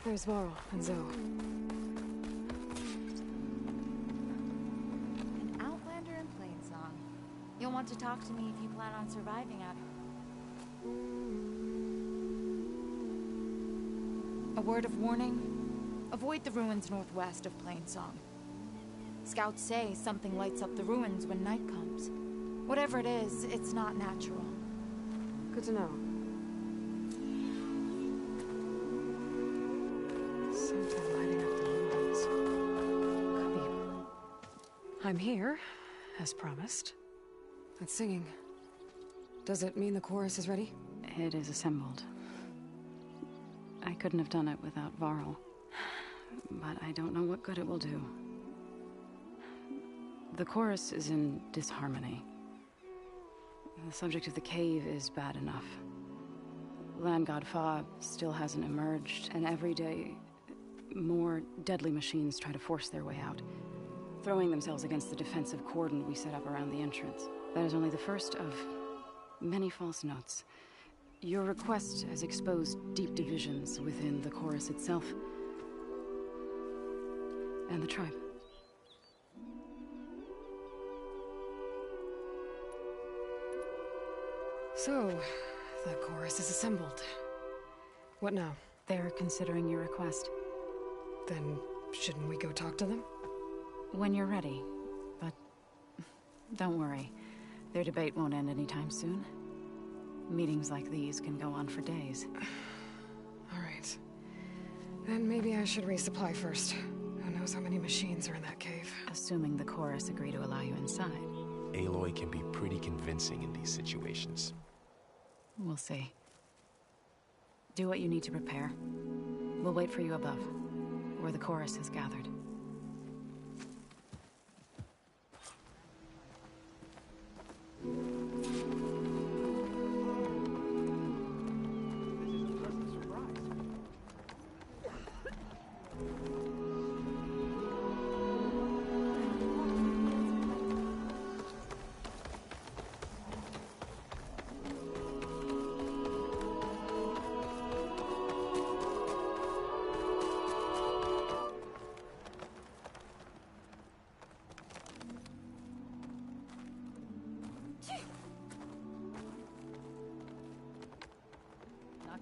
There's Varl and Zoe. An outlander in Plainsong. You'll want to talk to me if you plan on surviving out here. A word of warning. Avoid the ruins northwest of Plainsong. Scouts say something lights up the ruins when night comes. Whatever it is, it's not natural. Good to know. Something lighting up the ruins. Could be. I'm here, as promised. That singing. Does it mean the chorus is ready? It is assembled. I couldn't have done it without Varl. But I don't know what good it will do. The chorus is in disharmony. The subject of the cave is bad enough. Land God Fa still hasn't emerged, and every day, more deadly machines try to force their way out, throwing themselves against the defensive cordon we set up around the entrance. That is only the first of many false notes. Your request has exposed deep divisions within the chorus itself and the tribe. So, the chorus is assembled. What now? They're considering your request. Then, shouldn't we go talk to them? When you're ready. But don't worry. Their debate won't end anytime soon. Meetings like these can go on for days. All right. Then maybe I should resupply first. Who knows how many machines are in that cave? Assuming the chorus agree to allow you inside. Aloy can be pretty convincing in these situations. We'll see. Do what you need to prepare. We'll wait for you above, where the chorus has gathered.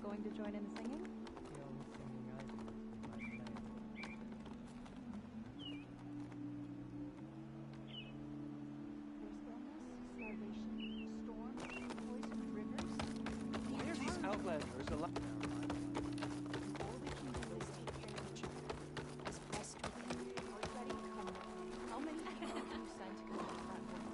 Going to join in the singing? The only singing I do is my playing. There's illness, starvation, storms, poisoned rivers. Why are these outlanders allowed? All we can do is take care of each other. As best we can. Already come. How many people have you sent to go to the front line?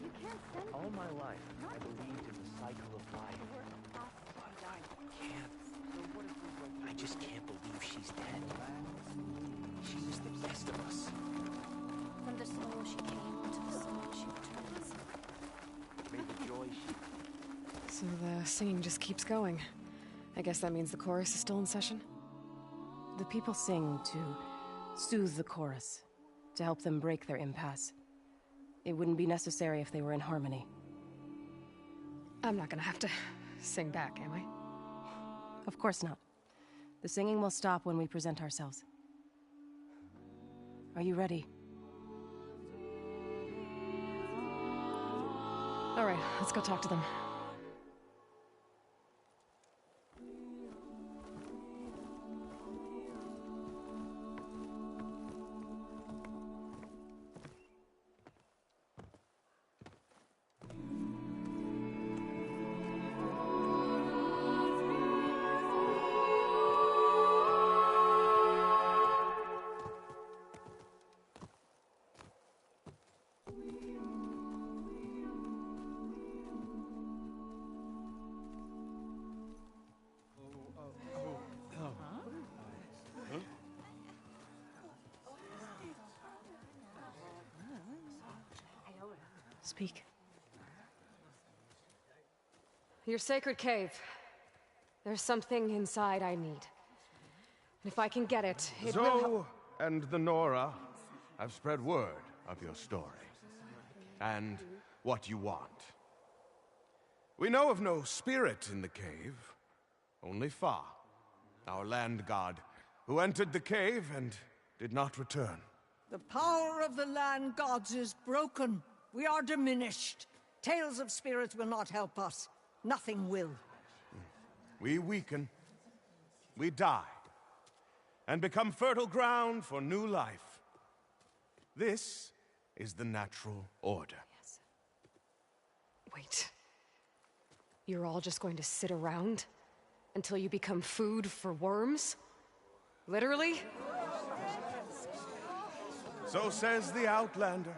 You can't send All my life, I believed in the cycle of life. the work has to be done. Can't. So what if we go? I just can't believe she's dead. She was the best of us. From the soul she came to the soul she returns. May the joy she... So the singing just keeps going. I guess that means the chorus is still in session? The people sing to soothe the chorus, to help them break their impasse. It wouldn't be necessary if they were in harmony. I'm not gonna have to sing back, am I? Of course not. The singing will stop when we present ourselves. Are you ready? All right, let's go talk to them. Speak. Your sacred cave. There's something inside I need. And if I can get it, it will help. Zoe and the Nora have spread word of your story. And what you want. We know of no spirit in the cave, only Fa. our land god, who entered the cave and did not return. The power of the land gods is broken. We are diminished. Tales of spirits will not help us. Nothing will. We weaken. We die. And become fertile ground for new life. This is the natural order. Yes. Wait. You're all just going to sit around until you become food for worms? Literally? So says the Outlander,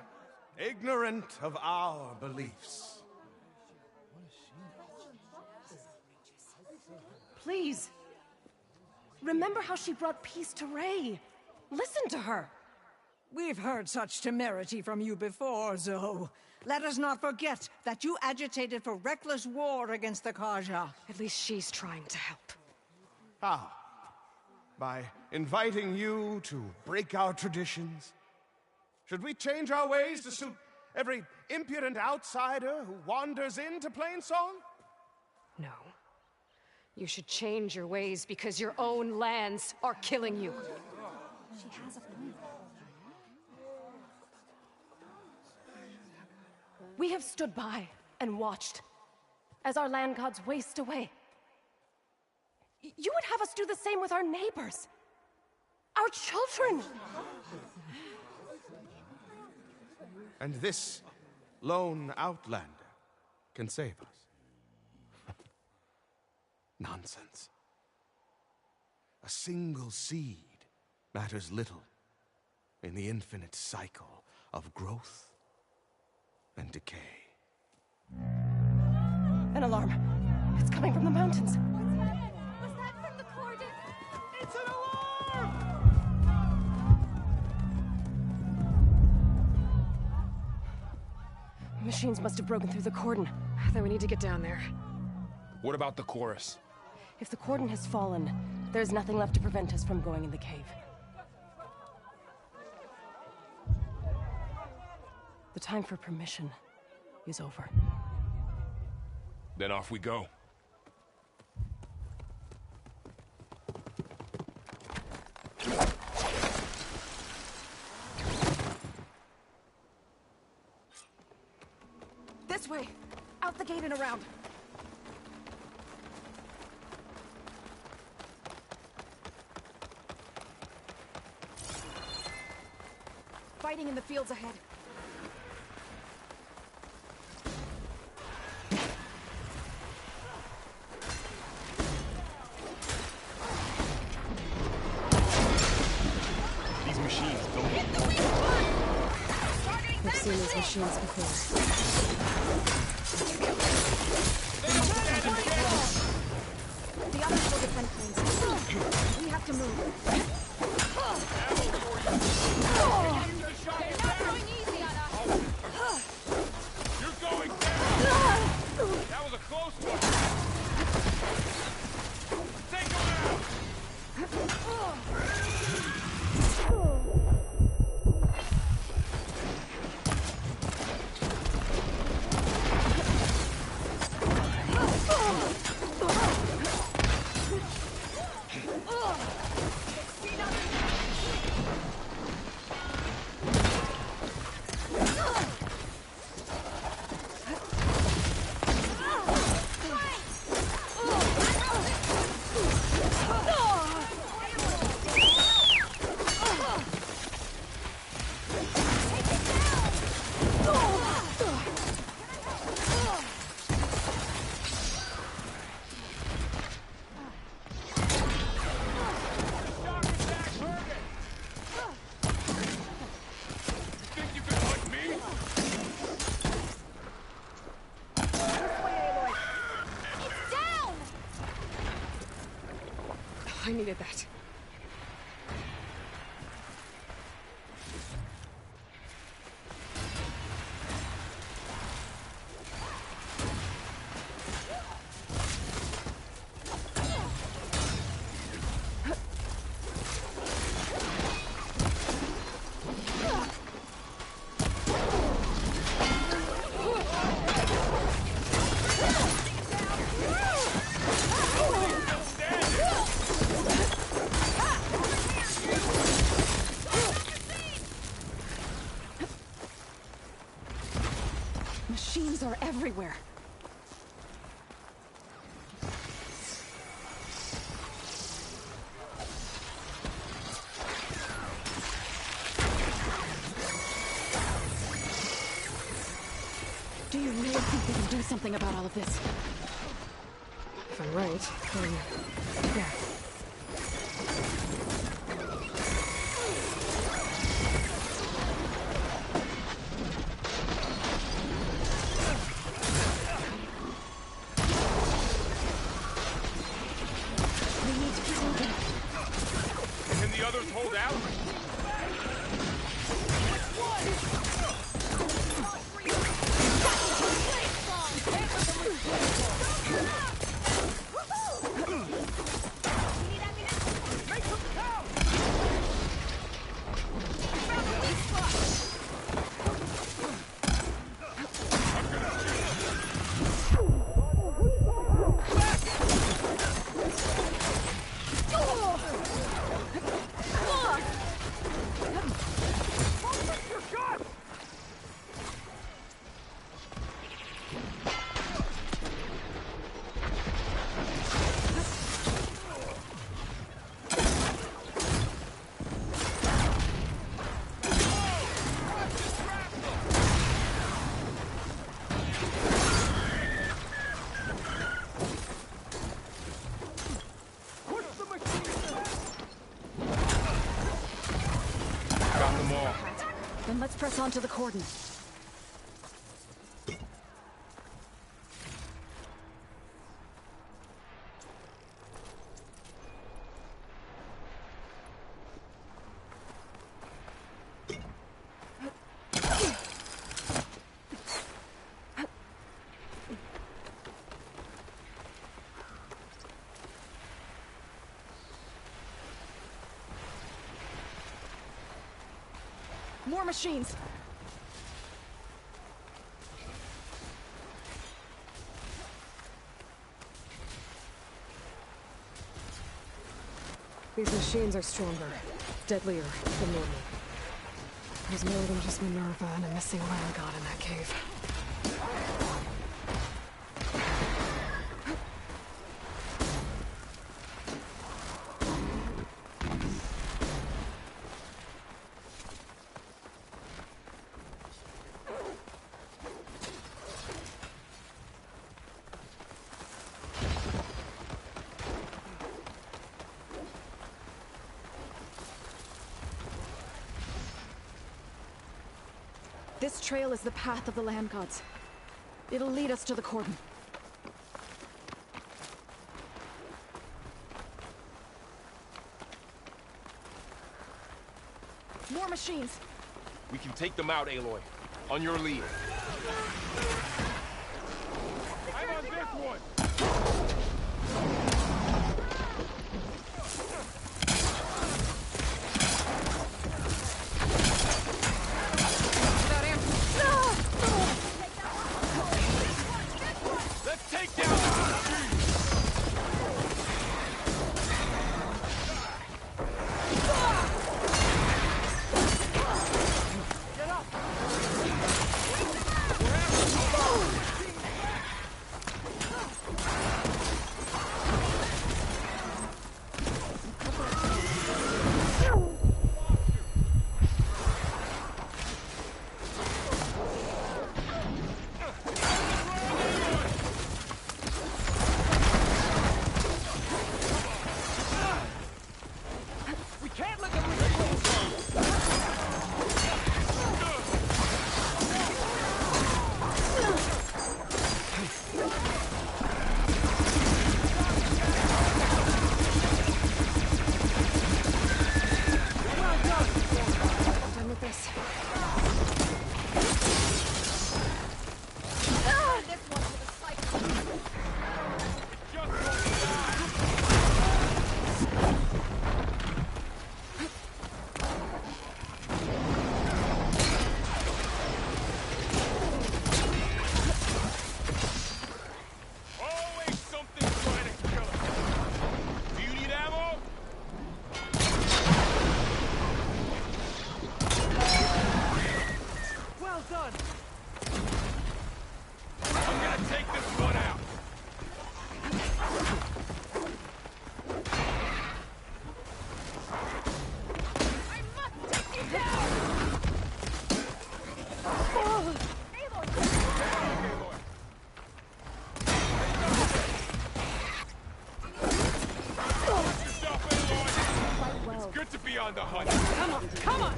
ignorant of our beliefs. Please. Remember how she brought peace to Ray. Listen to her. We've heard such temerity from you before, Zoe. Let us not forget that you agitated for reckless war against the Kaja. At least she's trying to help. How? By inviting you to break our traditions? Should we change our ways to suit every impudent outsider who wanders into Plainsong? No. You should change your ways because your own lands are killing you. She has a point. We have stood by and watched as our land gods waste away. You would have us do the same with our neighbors, our children. And this lone outlander can save us. Nonsense. A single seed matters little in the infinite cycle of growth and decay. An alarm. It's coming from the mountains. Was that from the cordon? It's an alarm! Machines must have broken through the cordon. Then we need to get down there. What about the chorus? If the cordon has fallen, there's nothing left to prevent us from going in the cave. The time for permission is over. Then off we go. This way! Out the gate and around! Fighting in the fields ahead. These machines don't... We've seen these machines before. The others will defend Plains. We have to move. Not going easy on us. You're going down! That was a close one! Take him out! I needed that. something about all of this. If I'm right, then... yeah. Can the others hold out? Then let's press on to the cordon. More machines! These machines are stronger, deadlier than normal. There's more than just Minerva and a missing land god in that cave. This trail is the path of the land gods. It'll lead us to the cordon. More machines! We can take them out, Aloy. On your lead. I'm on this one! Let's take down the on the hunt. Come on, come on!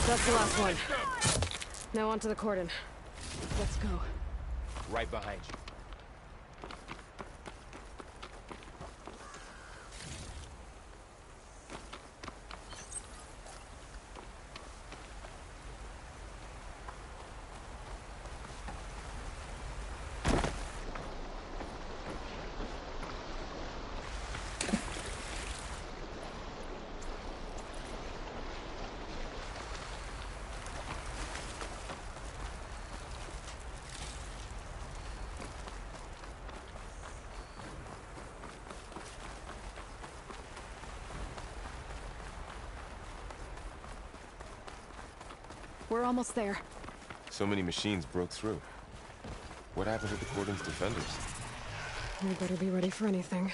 That's the last one. Now onto the cordon. Let's go. Right behind you. We're almost there. So many machines broke through. What happened to the cordon's defenders? We better be ready for anything.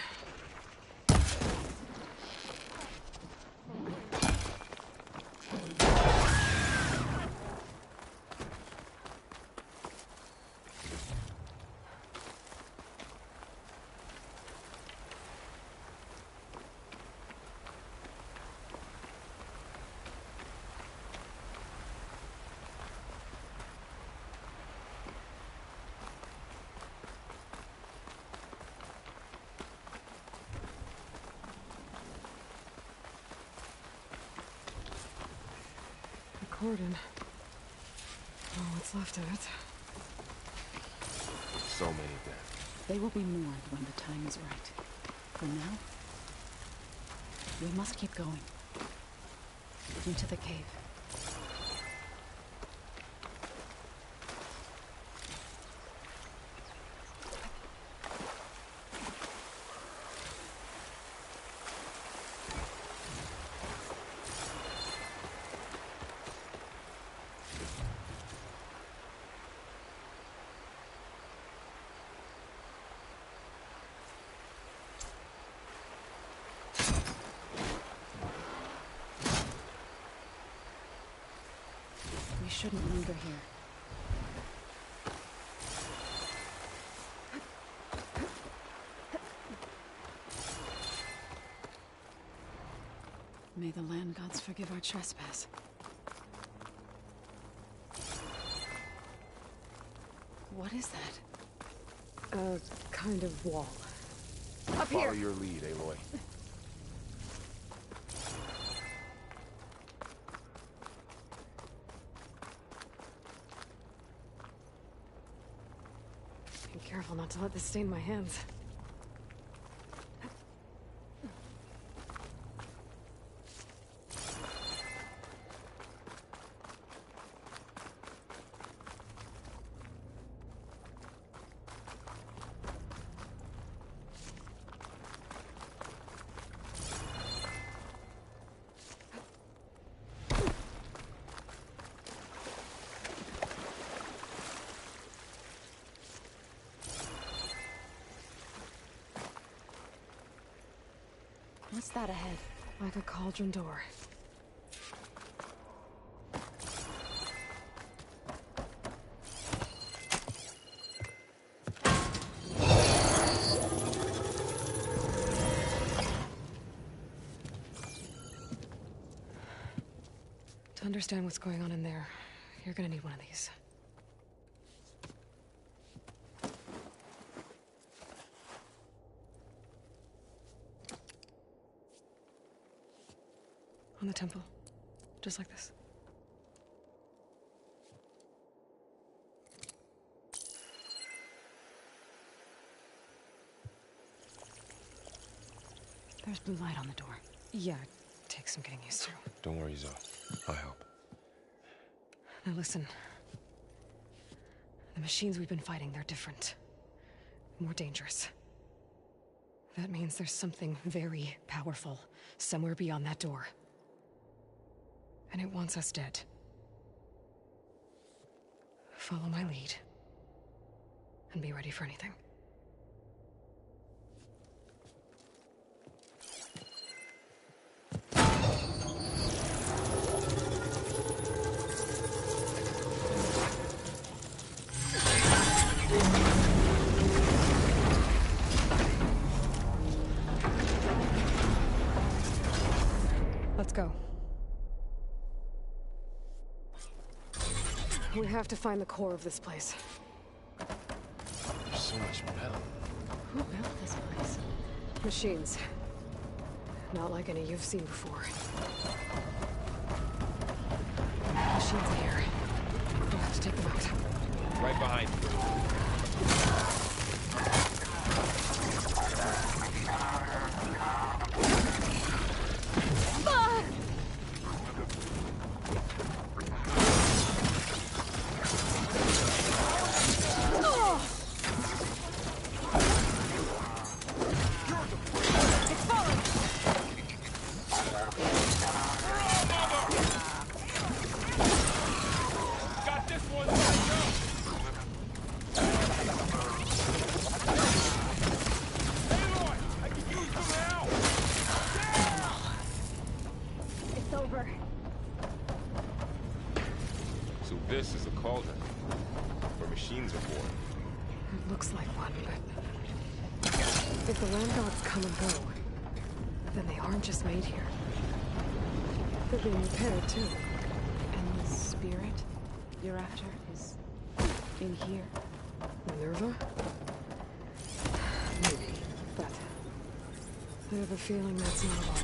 Cordon. Oh, what's left of it. So many dead. They will be mourned when the time is right. For now, we must keep going. Into the cave. We shouldn't linger here. May the land gods forgive our trespass. What is that? A kind of wall. Up Follow here! your lead, Aloy. Be careful not to let this stain my hands. What's that ahead? Like a cauldron door. To understand what's going on in there, you're gonna need one of these. On the temple. Just like this. There's blue light on the door. Yeah, it takes some getting used to. Don't worry, Zoe. I'll help. Now listen. The machines we've been fighting, they're different. More dangerous. That means there's something very powerful somewhere beyond that door. And it wants us dead. Follow my lead. And be ready for anything. Let's go. We have to find the core of this place. There's so much metal. Who built this place? Machines. Not like any you've seen before. Machines in here. We'll have to take them out. Right behind you. So this is a cauldron, where machines are born. It looks like one, but... if the land gods come and go, then they aren't just made here. They're being repaired, too. And the spirit you're after is in here? Minerva? Maybe, but... I have a feeling that's not all.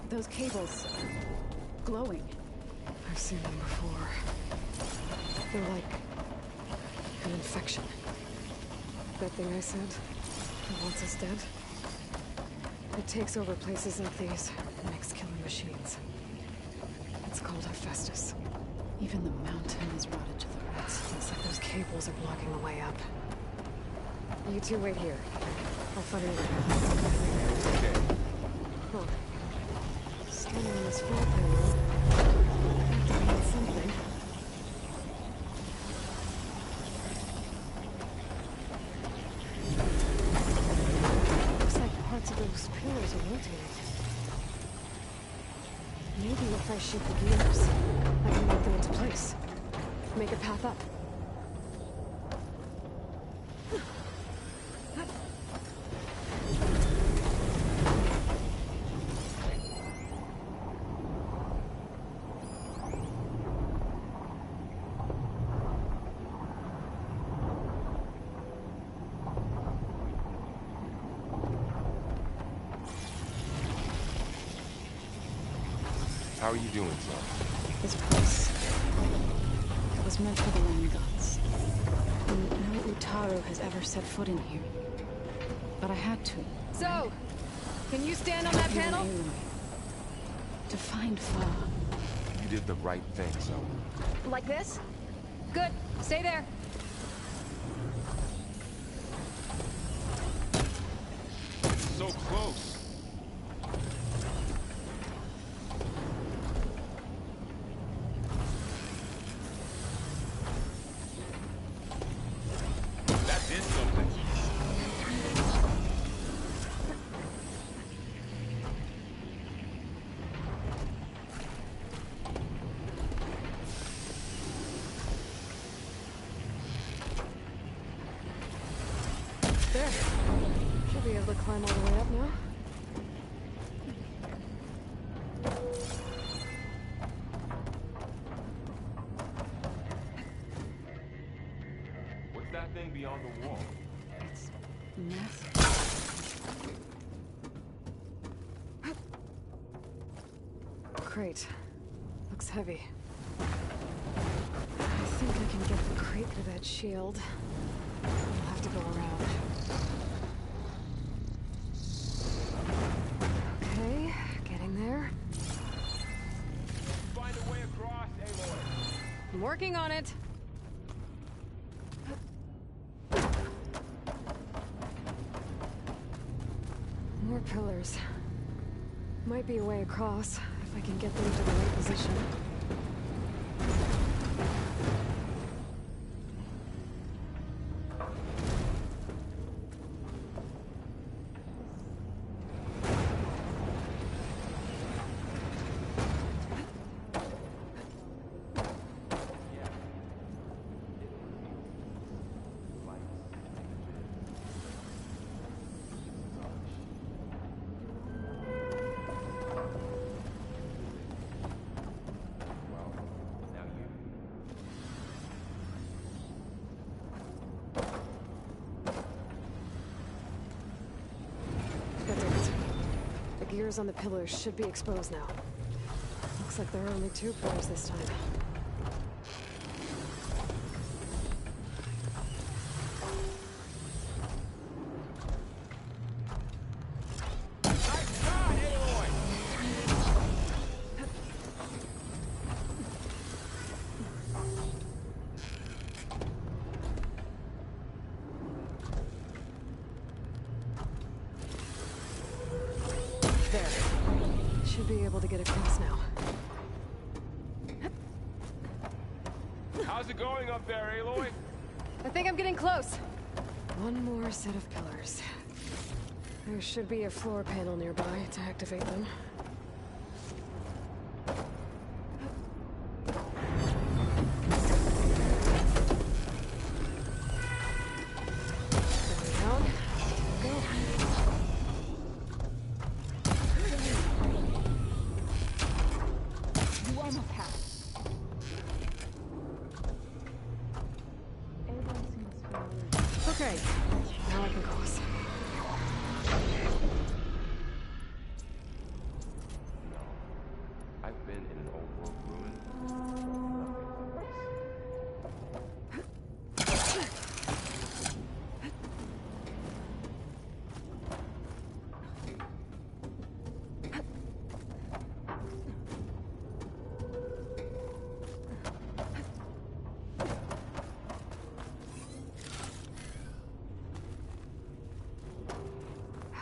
Those cables... glowing. I've seen them before. They're like... an infection. That thing I said, that wants us dead? It takes over places like these, and makes killing machines. It's called Hephaestus. Even the mountain is rotted to the roots. Looks like those cables are blocking the way up. You two wait here. I'll find another path. Okay. Huh. Standing on this floor panel. Have to mean something. Looks like parts of those pillars are rotating. Maybe if I shoot the gears, I can make them into place. Make a path up. How are you doing, Zoe? This place... it was meant for the land gods. And no Utaru has ever set foot in here. But I had to. So, can you stand on that You're an panel? Aloy. To find Fa. You did the right thing, Zoe. Like this? Good. Stay there. So close. That did something. There. Should be able to climb all the way up now. What's that thing beyond the wall? It's massive. Crate. Looks heavy. I think I can get the crate through that shield. I'll have to go around. Okay, getting there. Find a way across, Aloy. I'm working on it. More pillars. Might be a way across, if I can get them to the right position. gears on the pillars should be exposed now. Looks like there are only 2 pillars this time. Should be able to get across now. How's it going up there, Aloy? I think I'm getting close. One more set of pillars. There should be a floor panel nearby to activate them. Okay, now I can cross. I've been in an old world ruin.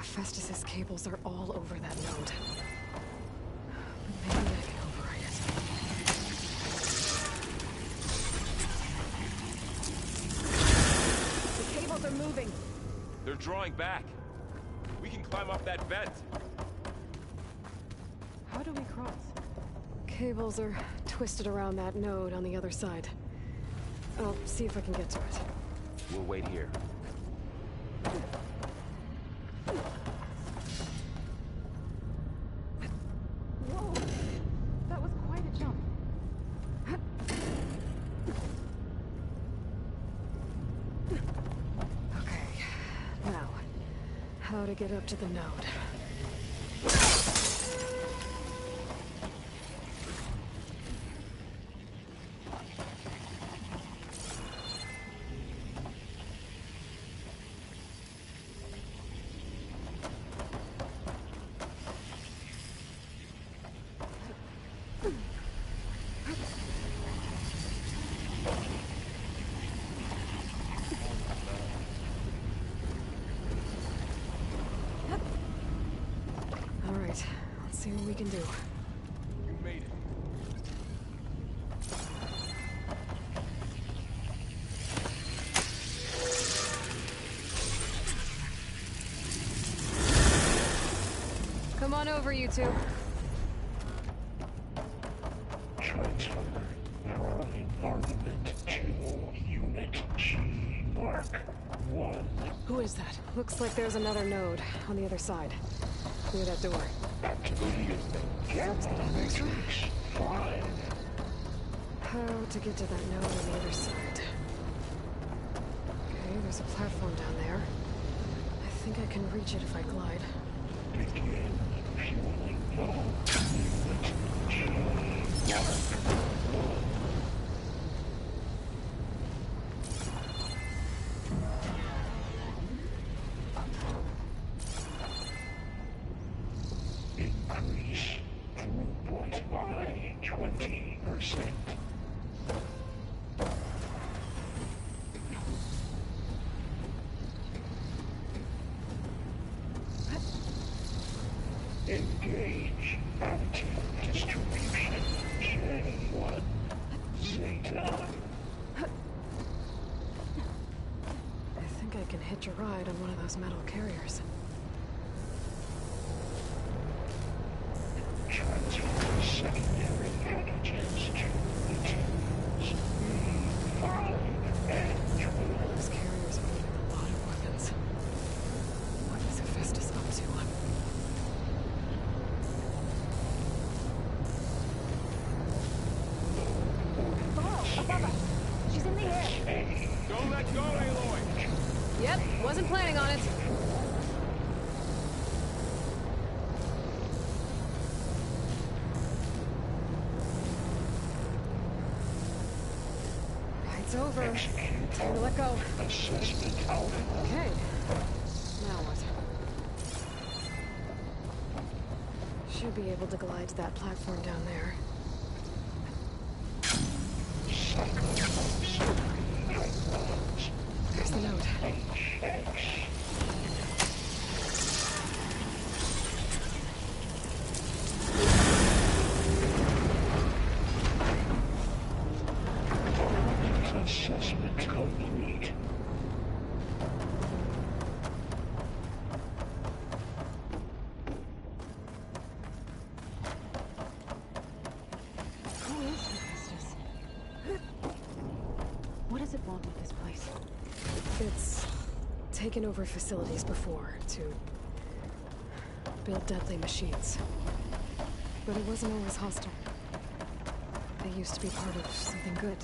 Festus's cables are all over that node. Maybe I can override it. The cables are moving. They're drawing back. We can climb up that vent. How do we cross? Cables are twisted around that node on the other side. I'll see if I can get to it. We'll wait here. Whoa! That was quite a jump. Okay, now, how to get up to the node. All right, let's see what we can do. You made it. Come on over, you two. Transfer Prime Armament to Unit G Mark 1. Who is that? Looks like there's another node on the other side. Near that door. Activating Gamma Matrix 5. How to get to that node on the other side? Okay, there's a platform down there. I think I can reach it if I glide. Begin fueling Unit G Mark 1. Increase throughput by 20%. Engage anti-distribution J1 Zeta. I think I can hitch a ride on one of those metal carriers. Transfer secondary packages to the teams E5 and 12. Those carriers are moving a lot of weapons. What is Hephaestus up to? Below, above us. She's in the air. Don't let go, Aloy! Yep, wasn't planning on it. It's over. Time to let go. Assessment out. Okay. Now what? Should be able to glide to that platform down there. There's the note. Assessment complete. Who is Hephaestus? What does it want with this place? It's taken over facilities before to build deadly machines. But it wasn't always hostile. They used to be part of something good.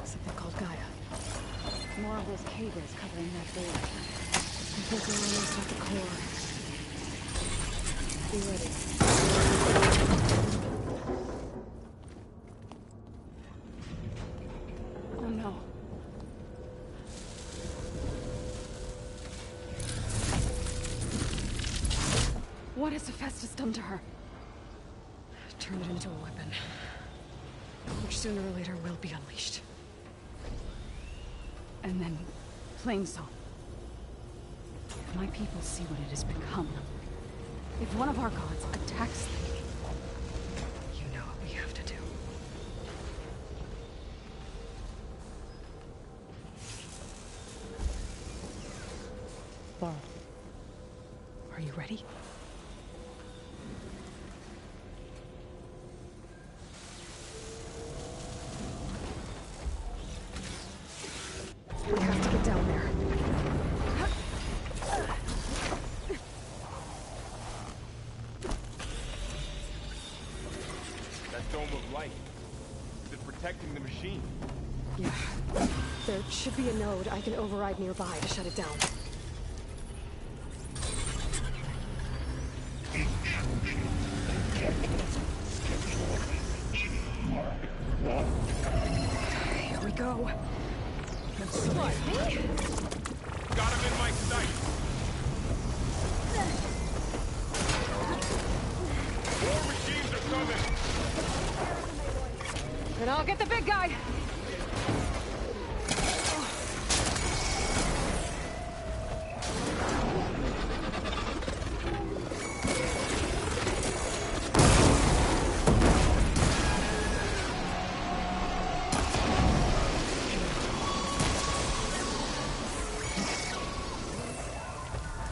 Something called Gaia. More of those cables covering that door. I think we're almost at the core. Be ready. Oh no. What has Hephaestus done to her? Turn it into a weapon. Which sooner or later will be unleashed. And then, Plainsong. If my people see what it has become, if one of our gods attacks them, You know what we have to do. Laurel. Are you ready? We have to get down there. That dome of light. Is it protecting the machine? Yeah. There should be a node I can override nearby to shut it down. Here we go. What, me? Got him in my sight. More machines are coming. And I'll get the big guy.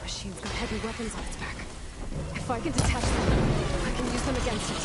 Machine's got heavy weapons on its back. If I can detach them, I can use them against it.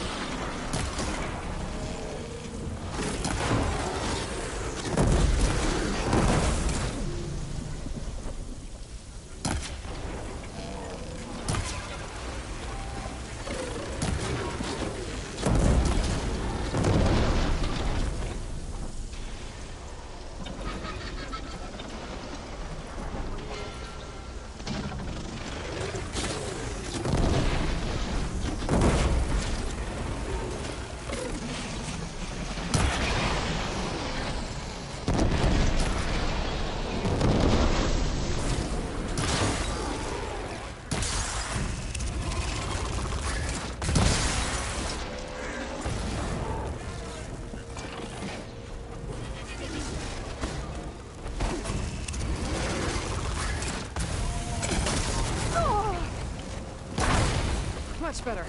Much better.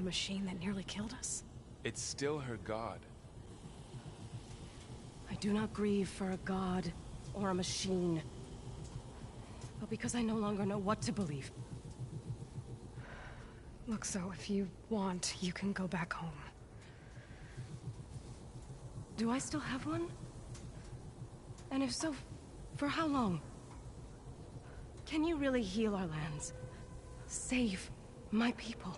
machine that nearly killed us? It's still her god. I do not grieve for a god or a machine, but because I no longer know what to believe. Look, so if you want, you can go back home. Do I still have one? And if so, for how long? Can you really heal our lands? Save my people?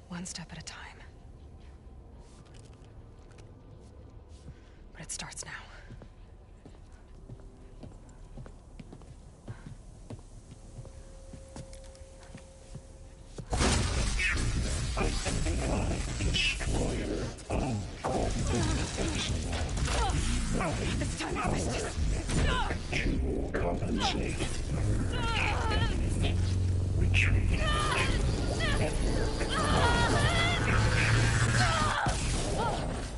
One step at a time. But it starts now. Destroyer of all It's time to finish this. to compensate. Retreat.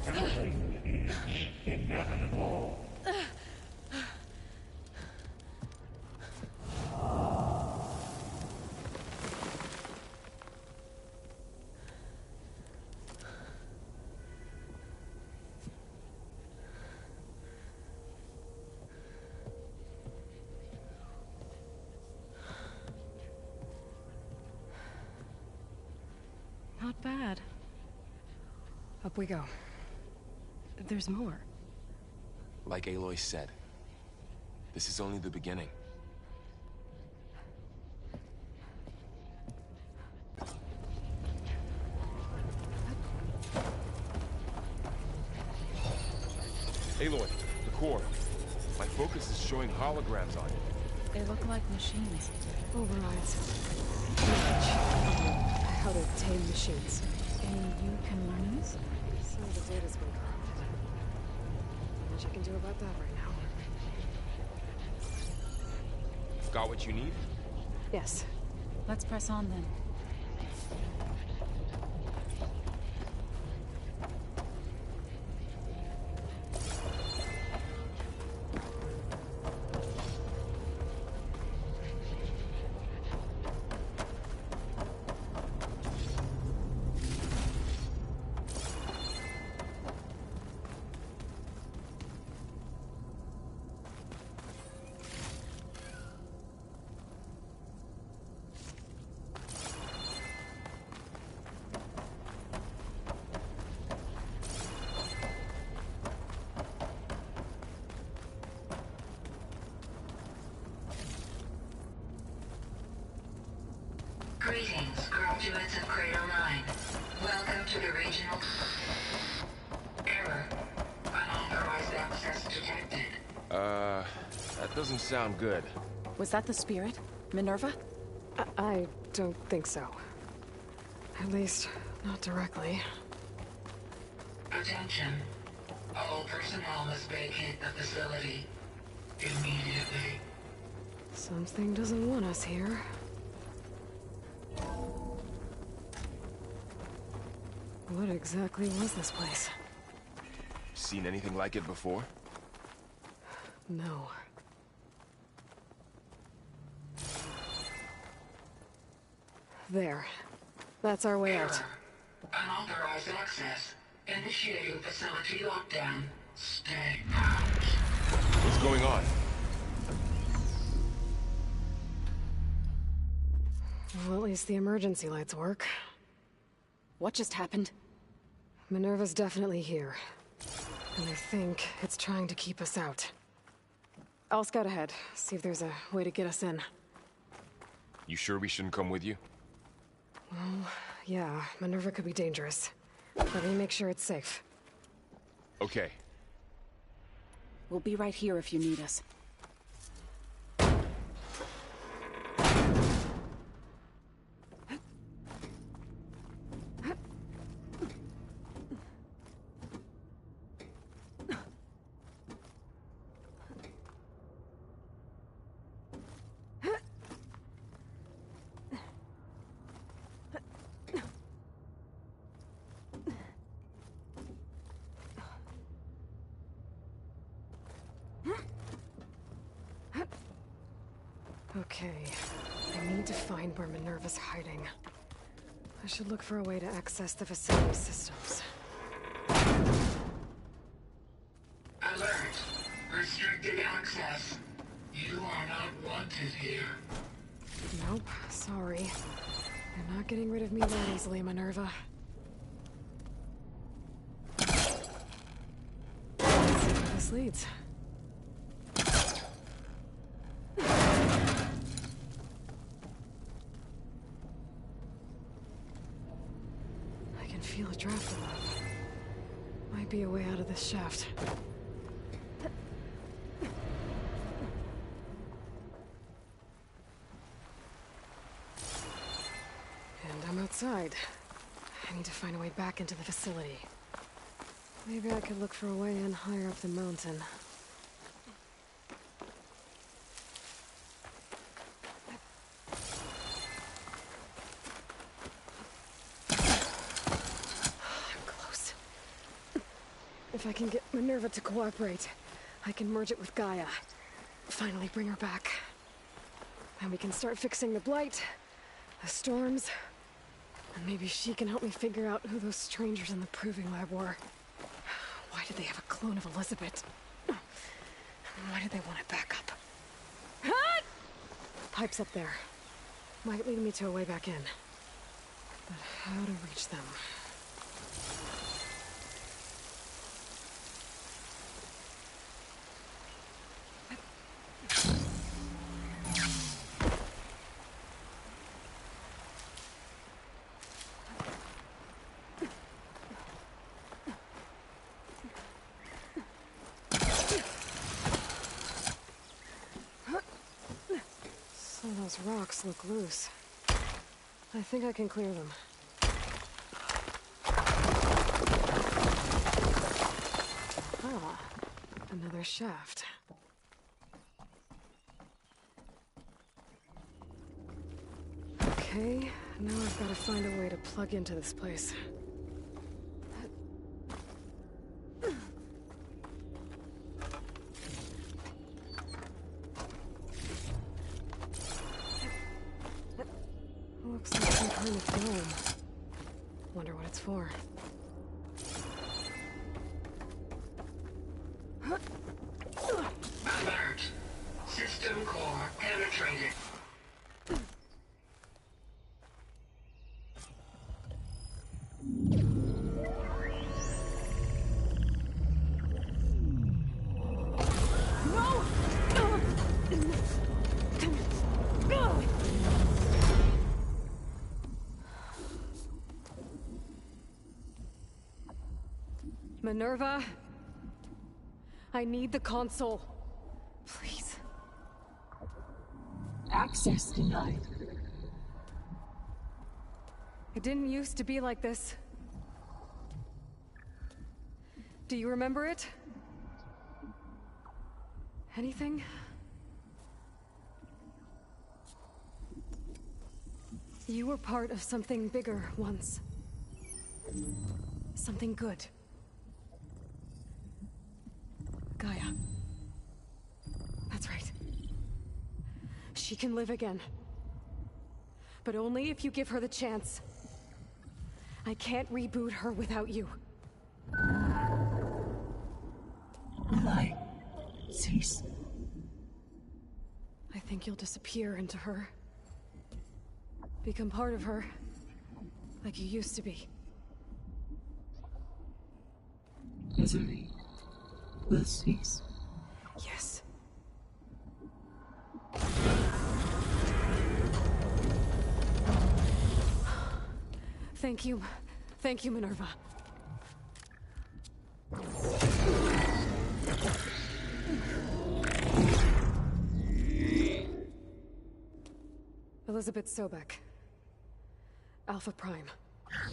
Nothing is inevitable. Not bad. Up we go. There's more. Like Aloy said, this is only the beginning. Aloy, the core. My focus is showing holograms on it. They look like machines. Overrides. How to tame machines. And you can learn these? Some of the data's been corrupted. Not much I can do about that right now. Got what you need? Yes. Let's press on then. Greetings, graduates of Cradle 9. Welcome to the regional... Error. Unauthorized access detected. That doesn't sound good. Was that the spirit? Minerva? I don't think so. At least, not directly. Attention. All personnel must vacate the facility. Immediately. Something doesn't want us here. What exactly was this place? Seen anything like it before? No. There. That's our way out. Unauthorized access. Initiating facility lockdown. Stay out. What's going on? Well, at least the emergency lights work. What just happened? Minerva's definitely here. And I think it's trying to keep us out. I'll scout ahead, see if there's a way to get us in. You sure we shouldn't come with you? Well, yeah, Minerva could be dangerous. Let me make sure it's safe. Okay. We'll be right here if you need us. Okay. I need to find where Minerva's hiding. I should look for a way to access the facility systems. Alert! Restricted access. You are not wanted here. Nope, sorry. You're not getting rid of me that easily, Minerva. Let's see where this leads. I can feel a draft above. Might be a way out of this shaft. And I'm outside. I need to find a way back into the facility. Maybe I could look for a way in higher up the mountain. I'm close. If I can get Minerva to cooperate, I can merge it with Gaia. Finally bring her back. Then we can start fixing the Blight, the storms, and maybe she can help me figure out who those strangers in the proving lab were. Why did they have a clone of Elizabeth? Why did they want it back up? Pipe's up there. Might lead me to a way back in. But how to reach them? Some of those rocks look loose. I think I can clear them. Ah, another shaft. Okay, now I've got to find a way to plug into this place. Looks like some kind of dome. Wonder what it's for. Alert! System core penetrated. Minerva? I need the console. Please. Access denied. It didn't used to be like this. Do you remember it? Anything? You were part of something bigger once. Something good. Gaia. That's right. She can live again. But only if you give her the chance. I can't reboot her without you. Light. Cease. I think you'll disappear into her. Become part of her. Like you used to be. Misery will cease. Yes. Thank you. Thank you, Minerva. Elizabeth Sobek. Alpha Prime.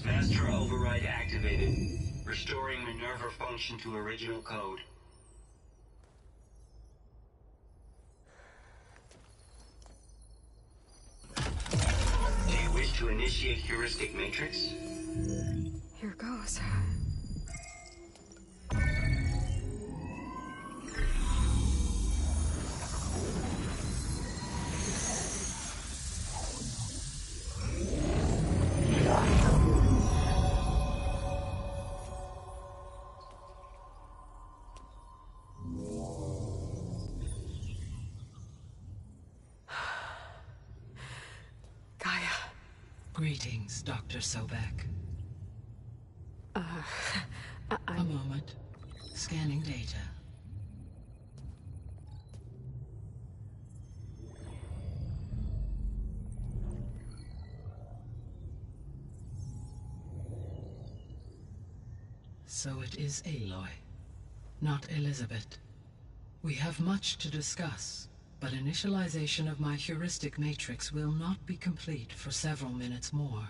Master override activated. Restoring Minerva function to original code. Do you wish to initiate heuristic matrix? Here goes. Greetings, Dr. Sobek. A moment. Scanning data. So it is Aloy, not Elizabeth. We have much to discuss, but initialization of my heuristic matrix will not be complete for several minutes more.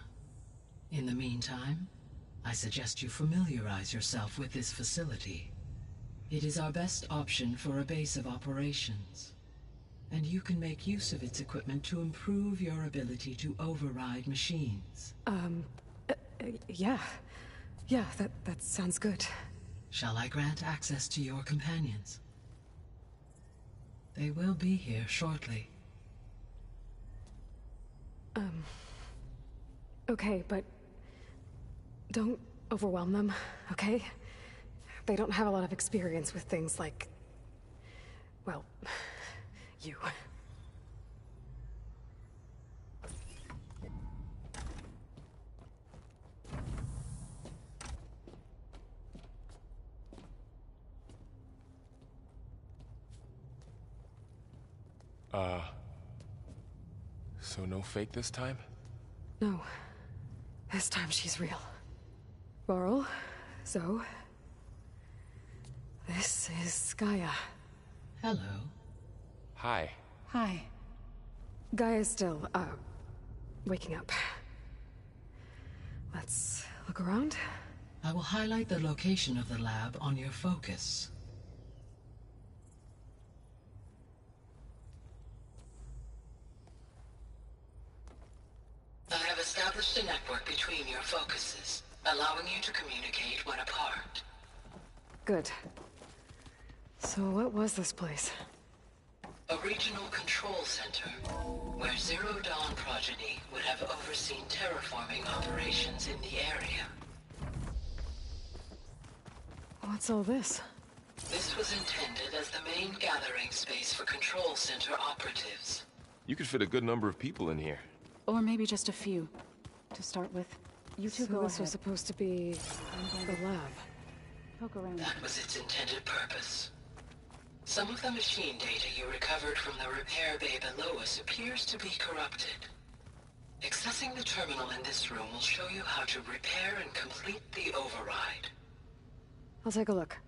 In the meantime, I suggest you familiarize yourself with this facility. It is our best option for a base of operations, and you can make use of its equipment to improve your ability to override machines. Yeah. Yeah, that sounds good. Shall I grant access to your companions? They will be here shortly. Okay, but don't overwhelm them, okay? They don't have a lot of experience with things like, well, you. So no fake this time? No. This time she's real. Varl, Zoe. This is Gaia. Hello. Hi. Hi. Gaia's still, waking up. Let's look around. I will highlight the location of the lab on your focus. I have established a network between your focuses, allowing you to communicate when apart. Good. So what was this place? A regional control center, where Zero Dawn progeny would have overseen terraforming operations in the area. What's all this? This was intended as the main gathering space for control center operatives. You could fit a good number of people in here. Or maybe just a few, to start with. You two So go this ahead. was supposed to be the lab. Poke around. That was its intended purpose. Some of the machine data you recovered from the repair bay below us appears to be corrupted. Accessing the terminal in this room will show you how to repair and complete the override. I'll take a look.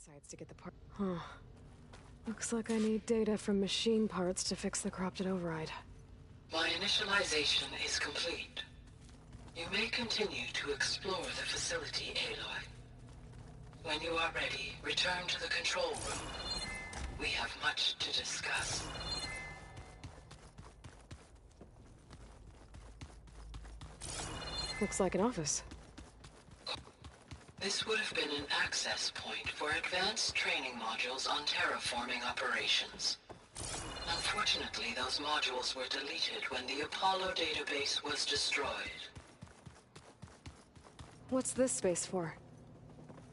Sites to get the part. Huh. Looks like I need data from machine parts to fix the corrupted override. My initialization is complete. You may continue to explore the facility, Aloy. When you are ready, return to the control room. We have much to discuss. Looks like an office. This would have been an access point for advanced training modules on terraforming operations. Unfortunately, those modules were deleted when the Apollo database was destroyed. What's this space for?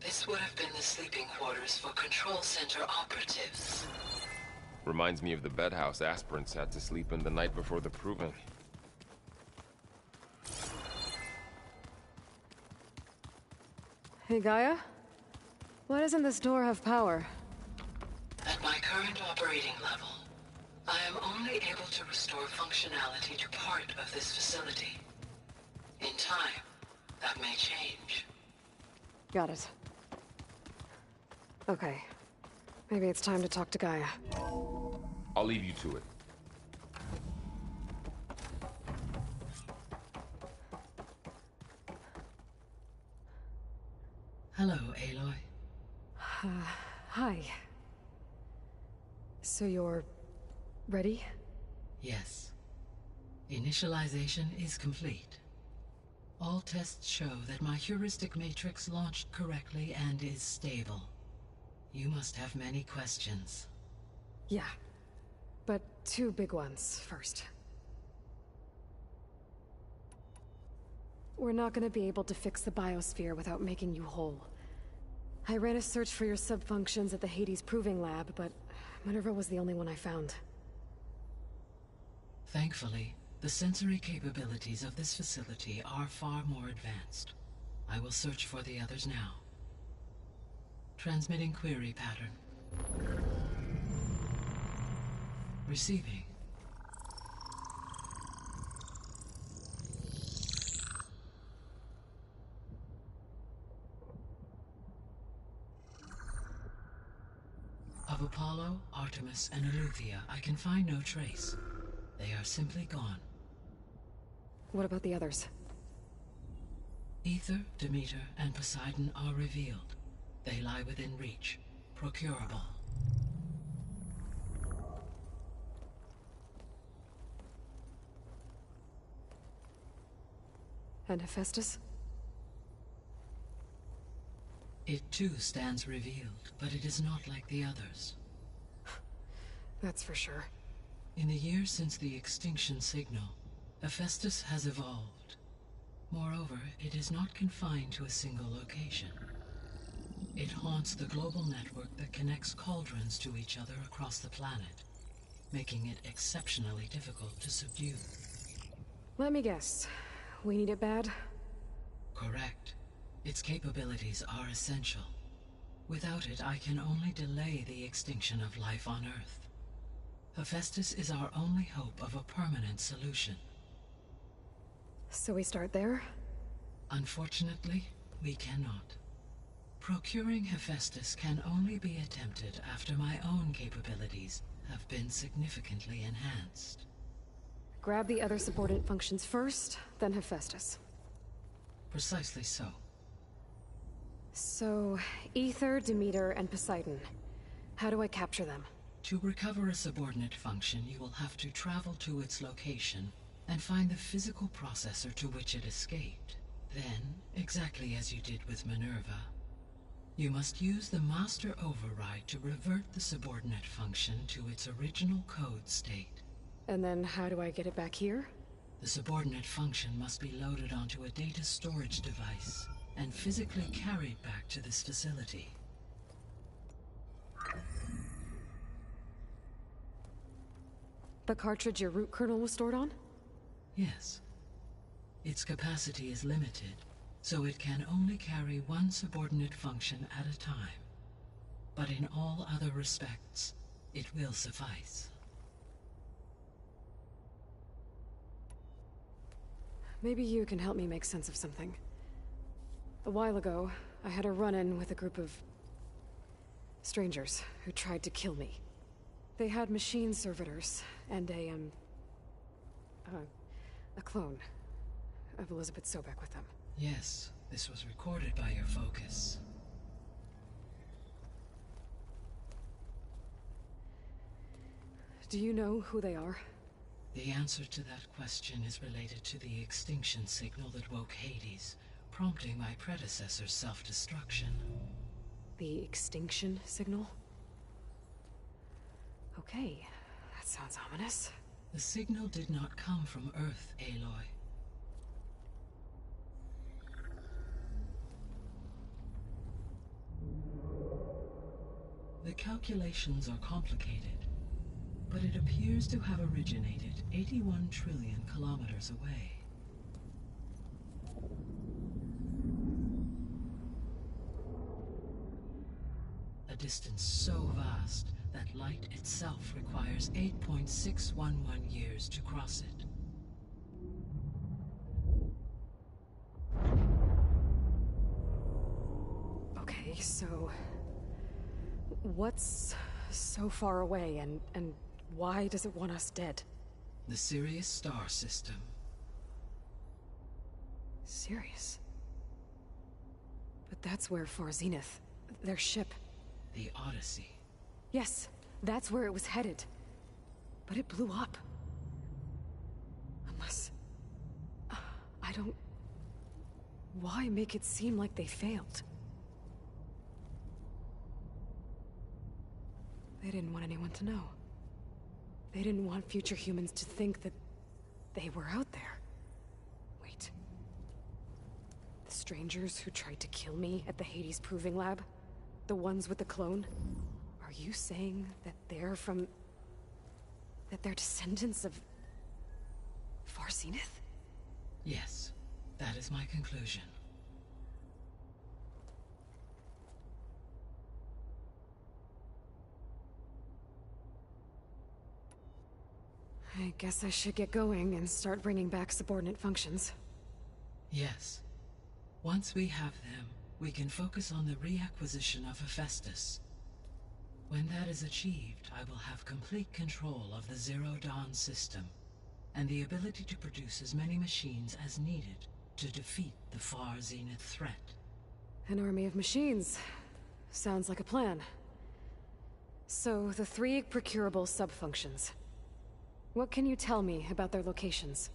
This would have been the sleeping quarters for control center operatives. Reminds me of the bedhouse aspirants had to sleep in the night before the proving. Hey, Gaia? Why doesn't this door have power? At my current operating level, I am only able to restore functionality to part of this facility. In time, that may change. Got it. Okay. Maybe it's time to talk to Gaia. I'll leave you to it. Hello, Aloy. Hi. So you're... ready? Yes. Initialization is complete. All tests show that my heuristic matrix launched correctly and is stable. You must have many questions. Yeah. But two big ones first. We're not gonna be able to fix the biosphere without making you whole. I ran a search for your subfunctions at the Hades Proving Lab, but Minerva was the only one I found. Thankfully, the sensory capabilities of this facility are far more advanced. I will search for the others now. Transmitting query pattern. Receiving. Of Apollo, Artemis, and Eleuthia, I can find no trace. They are simply gone. What about the others? Aether, Demeter, and Poseidon are revealed. They lie within reach, procurable. And Hephaestus? It too stands revealed, but it is not like the others. That's for sure. In the years since the extinction signal, Hephaestus has evolved. Moreover, it is not confined to a single location. It haunts the global network that connects cauldrons to each other across the planet, making it exceptionally difficult to subdue. Let me guess. We need it bad? Correct. Its capabilities are essential. Without it, I can only delay the extinction of life on Earth. Hephaestus is our only hope of a permanent solution. So we start there? Unfortunately, we cannot. Procuring Hephaestus can only be attempted after my own capabilities have been significantly enhanced. Grab the other subordinate functions first, then Hephaestus. Precisely so. So, Aether, Demeter, and Poseidon. How do I capture them? To recover a subordinate function, you will have to travel to its location and find the physical processor to which it escaped. Then, exactly as you did with Minerva, you must use the master override to revert the subordinate function to its original code state. And then how do I get it back here? The subordinate function must be loaded onto a data storage device and physically carried back to this facility. The cartridge your root kernel was stored on? Yes. Its capacity is limited, so it can only carry one subordinate function at a time. But in all other respects, it will suffice. Maybe you can help me make sense of something. A while ago, I had a run-in with a group of strangers who tried to kill me. They had machine servitors and a clone of Elizabeth Sobek with them. Yes, this was recorded by your focus. Do you know who they are? The answer to that question is related to the extinction signal that woke Hades, prompting my predecessor's self-destruction. The extinction signal? Okay, that sounds ominous. The signal did not come from Earth, Aloy. The calculations are complicated, but it appears to have originated 81 trillion kilometers away. A distance so vast that light itself requires 8.611 years to cross it. Okay, so what's so far away and why does it want us dead? The Sirius star system. Sirius? But that's where Far Zenith, their ship. The Odyssey. Yes, that's where it was headed. But it blew up. don't... Why make it seem like they failed? They didn't want anyone to know. They didn't want future humans to think that they were out there. Wait. The strangers who tried to kill me at the Hades Proving Lab? The ones with the clone? Are you saying that they're from... that they're descendants of... Far Zenith? Yes, that is my conclusion. I guess I should get going and start bringing back subordinate functions. Yes. Once we have them, we can focus on the reacquisition of Hephaestus. When that is achieved, I will have complete control of the Zero Dawn system, and the ability to produce as many machines as needed to defeat the Far Zenith threat. An army of machines. Sounds like a plan. So, the 3 procurable sub-functions. What can you tell me about their locations?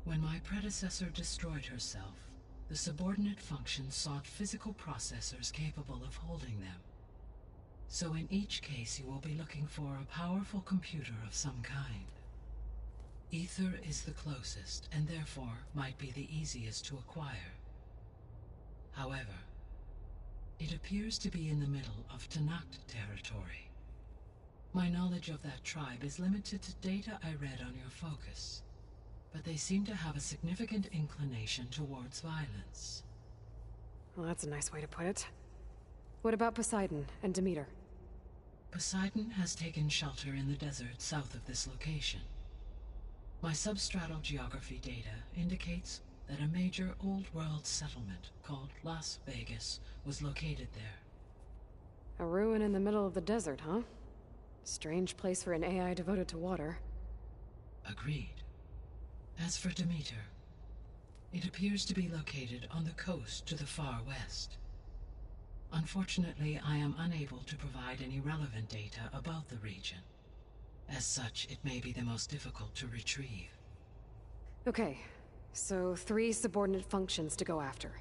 When my predecessor destroyed herself, the subordinate functions sought physical processors capable of holding them. So in each case you will be looking for a powerful computer of some kind. Ether is the closest, and therefore might be the easiest to acquire. However, it appears to be in the middle of Tenakth territory. My knowledge of that tribe is limited to data I read on your focus, but they seem to have a significant inclination towards violence. Well, that's a nice way to put it. What about Poseidon and Demeter? Poseidon has taken shelter in the desert south of this location. My substratal geography data indicates that a major old-world settlement called Las Vegas was located there. A ruin in the middle of the desert, huh? Strange place for an AI devoted to water. Agreed. As for Demeter, it appears to be located on the coast to the far west. Unfortunately, I am unable to provide any relevant data about the region. As such, it may be the most difficult to retrieve. Okay, so 3 subordinate functions to go after.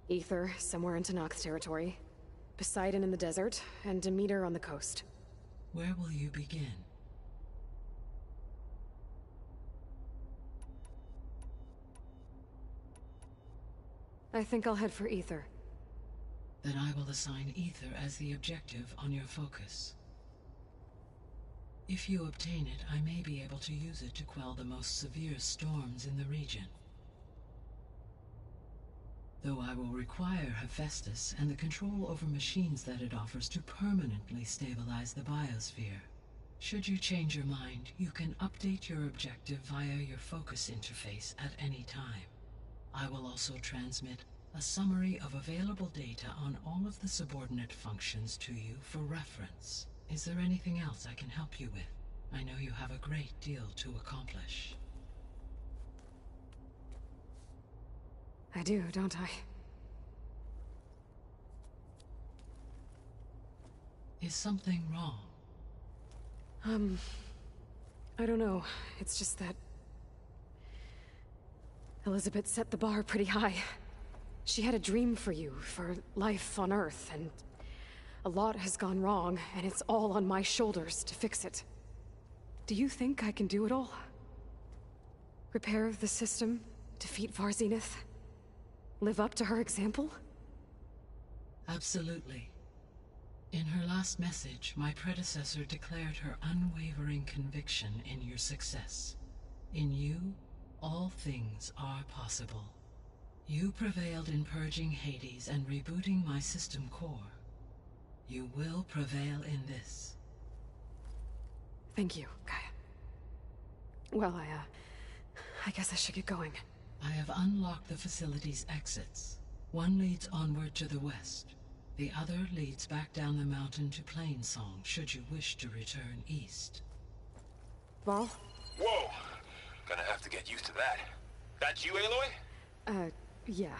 Ether, somewhere in Tenakth territory. Poseidon in the desert, and Demeter on the coast. Where will you begin? I think I'll head for Ether. Then I will assign Ether as the objective on your focus. If you obtain it, I may be able to use it to quell the most severe storms in the region. Though I will require Hephaestus and the control over machines that it offers to permanently stabilize the biosphere. Should you change your mind, you can update your objective via your focus interface at any time. I will also transmit a summary of available data on all of the subordinate functions to you for reference. Is there anything else I can help you with? I know you have a great deal to accomplish. I do, don't I? Is something wrong? I don't know. It's just that... Elizabeth set the bar pretty high. She had a dream for you, for life on Earth, and... a lot has gone wrong, and it's all on my shoulders to fix it. Do you think I can do it all? Repair the system? Defeat Far Zenith? Live up to her example? Absolutely. In her last message, my predecessor declared her unwavering conviction in your success. In you, all things are possible. You prevailed in purging Hades and rebooting my system core. You will prevail in this. Thank you, Gaia. Well, I guess I should get going. I have unlocked the facility's exits. One leads onward to the west. The other leads back down the mountain to Plainsong, should you wish to return east. Varl? Whoa! Gonna have to get used to that. That you, Aloy? Yeah.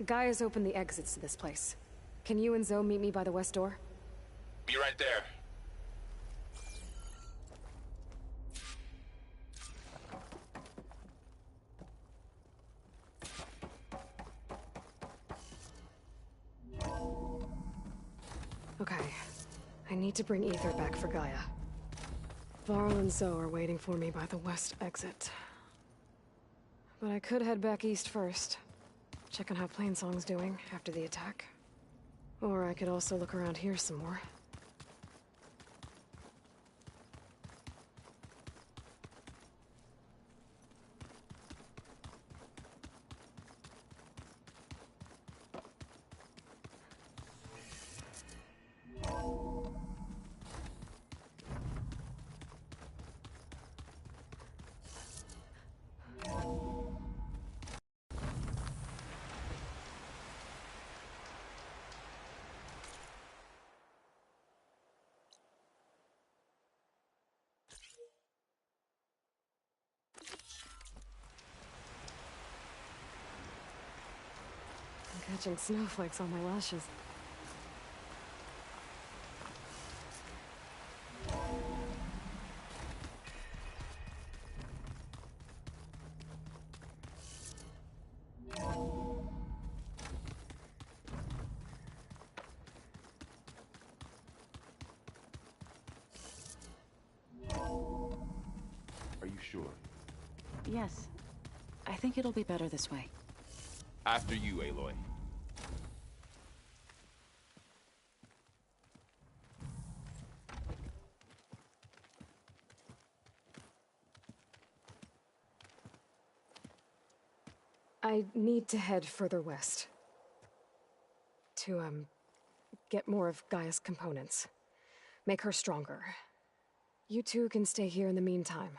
Gaia's opened the exits to this place. Can you and Zoe meet me by the west door? Be right there. I need to bring Ether back for Gaia. Varl and Zoe are waiting for me by the west exit. But I could head back east first. Check on how Plainsong's doing after the attack. Or I could also look around here some more. I'm catching snowflakes on my lashes. Are you sure? Yes. I think it'll be better this way. After you, Aloy. I need to head further west. To, get more of Gaia's components. Make her stronger. You two can stay here in the meantime,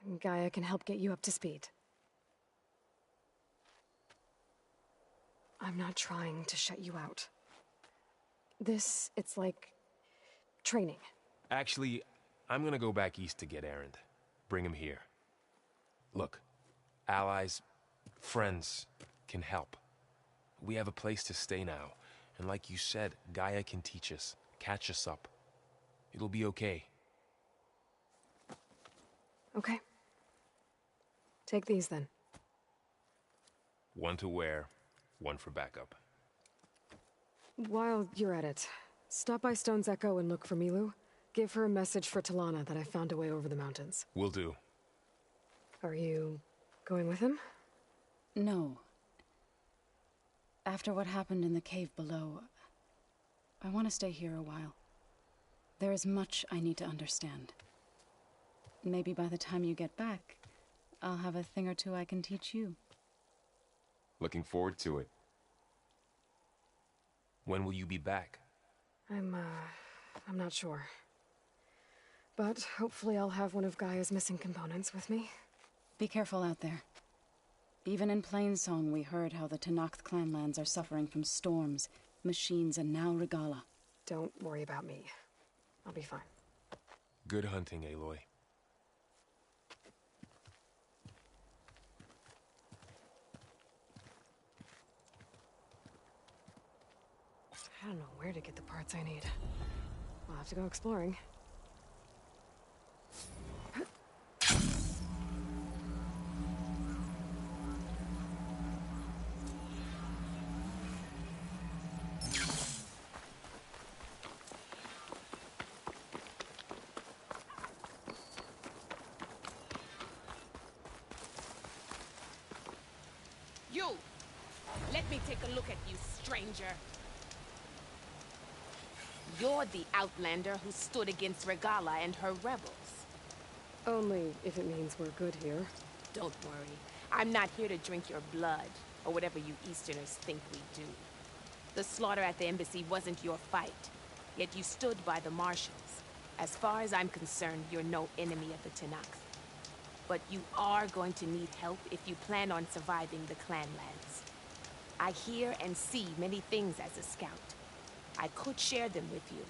and Gaia can help get you up to speed. I'm not trying to shut you out. It's like training. Actually, I'm gonna go back east to get Erend. Bring him here. Look, allies, friends can help. We have a place to stay now, and like you said, Gaia can teach us, catch us up. It'll be okay. Okay. Take these then. One to wear, one for backup. While you're at it, stop by Stone's Echo and look for Milu. Give her a message for Talana that I found a way over the mountains. Will do. Are you going with him? No. After what happened in the cave below, I want to stay here a while. There is much I need to understand. Maybe by the time you get back, I'll have a thing or two I can teach you. Looking forward to it. When will you be back? I'm not sure. But hopefully I'll have one of Gaia's missing components with me. Be careful out there. Even in Plainsong, we heard how the Tenakth clanlands are suffering from storms, machines, and now Regalla. Don't worry about me. I'll be fine. Good hunting, Aloy. I don't know where to get the parts I need. I'll have to go exploring. You! Let me take a look at you, stranger. You're the Outlander who stood against Regalla and her rebels. Only if it means we're good here. Don't worry. I'm not here to drink your blood, or whatever you Easterners think we do. The slaughter at the embassy wasn't your fight, yet you stood by the Marshals. As far as I'm concerned, you're no enemy of the Tenakth. But you are going to need help if you plan on surviving the clanlands. I hear and see many things as a scout. I could share them with you,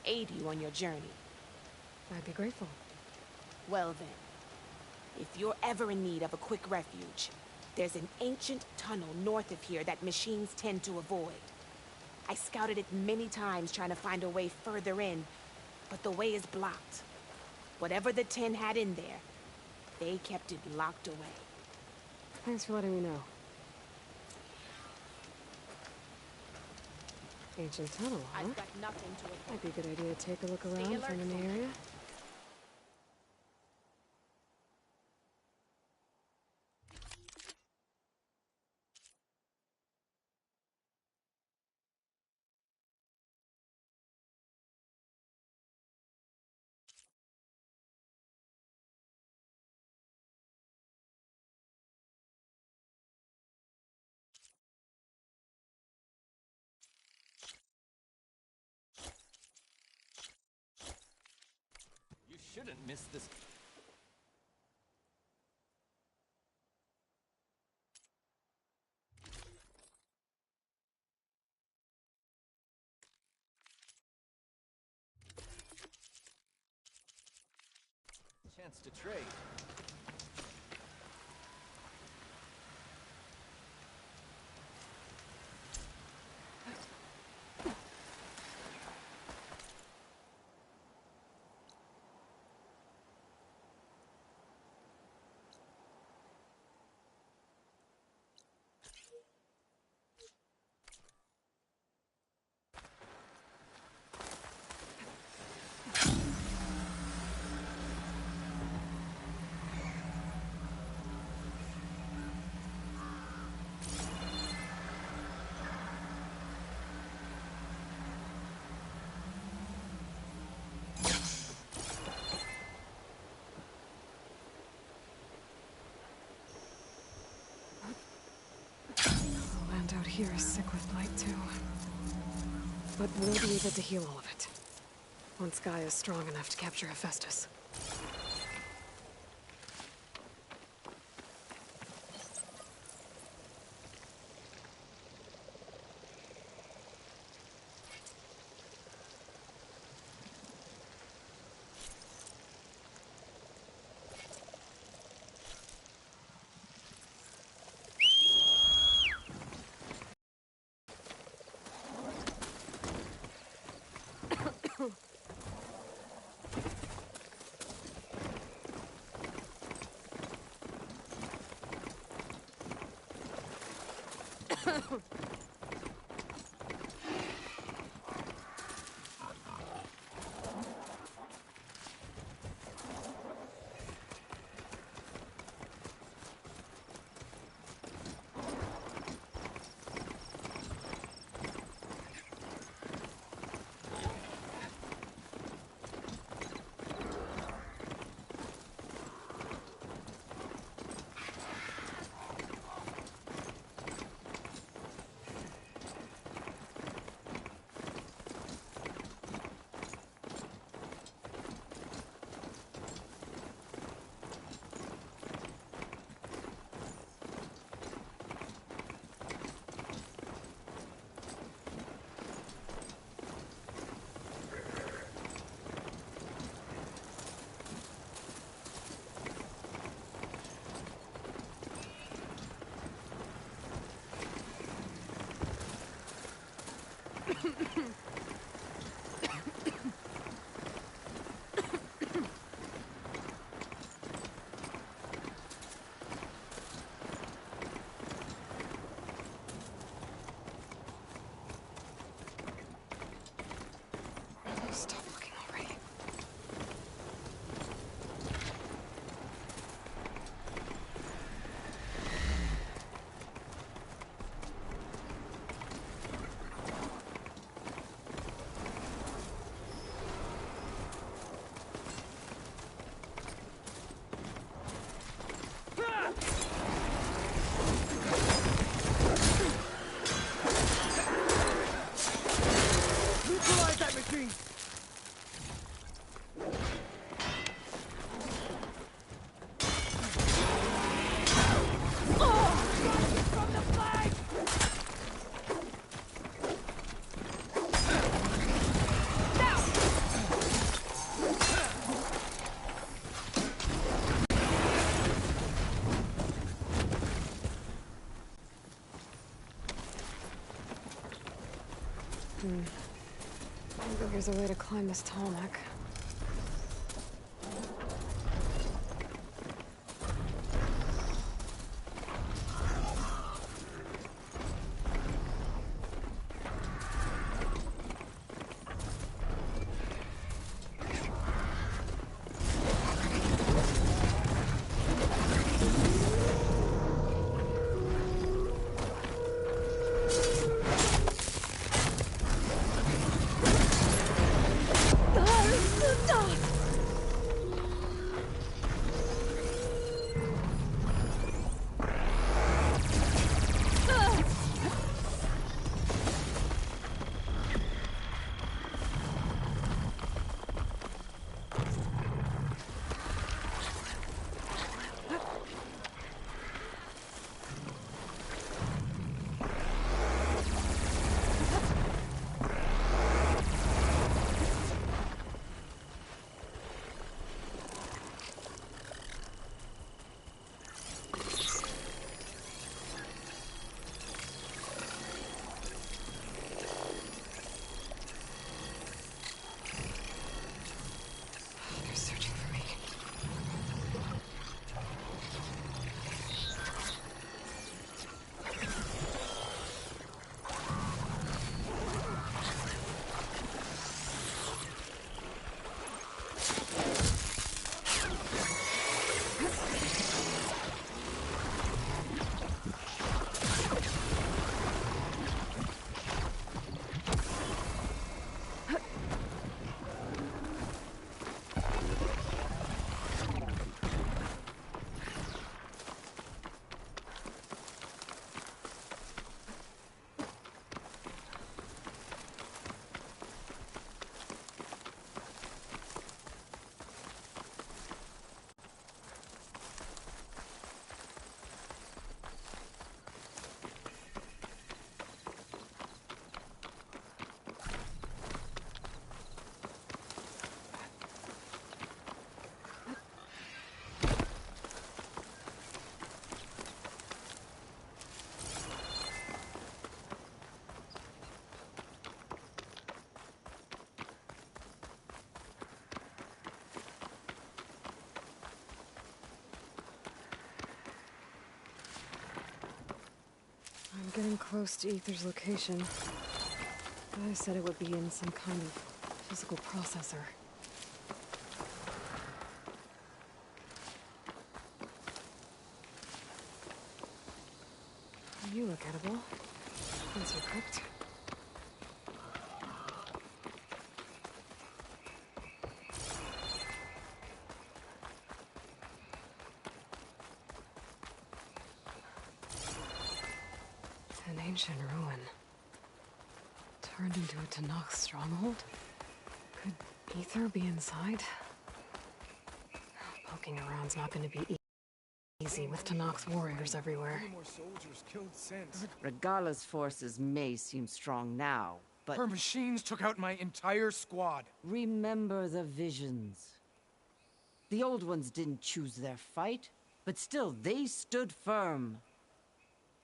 aid you on your journey. I'd be grateful. Well then, if you're ever in need of a quick refuge, there's an ancient tunnel north of here that machines tend to avoid. I scouted it many times trying to find a way further in, but the way is blocked. Whatever the Ten had in there, they kept it locked away. Thanks for letting me know. Ancient tunnel, huh? I've got nothing to report. Might be a good idea to take a look Stay around, alert find in for the me. area. You shouldn't miss this. Chance to trade. The land out here is sick with blight too. But we'll be able to heal all of it. Once Gaia is strong enough to capture Hephaestus. Stop looking already. Neutralize that machine! From the flag! Maybe there's a way to climb this tall neck. getting close to Aether's location. I said it would be in some kind of physical processor. You look edible. Once you're cooked. An ancient ruin. Turned into a Tenakth stronghold? Could Aether be inside? Poking around's not gonna be easy with Tenakth warriors everywhere. More soldiers killed since. Regala's forces may seem strong now, but... Her machines took out my entire squad. Remember the visions. The old ones didn't choose their fight, but still, they stood firm.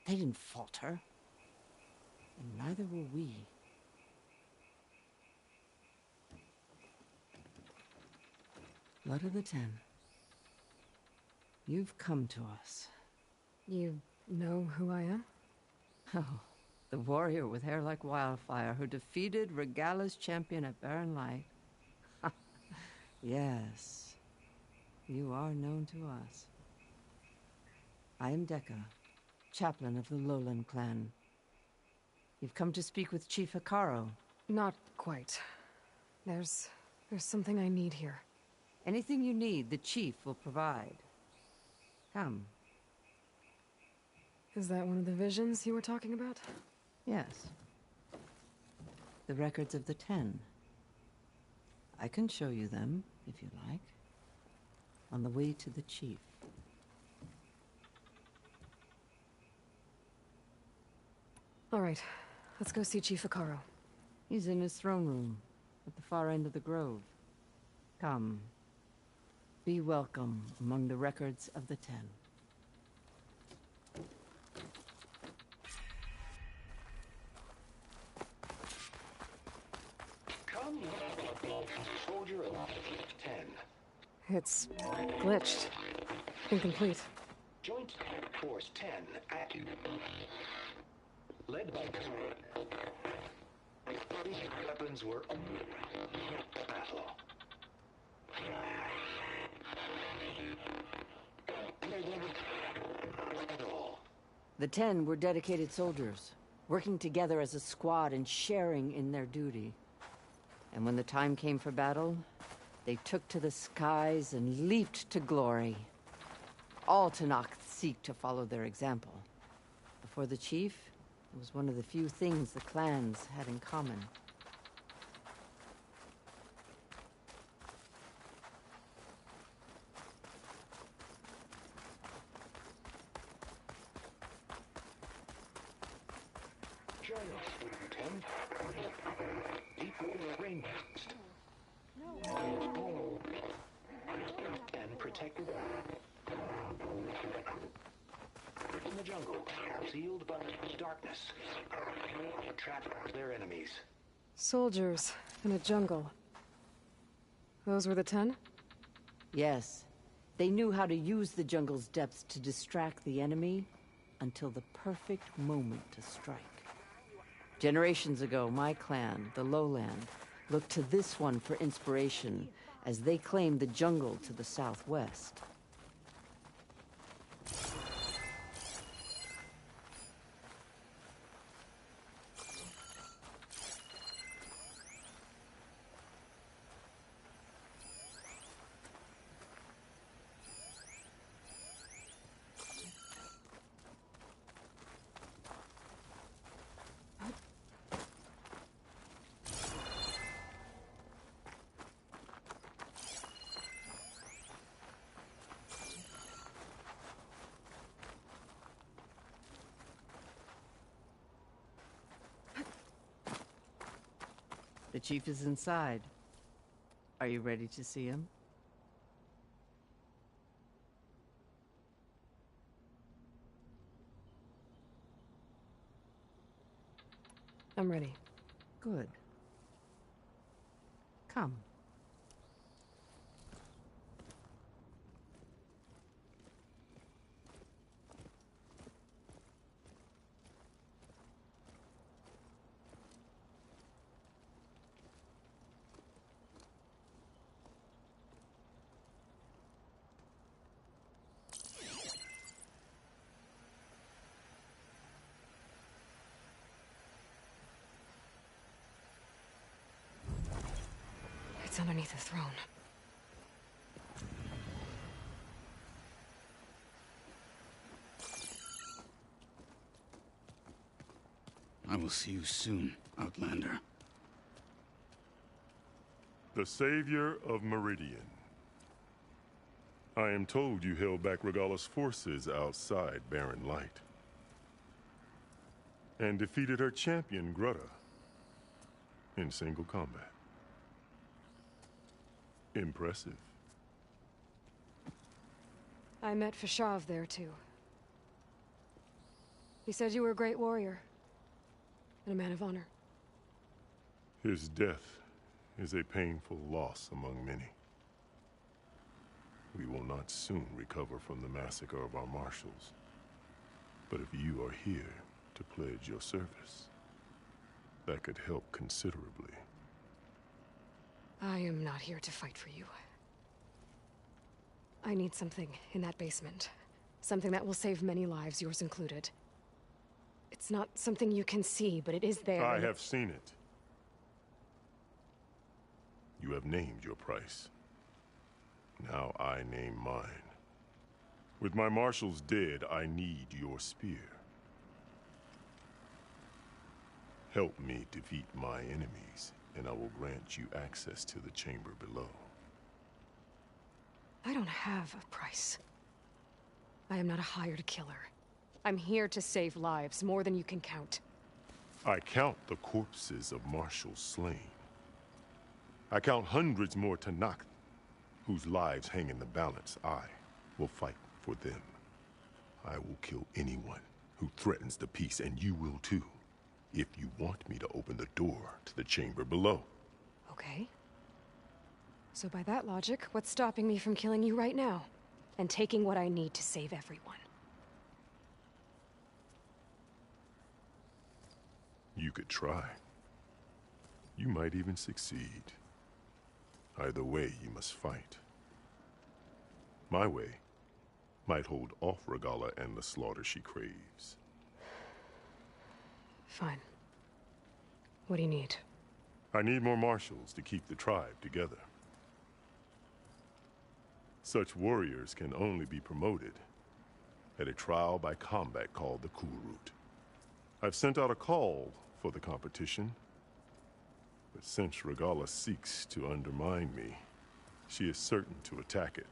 They didn't falter. And neither will we. Blood of the Ten. You've come to us. You know who I am? Oh, the warrior with hair like wildfire who defeated Regala's champion at Barren Light. Yes, you are known to us. I am Dekka, chaplain of the Lowland clan. You've come to speak with Chief Hekarro. Not quite. There's something I need here. Anything you need, the chief will provide. Come. Is that one of the visions you were talking about? Yes. The records of the Ten. I can show you them, if you like. On the way to the chief. All right. Let's go see Chief Hekarro. He's in his throne room, at the far end of the grove. Come. Be welcome among the records of the Ten. Come, soldier of 10. It's glitched. Incomplete. Joint Force 10 active. Led by these weapons were battle. The Ten were dedicated soldiers, working together as a squad and sharing in their duty. And when the time came for battle, they took to the skies and leaped to glory. All Tenakth seek to follow their example. Before the chief, it was one of the few things the clans had in common. Join us, 10. Deep rainforest. And protected in the jungle, sealed by darkness. Trap their enemies. Soldiers in a jungle. Those were the 10? Yes. They knew how to use the jungle's depths to distract the enemy until the perfect moment to strike. Generations ago, my clan, the Lowland, looked to this one for inspiration as they claimed the jungle to the southwest. The chief is inside. Are you ready to see him? I'm ready. Good. Come. underneath the throne. I will see you soon, Outlander. The savior of Meridian. I am told you held back Regalla's forces outside Barren Light. And defeated her champion, Grutta, in single combat. Impressive. I met Fashav there, too. He said you were a great warrior. And a man of honor. His death is a painful loss among many. We will not soon recover from the massacre of our marshals. But if you are here to pledge your service, that could help considerably. I am not here to fight for you. I need something in that basement. Something that will save many lives, yours included. It's not something you can see, but it is there. I have seen it. You have named your price. Now I name mine. With my marshals dead, I need your spear. Help me defeat my enemies, and I will grant you access to the chamber below. I don't have a price. I am not a hired killer. I'm here to save lives, more than you can count. I count the corpses of marshals slain. I count hundreds more Tenakth, whose lives hang in the balance. I will fight for them. I will kill anyone who threatens the peace, and you will too, if you want me to open the door to the chamber below. Okay. So by that logic, what's stopping me from killing you right now? And taking what I need to save everyone? You could try. You might even succeed. Either way, you must fight. My way might hold off Regalla and the slaughter she craves. Fine. What do you need? I need more marshals to keep the tribe together. Such warriors can only be promoted at a trial by combat called the Kulrut. I've sent out a call for the competition, but since Regalla seeks to undermine me, she is certain to attack it.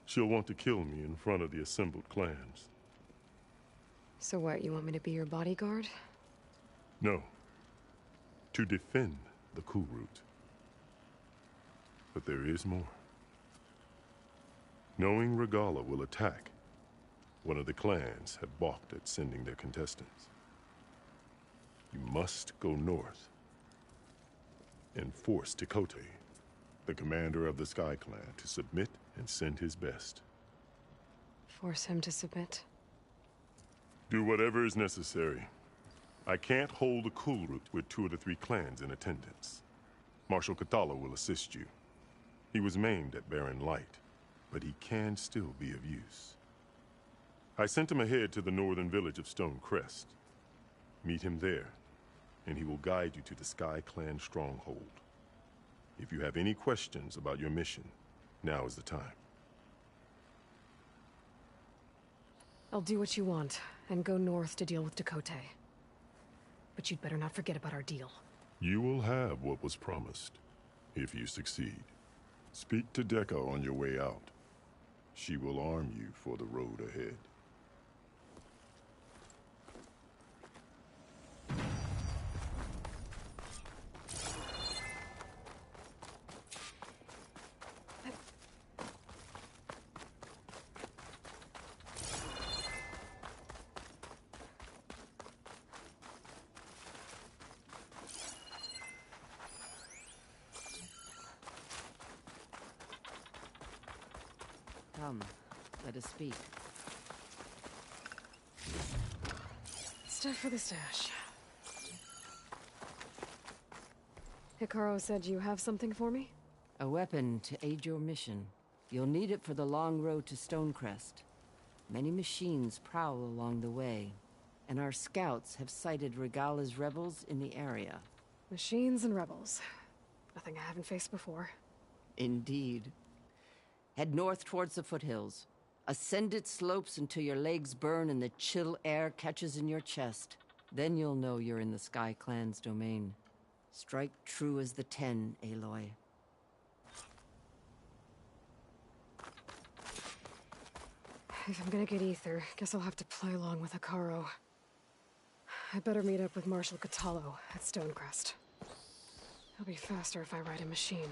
She'll want to kill me in front of the assembled clans. So what, you want me to be your bodyguard? No. To defend the Kulrut. But there is more. Knowing Regalla will attack, one of the clans have balked at sending their contestants. You must go north and force Tekotteh, the commander of the Sky Clan, to submit and send his best. Force him to submit? Do whatever is necessary. I can't hold the Kulrut with 2 of the 3 clans in attendance. Marshal Kotallo will assist you. He was maimed at Barren Light, but he can still be of use. I sent him ahead to the northern village of Stone Crest. Meet him there, and he will guide you to the Sky Clan stronghold. If you have any questions about your mission, now is the time. I'll do what you want, and go north to deal with Tekotteh. But you'd better not forget about our deal. You will have what was promised, if you succeed. Speak to Dekka on your way out. She will arm you for the road ahead. Come, let us speak. Stuff for the stash. Hikaru said you have something for me? A weapon to aid your mission. You'll need it for the long road to Stonecrest. Many machines prowl along the way, and our scouts have sighted Regalla's rebels in the area. Machines and rebels. Nothing I haven't faced before. Indeed. Head north towards the foothills. Ascend its slopes until your legs burn and the chill air catches in your chest. Then you'll know you're in the Sky Clan's domain. Strike true as the 10, Aloy. If I'm gonna get ether, guess I'll have to play along with Hekarro. I better meet up with Marshal Kotallo at Stonecrest. It'll be faster if I ride a machine.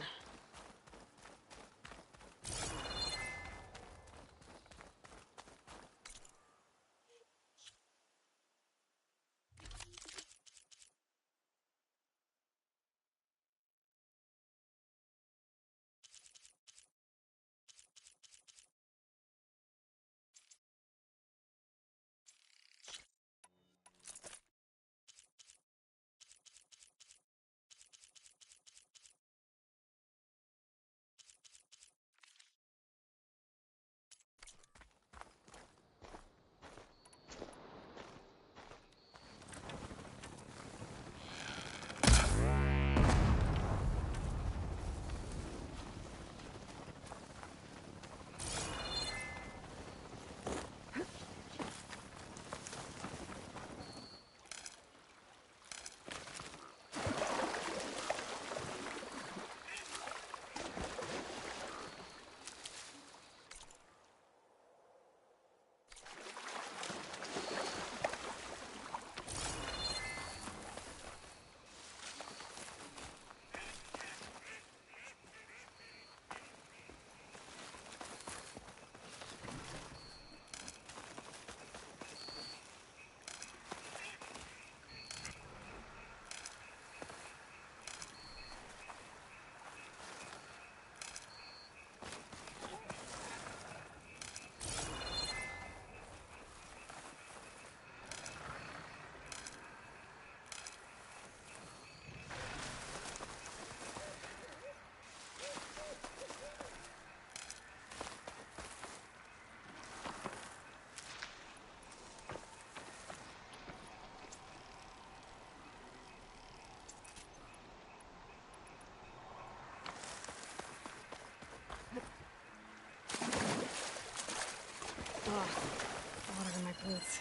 Water in my boots.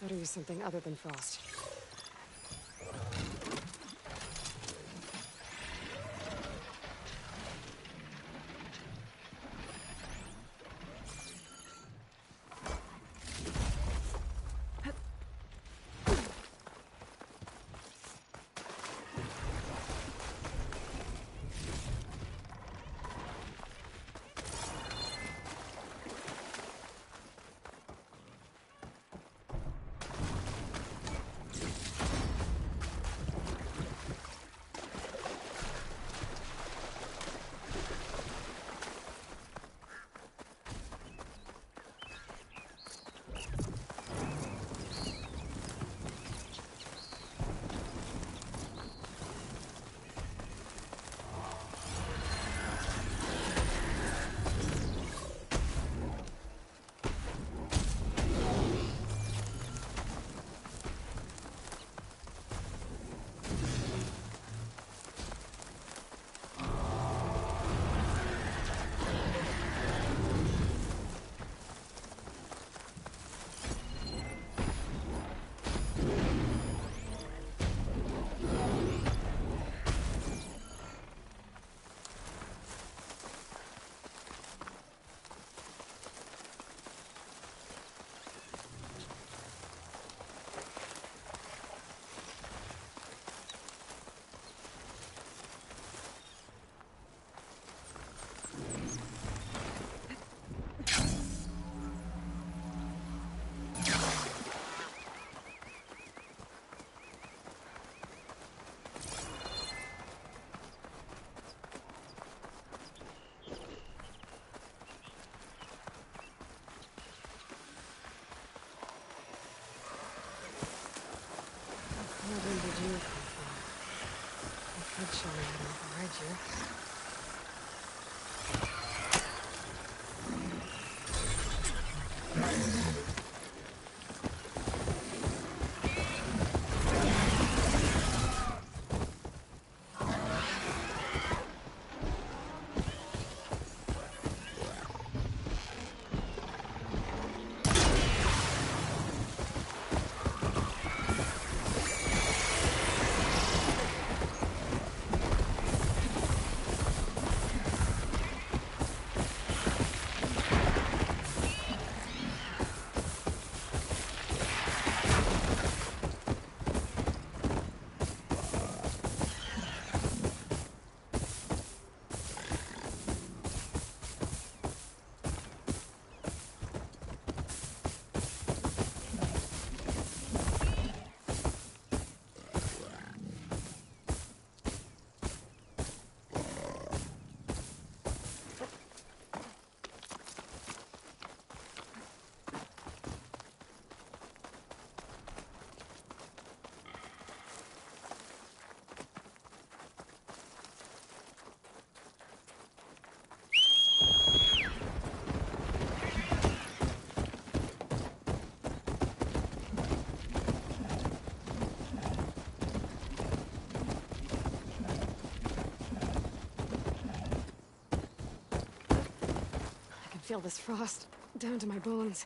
Gotta use something other than frost. Where did you come from? You could show me how to override you. Feel this frost down to my bones.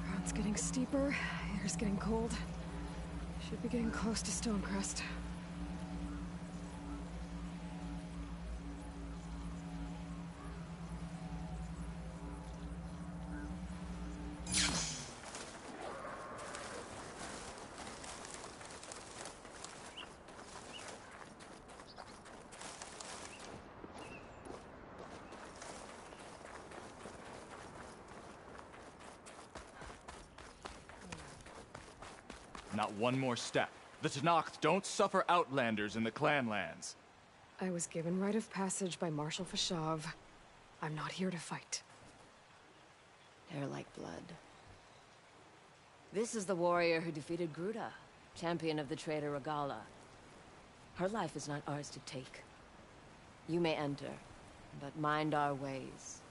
Ground's getting steeper, air's getting cold. Should be getting close to Stonecrest. Not one more step. The Tenakth don't suffer outlanders in the Clanlands. I was given rite of passage by Marshal Fashav. I'm not here to fight. They're like blood. This is the warrior who defeated Gruta, champion of the traitor Regalla. Her life is not ours to take. You may enter, but mind our ways.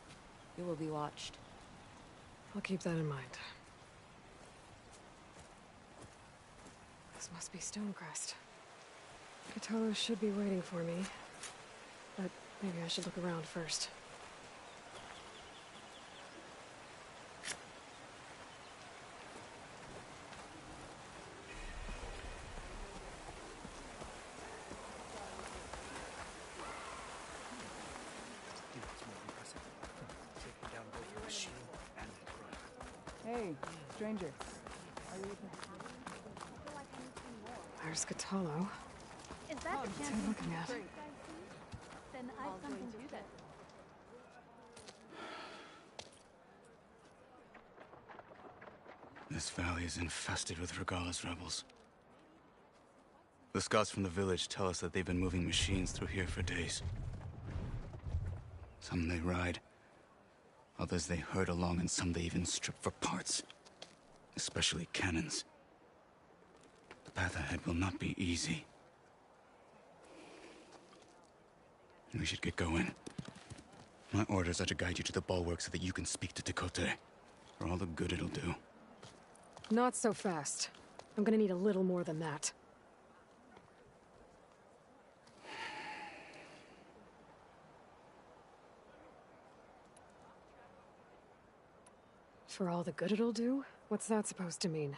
You will be watched. I'll keep that in mind. This must be Stonecrest. Kotallo should be waiting for me, but maybe I should look around first. Hey, stranger. Are you looking There's Kotallo. Is that the What's chance he looking at? Then I've something to do that. This valley is infested with Regalla's rebels. The scouts from the village tell us that they've been moving machines through here for days. Some they ride, others they herd along, and some they even strip for parts. Especially cannons. The path ahead will not be easy. We should get going. My orders are to guide you to the bulwark so that you can speak to Tekotteh. For all the good it'll do. Not so fast. I'm gonna need a little more than that. For all the good it'll do? What's that supposed to mean?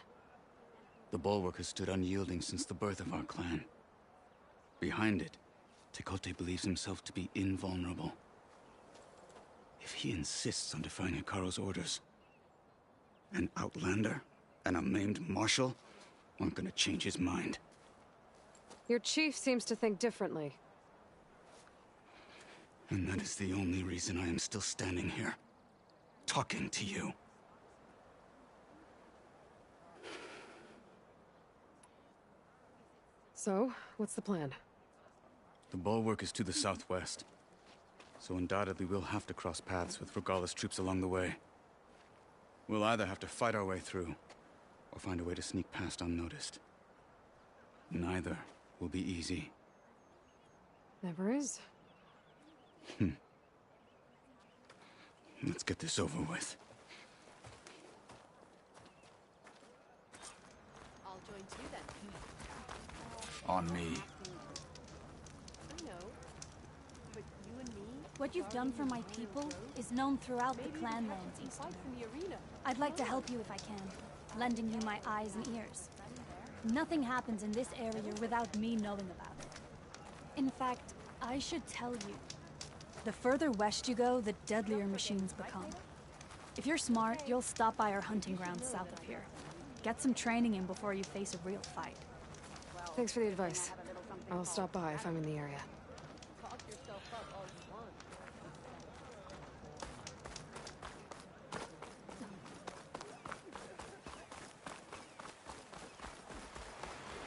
The bulwark has stood unyielding since the birth of our clan. Behind it, Tekotteh believes himself to be invulnerable. If he insists on defying Hekarro's orders, an outlander and a maimed marshal aren't gonna change his mind. Your chief seems to think differently. And that is the only reason I am still standing here, talking to you. So, what's the plan? The bulwark is to the southwest, so undoubtedly we'll have to cross paths with Regalla's troops along the way. We'll either have to fight our way through, or find a way to sneak past unnoticed. Neither will be easy. Never is. Let's get this over with. I'll join too then. On me. I know. But you and me? What you've done for my people is known throughout the clan lands, Eastern. In the arena. I'd like to help you if I can, lending you my eyes and ears. Nothing happens in this area without me knowing about it. In fact, I should tell you. The further west you go, the deadlier machines become. If you're smart, you'll stop by our hunting grounds south of here. Get some training in before you face a real fight. Thanks for the advice. I'll stop by if I'm in the area. Talk yourself up all you want.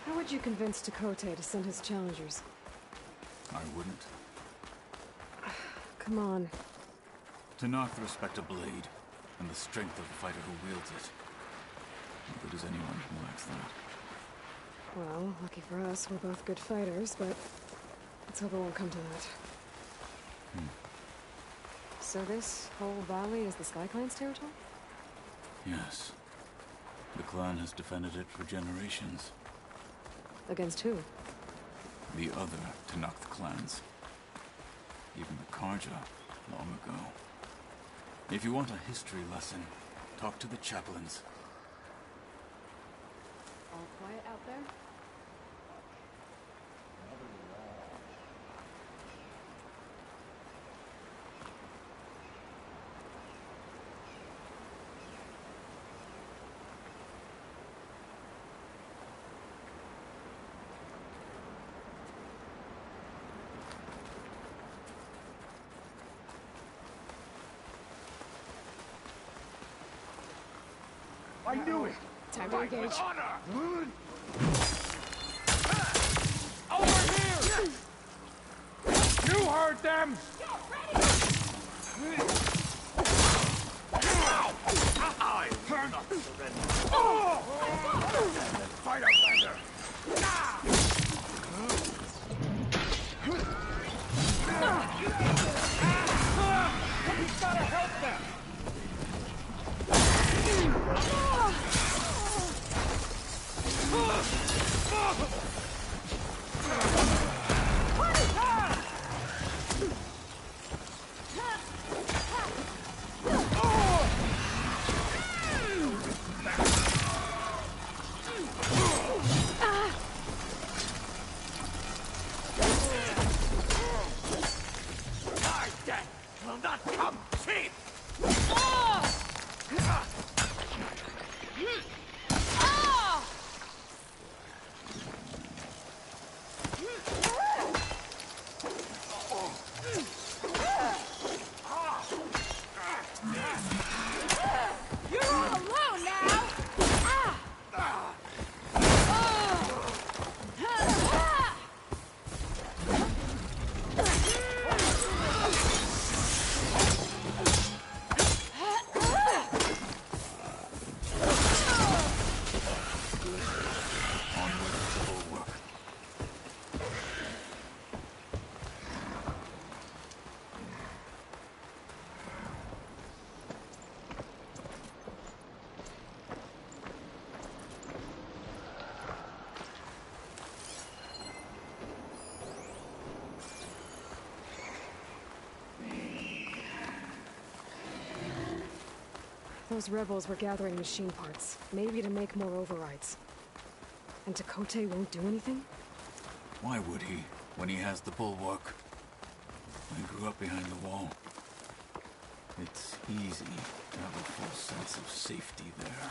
How would you convince Tekotteh to send his challengers? I wouldn't. Come on. Tenakth respect a blade, and the strength of the fighter who wields it. How good is anyone who lacks that? Well, lucky for us, we're both good fighters, but let's hope it won't come to that. So this whole valley is the Sky Clan's territory? Yes. The clan has defended it for generations. Against who? The other Tenakth clans. Even the Karja, long ago. If you want a history lesson, talk to the chaplains. All quiet out there? I knew it! Time to engage. Over here! You heard them! I will not surrender. Fight, Outlander! those rebels were gathering machine parts, maybe to make more overrides. And Tekote won't do anything? Why would he, when he has the bulwark? I grew up behind the wall. It's easy to have a full sense of safety there.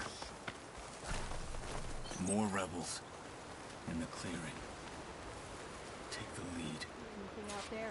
More rebels in the clearing. Take the lead. Anything out there?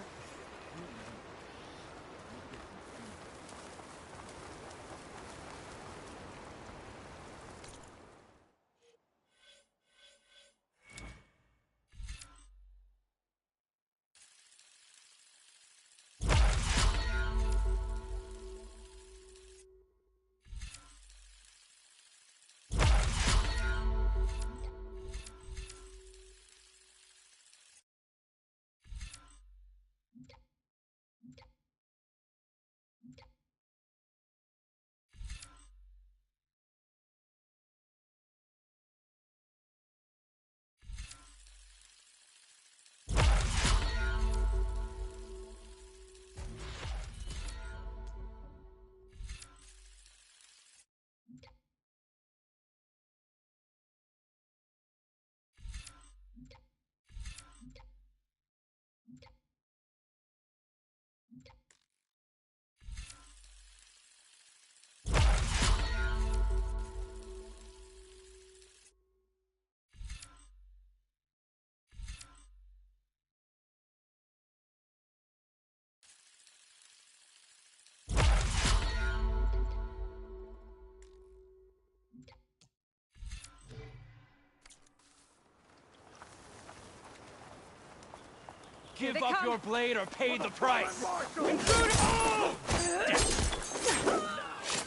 Give up your blade or pay the price!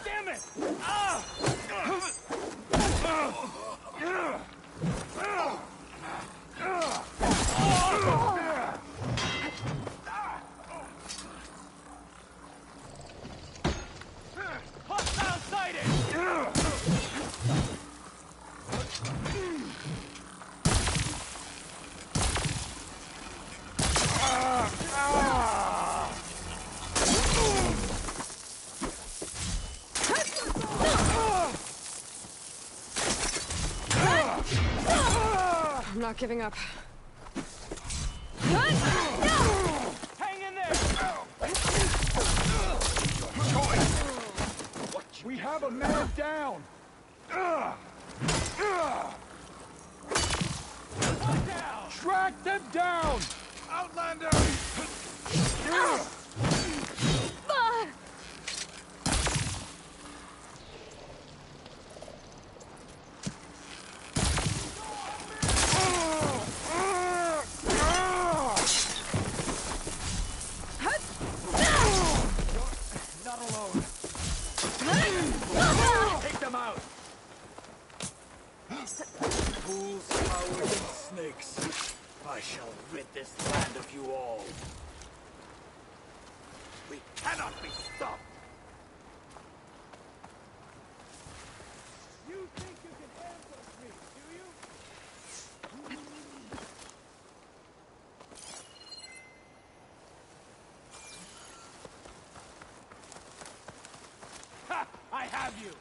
Damn it! Hostile sighted! I'm not giving up. Hang in there! We have a man down! One down! Track them down! Outlander! Not alone. Take them out! Fools, cowards, and snakes. I shall rid this land of you all. We cannot be stopped! You think you can ambush me, do you? Ha! I have you!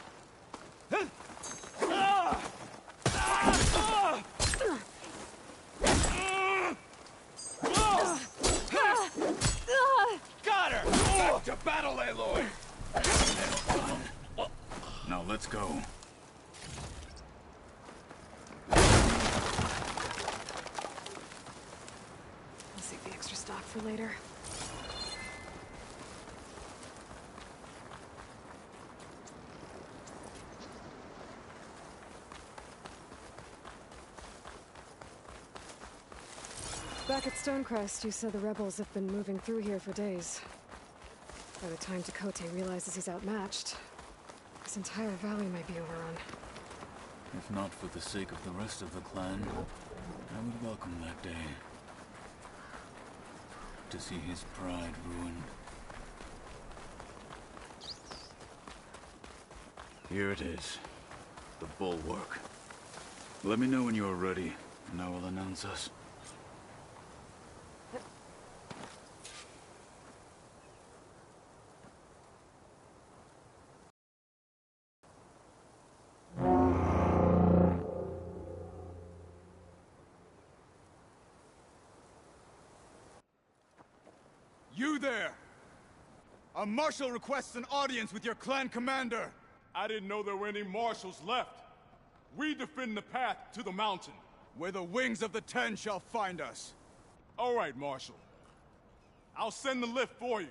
Got her! Back to battle, Aloy! Now let's go. I'll save the extra stock for later. Back at Stonecrest, you said the rebels have been moving through here for days. By the time Tekote realizes he's outmatched, this entire valley might be overrun. If not for the sake of the rest of the clan, I would welcome that day. To see his pride ruined. Here it is. The bulwark. Let me know when you are ready, and I will announce us. You there! A marshal requests an audience with your clan commander! I didn't know there were any marshals left. We defend the path to the mountain. Where the wings of the Ten shall find us. All right, Marshal. I'll send the lift for you.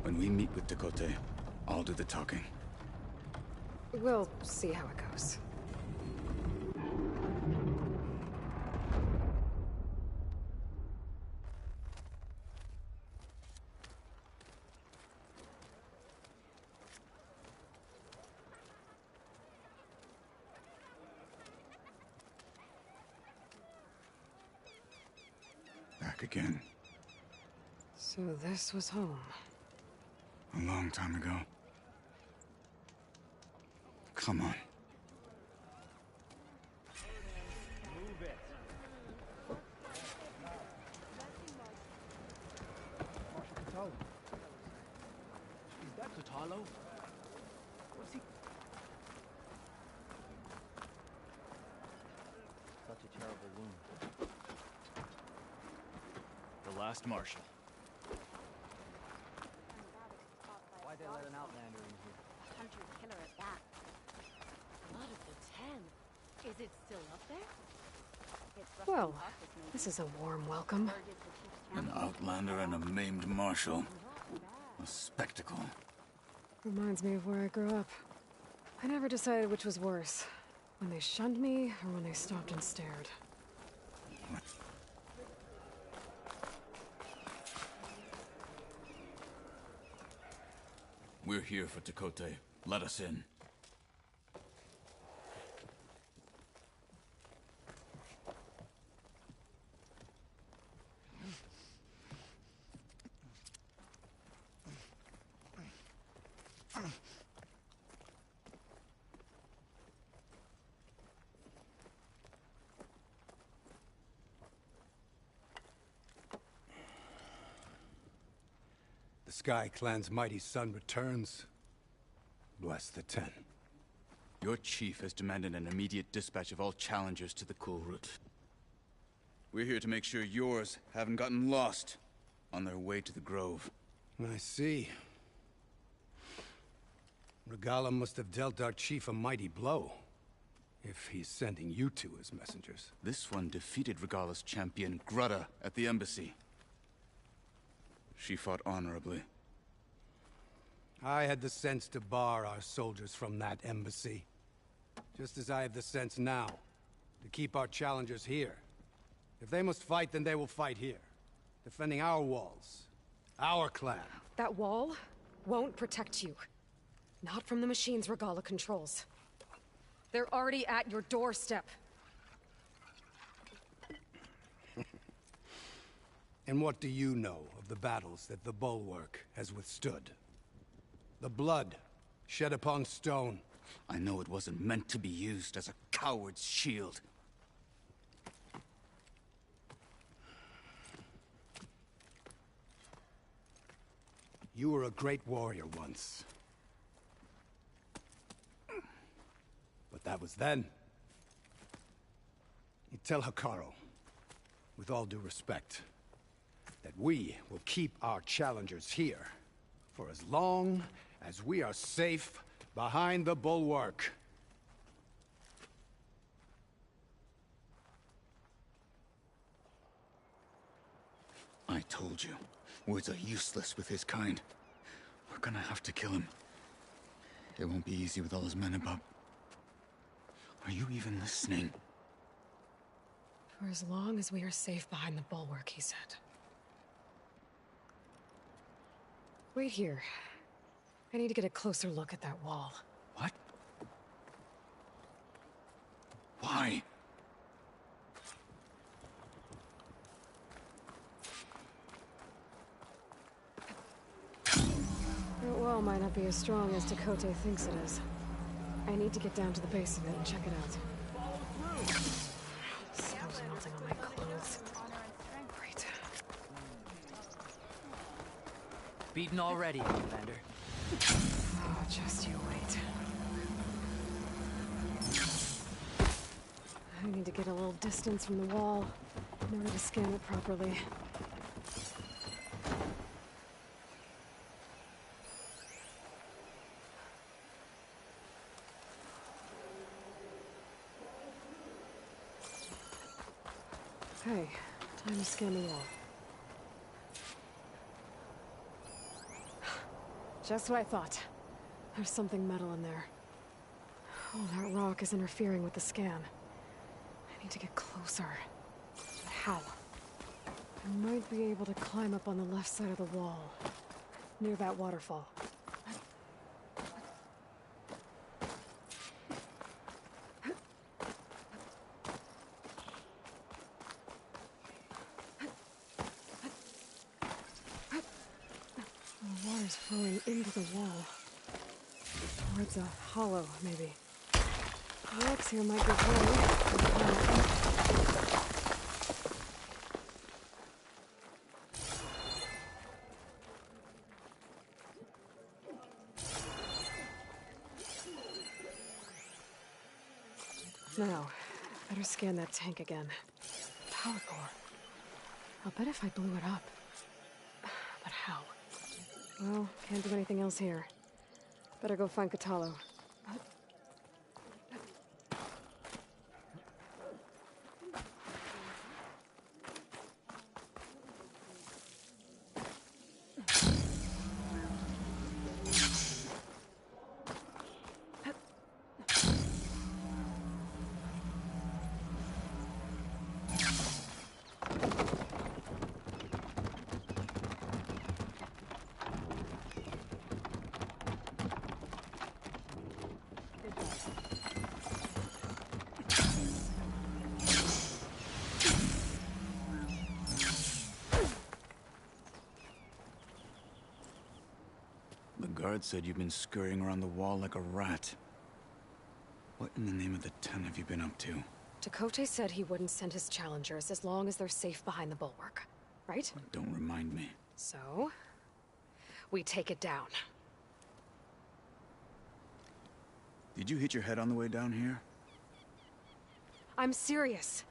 When we meet with Tekotteh, I'll do the talking. We'll see how it goes. Back again. So this was home. A long time ago. Come on. Move it. Marshal Kotallo. Is that Kotallo? What's he... Such a terrible wound. The last marshal. Why'd they let an Outlander in here? A hunter killer at that. Blood of the Ten. Is it still up there? Well, this is a warm welcome. An Outlander and a maimed marshal. A spectacle. Reminds me of where I grew up. I never decided which was worse. When they shunned me, or when they stopped and stared. We're here for Tekotteh. Let us in. The Sky Clan's mighty son returns. Bless the Ten. Your chief has demanded an immediate dispatch of all challengers to the Kulrut. We're here to make sure yours haven't gotten lost on their way to the Grove. I see. Regalla must have dealt our chief a mighty blow, if he's sending you two as messengers. This one defeated Regalla's champion, Grudda, at the embassy. She fought honorably. I had the sense to bar our soldiers from that embassy. Just as I have the sense now, to keep our challengers here. If they must fight, then they will fight here. Defending our walls. Our clan. That wall won't protect you. Not from the machines Regalla controls. They're already at your doorstep. And what do you know of the battles that the Bulwark has withstood? The blood shed upon stone. I know it wasn't meant to be used as a coward's shield. You were a great warrior once. But that was then. You tell Hekarro, with all due respect, that we will keep our challengers here for as long as we are safe behind the Bulwark. I told you, words are useless with his kind. We're gonna have to kill him. It won't be easy with all his men above. Are you even listening? For as long as we are safe behind the Bulwark, he said. Wait here. I need to get a closer look at that wall. What? Why? might not be as strong as Tekote thinks it is. I need to get down to the base of it and check it out. Snow's melting on my clothes. Great. Beaten already, Commander. Oh, just you wait. I need to get a little distance from the wall in order to scan it properly. Okay, time to scan the wall. Just what I thought. There's something metal in there. Oh, that rock is interfering with the scan. I need to get closer. But how? I might be able to climb up on the left side of the wall, near that waterfall. The water's flowing into the wall. Towards a hollow, maybe. The rocks here might give way. Now, better scan that tank again. Power core. I'll bet if I blew it up. But how? Well, can't do anything else here. Better go find Kotallo. The guard said you've been scurrying around the wall like a rat. What in the name of the Ten have you been up to? Tekote said he wouldn't send his challengers as long as they're safe behind the bulwark, right? Don't remind me. So, we take it down. Did you hit your head on the way down here? I'm serious.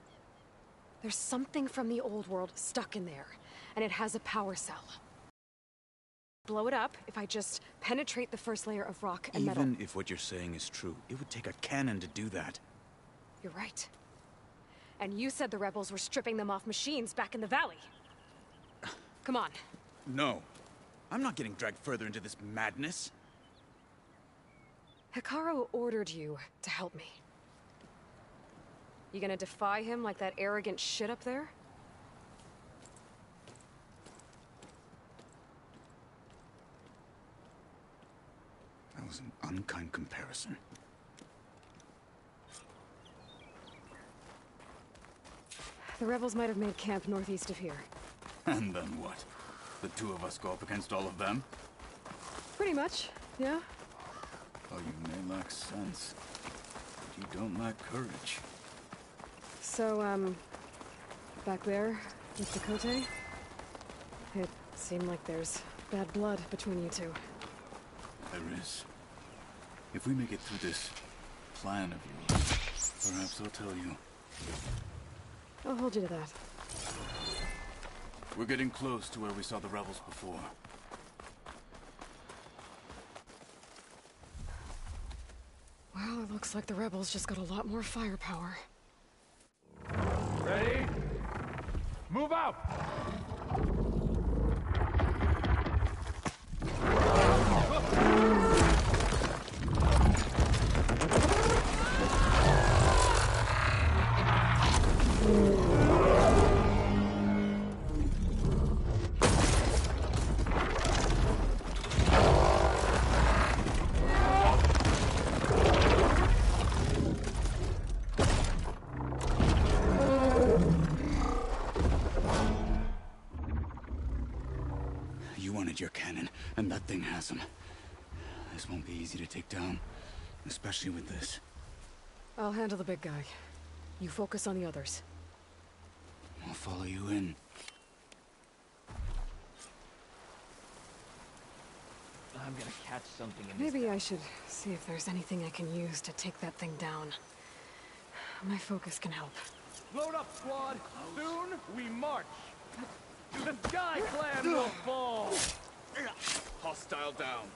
There's something from the old world stuck in there, and it has a power cell. Blow it up if I just penetrate the first layer of rock and metal. Even if what you're saying is true, it would take a cannon to do that. You're right. And you said the rebels were stripping them off machines back in the valley. Come on. No. I'm not getting dragged further into this madness. Hekarro ordered you to help me. You gonna defy him like that arrogant shit up there? That was an unkind comparison. The rebels might have made camp northeast of here. And then what? The two of us go up against all of them? Pretty much, yeah. Oh, you may lack sense, but you don't lack courage. So, back there, with Tekote? It seemed like there's bad blood between you two. There is. If we make it through this plan of yours, perhaps I'll tell you. I'll hold you to that. We're getting close to where we saw the rebels before. Well, it looks like the rebels just got a lot more firepower. Ready? Move out! You wanted your cannon, and that thing has him. This won't be easy to take down, especially with this. I'll handle the big guy. You focus on the others. I'll follow you in. I'm gonna catch something in this. Maybe I should see if there's anything I can use to take that thing down. My focus can help. Load up, squad! Soon we march! The Sky Clan will fall! Hostile down.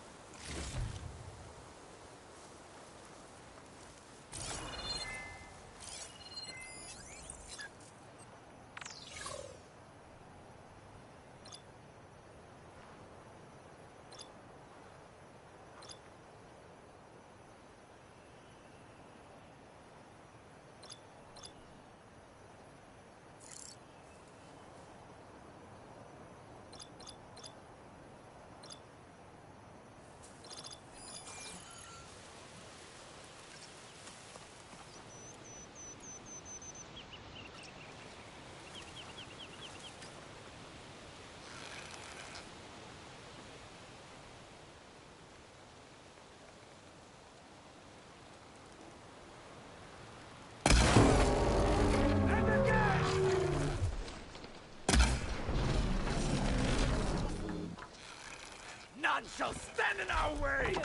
None shall stand in our way!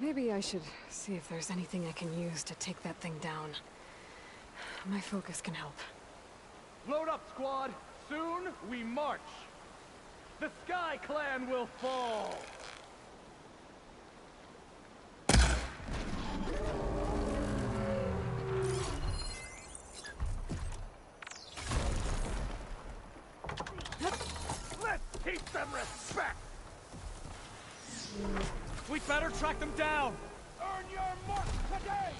Maybe I should see if there's anything I can use to take that thing down. My focus can help. Load up, squad! Soon we march! The Sky Clan will fall! Let's teach them respect! We'd better track them down! Earn your mark today!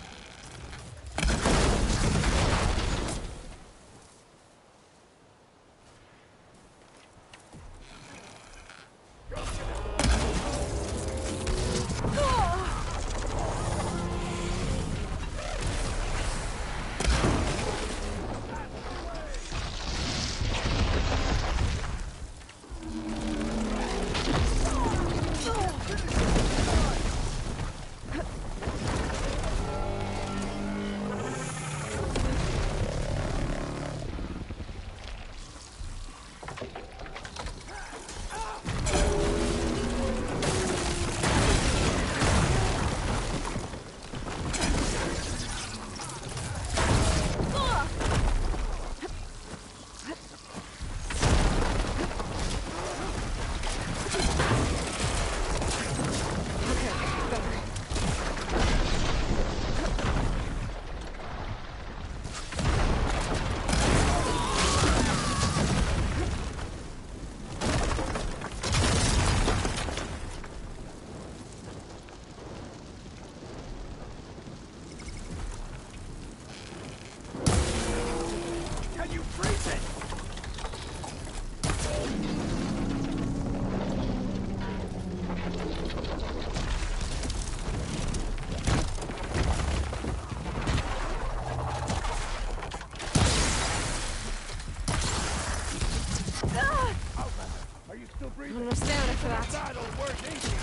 No stamina for that. That'll work easy.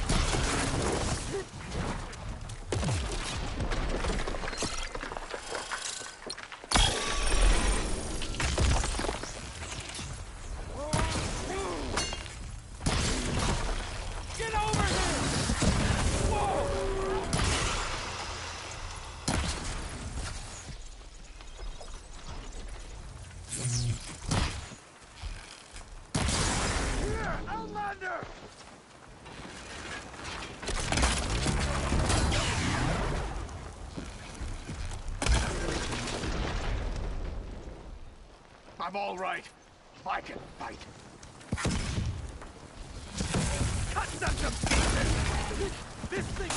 Get over here! Whoa! Here, Outlander! I'm all right. I can fight. Cut them to pieces! This thing...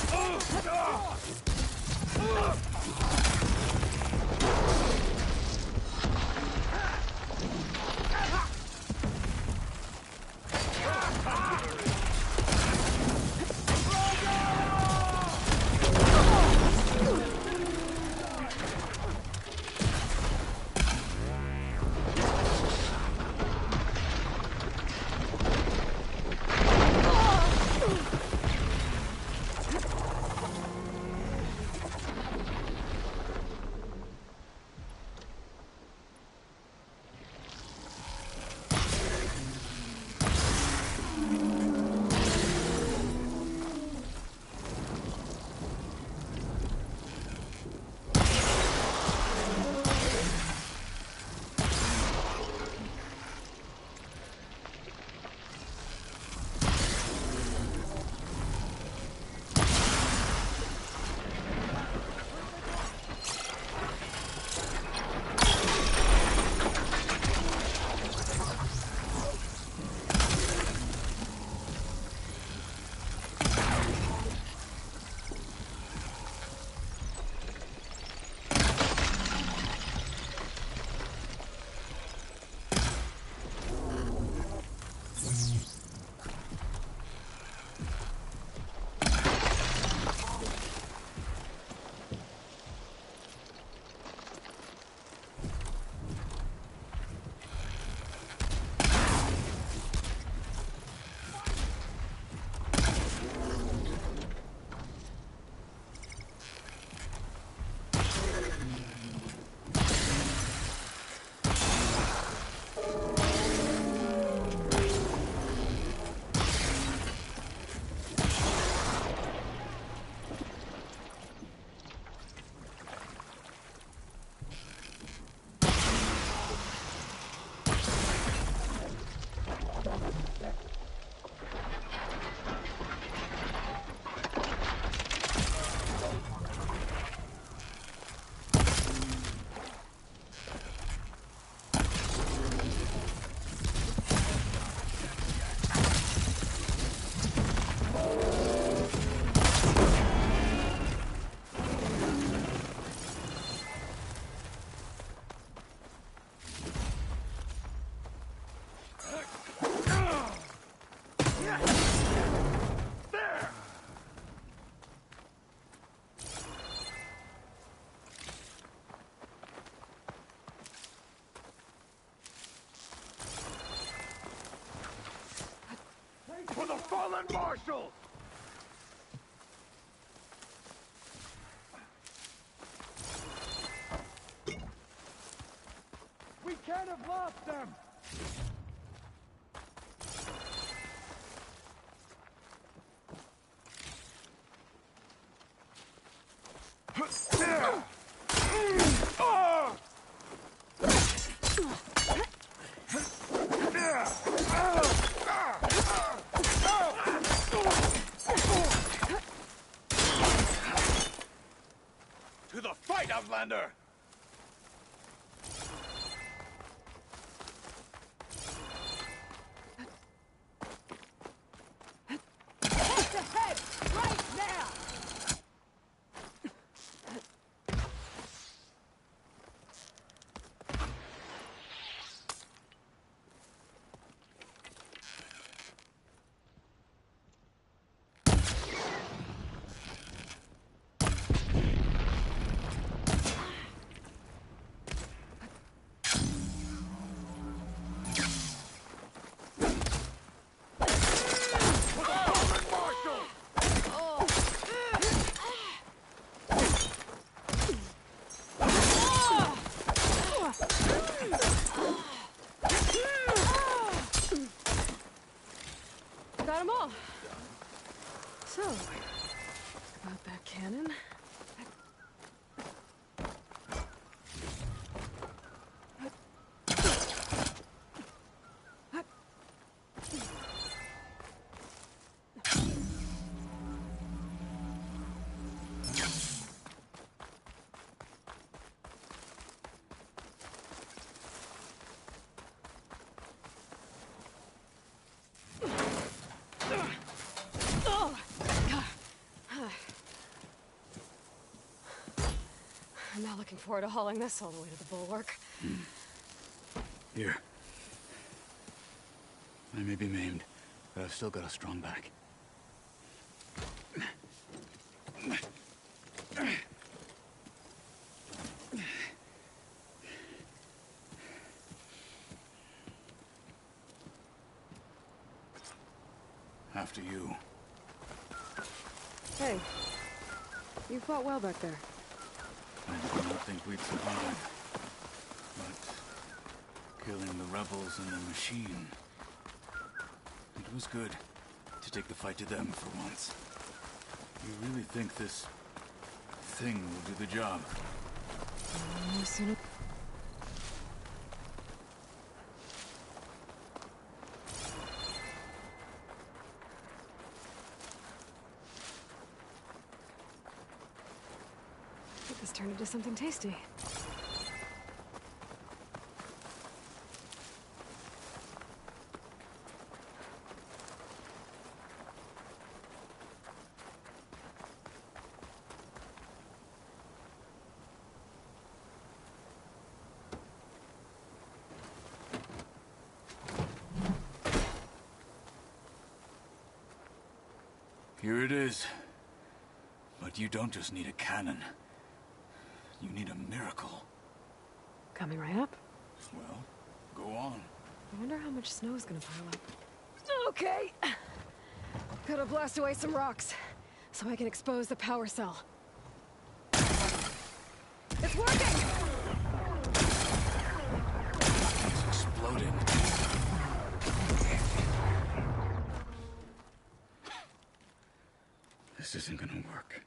For the fallen marshals! We can't have lost them! To the fight, Outlander! Head to head, right now! I'm not looking forward to hauling this all the way to the bulwark. Here. I may be maimed, but I've still got a strong back. After you. Hey, you fought well back there. I did not think we'd survive. But killing the rebels and the machine, it was good to take the fight to them for once. You really think this thing will do the job? Get this turned into something tasty. Here it is. But you don't just need a cannon. You need a miracle. Coming right up. Well, go on. I wonder how much snow is gonna pile up. Okay. Gotta blast away some rocks, so I can expose the power cell. It's working! It's exploding. This isn't gonna work.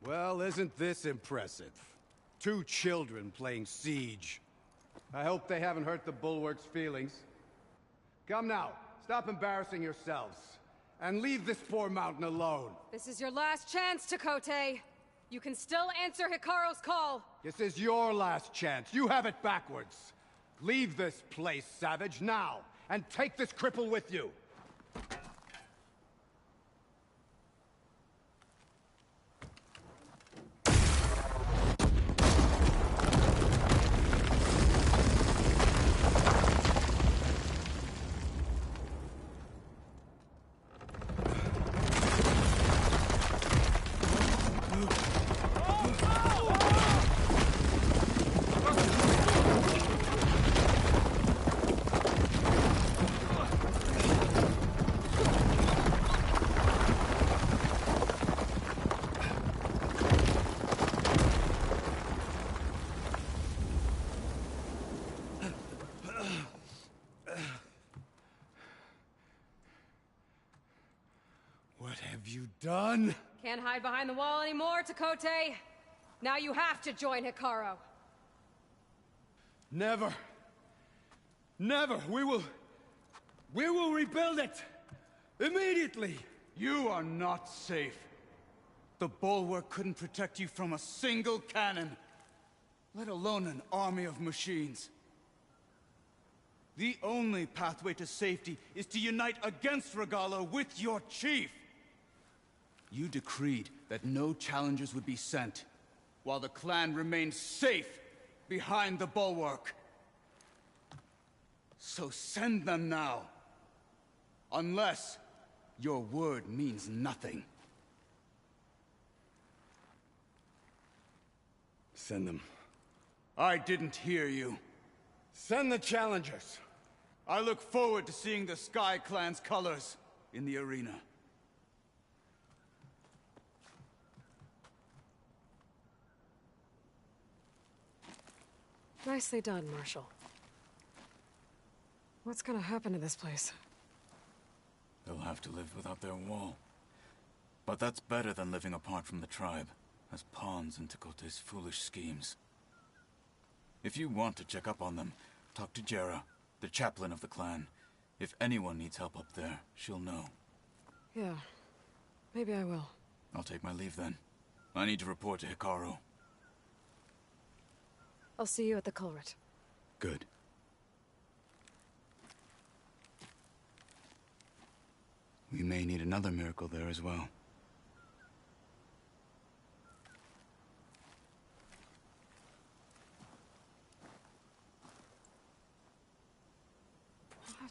Well, isn't this impressive? 2 children playing siege. I hope they haven't hurt the Bulwark's feelings. Come now, stop embarrassing yourselves. And leave this poor mountain alone. This is your last chance, Tekotteh. You can still answer Hikaru's call. This is your last chance. You have it backwards. Leave this place, Savage, now. And take this cripple with you. What have you done? Can't hide behind the wall anymore, Tekotteh. Now you have to join Hikaru. Never. Never. We will rebuild it. Immediately. You are not safe. The Bulwark couldn't protect you from a single cannon, let alone an army of machines. The only pathway to safety is to unite against Regalla with your chief. You decreed that no challengers would be sent, while the clan remained safe behind the Bulwark. So send them now. Unless your word means nothing. Send them. I didn't hear you. Send the challengers. I look forward to seeing the Sky Clan's colors in the arena. Nicely done, Marshal. What's gonna happen to this place? They'll have to live without their wall. But that's better than living apart from the tribe, as pawns in Tekotteh's foolish schemes. If you want to check up on them, talk to Jera, the chaplain of the clan. If anyone needs help up there, she'll know. Yeah, maybe I will. I'll take my leave then. I need to report to Hikaru. I'll see you at the culvert. Good. We may need another miracle there as well.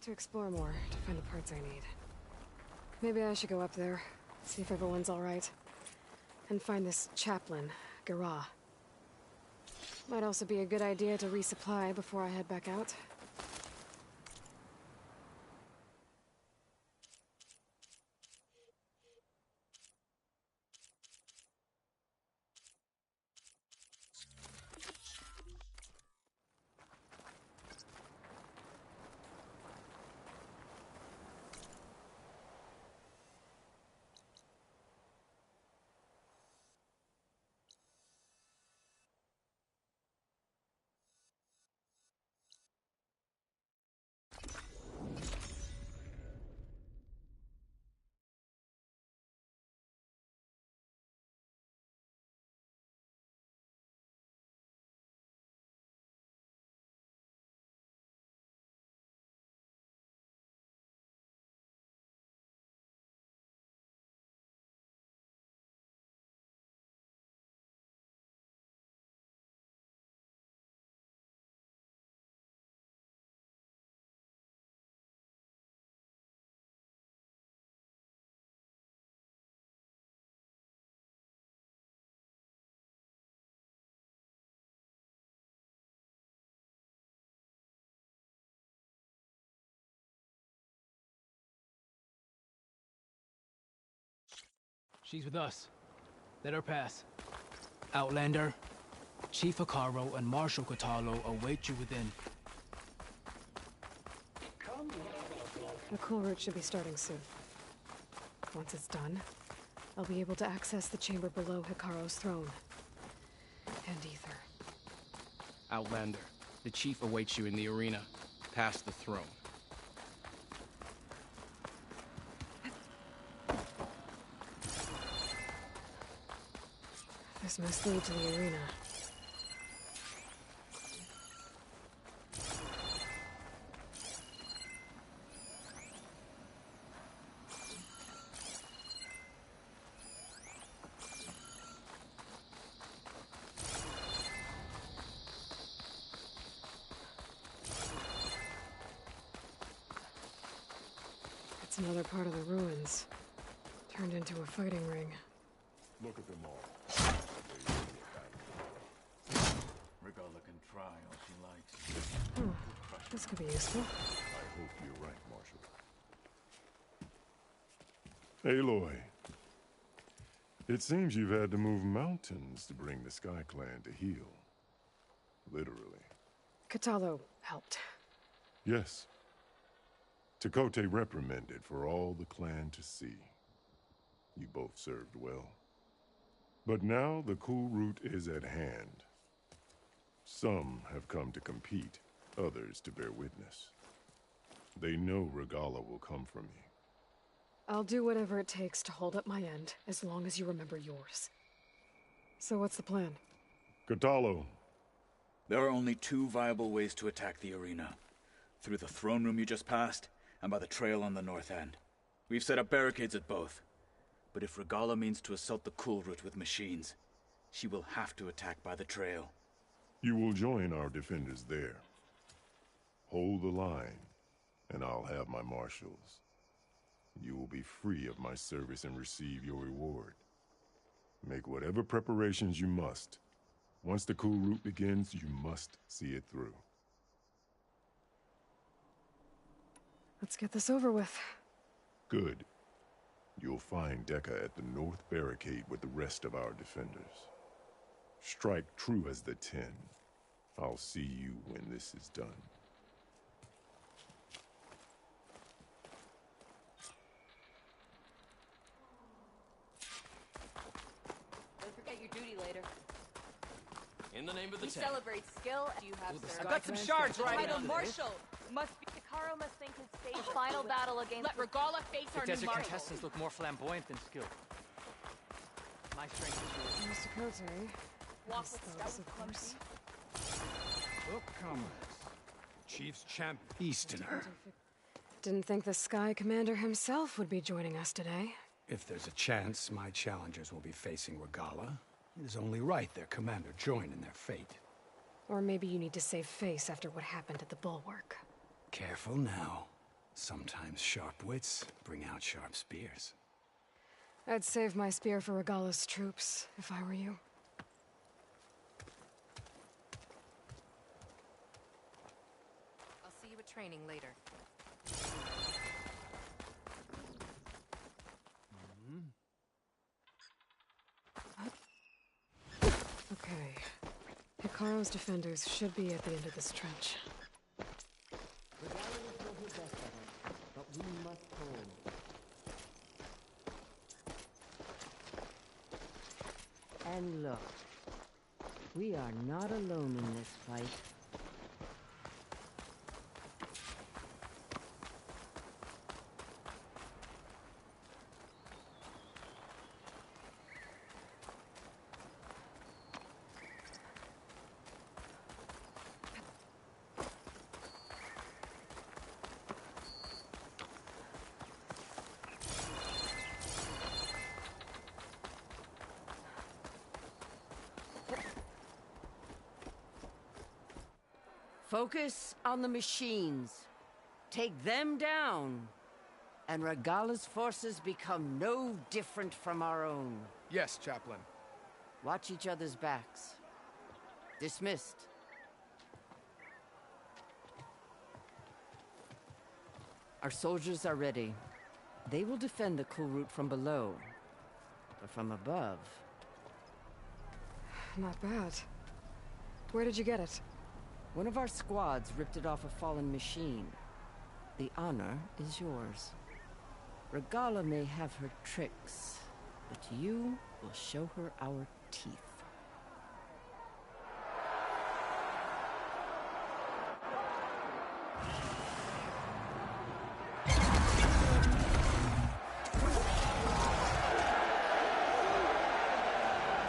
to explore more to find the parts I need. Maybe I should go up there, see if everyone's all right. And find this chaplain, Garah. Might also be a good idea to resupply before I head back out. She's with us. Let her pass. Outlander, Chief Hekarro and Marshal Kotallo await you within. The cool route should be starting soon. Once it's done, I'll be able to access the chamber below Hekarro's throne. And Ether. Outlander, the Chief awaits you in the arena, past the throne. This must lead to the arena. It's another part of the ruins, turned into a fighting ring. Look at them all. Regalla can try all she likes. Oh, this could be useful. I hope you're right, Marshal. Aloy. It seems you've had to move mountains to bring the Sky Clan to heel. Literally. Kotallo helped. Yes. Tekotteh reprimanded for all the clan to see. You both served well. But now the cool route is at hand. Some have come to compete, others to bear witness. They know Regalla will come from me. I'll do whatever it takes to hold up my end, as long as you remember yours. So what's the plan? Kotallo. There are only two viable ways to attack the arena. Through the throne room you just passed, and by the trail on the north end. We've set up barricades at both. But if Regalla means to assault the cool route with machines, she will have to attack by the trail. You will join our defenders there. Hold the line, and I'll have my marshals. You will be free of my service and receive your reward. Make whatever preparations you must. Once the cool route begins, you must see it through. Let's get this over with. Good. You'll find Dekka at the north barricade with the rest of our defenders. Strike true as the 10. I'll see you when this is done. Don't forget your duty later. In the name of the You 10. celebrate skill, you have I've got some shards right Title now. Marshal must be. Hekarro must think his fate. The final battle against. Let Regalla face The our new desert marshal. contestants look more flamboyant than skilled. My strength is yours. Mr. Kote. Walk Yes, with those, stout of course. Look, comrades. Chief's champ Easterner. Didn't think the Sky Commander himself would be joining us today. If there's a chance my challengers will be facing Regalla, it is only right their commander join in their fate. Or maybe you need to save face after what happened at the Bulwark. Careful now. Sometimes sharp wits bring out sharp spears. I'd save my spear for Regala's troops, if I were you. I'll see you at training later. Okay. Hikaro's defenders should be at the end of this trench. Regala will throw her best at us, but we must hold. And look, we are not alone in this fight. Focus on the machines. Take them down. And Regala's forces become no different from our own. Yes, Chaplain. Watch each other's backs. Dismissed. Our soldiers are ready. They will defend the Kulrut from below. But from above... Not bad. Where did you get it? One of our squads ripped it off a fallen machine. The honor is yours. Regala may have her tricks, but you will show her our teeth.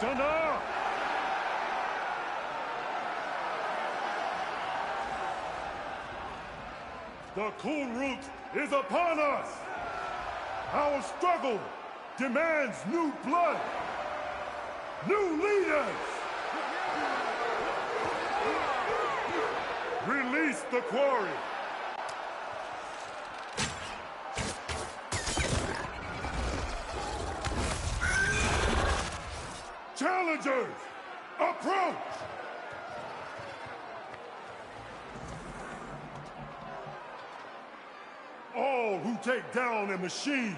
Dana! The Kulrut is upon us! Our struggle demands new blood! New leaders! Release the quarry! Challengers, approach! All who take down a machine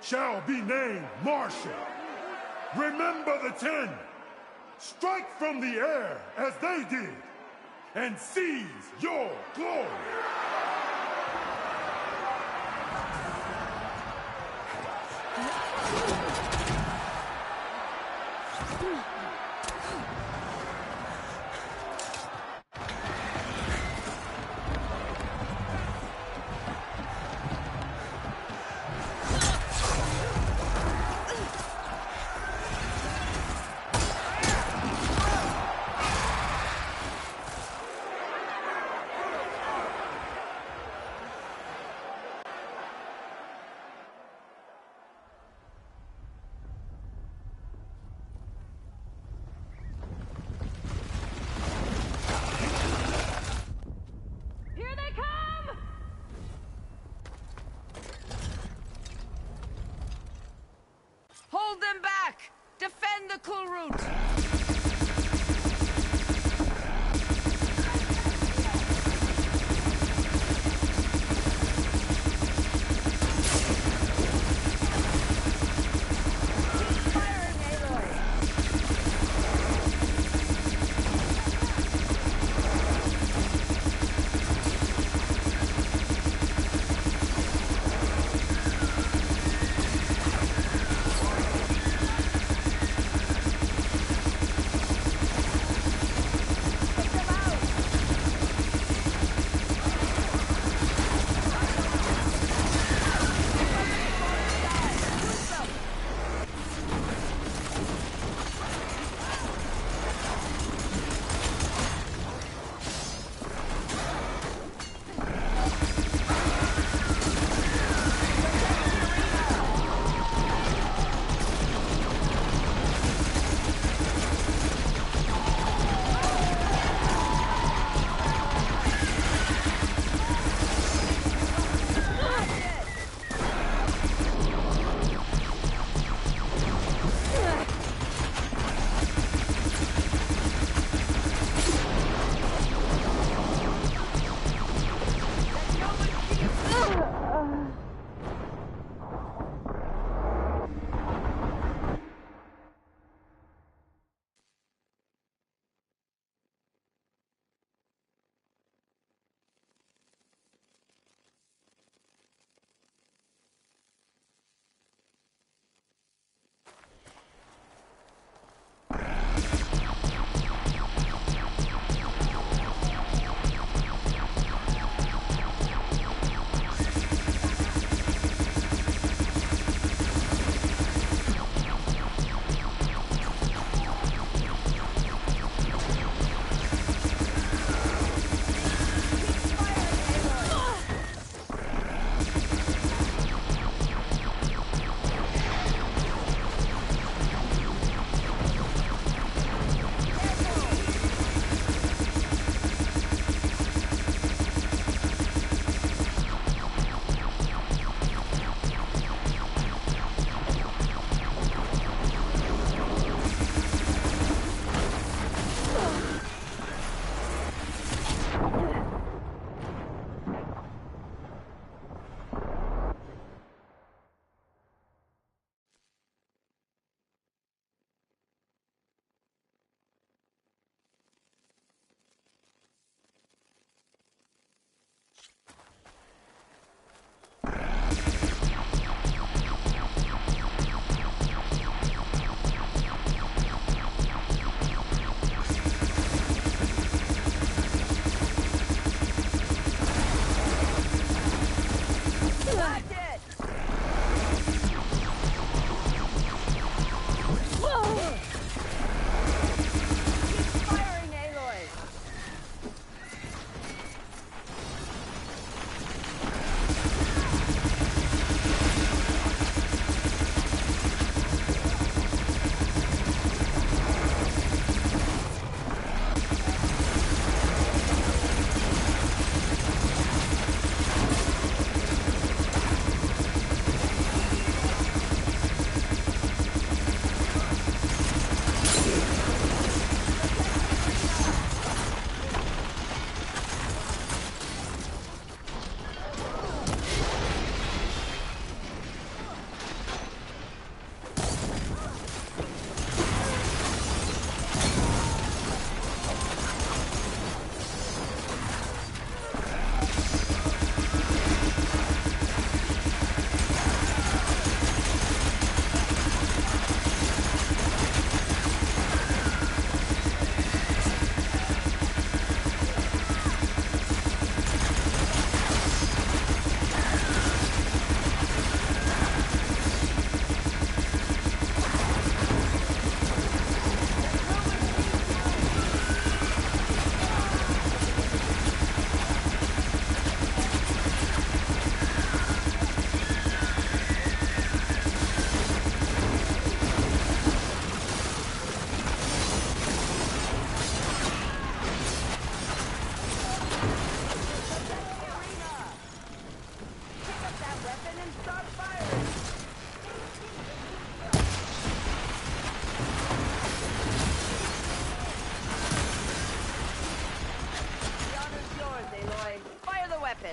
shall be named Marshal. Remember the 10. Strike from the air as they did, and seize your glory. Hold them back! Defend the Kulrut!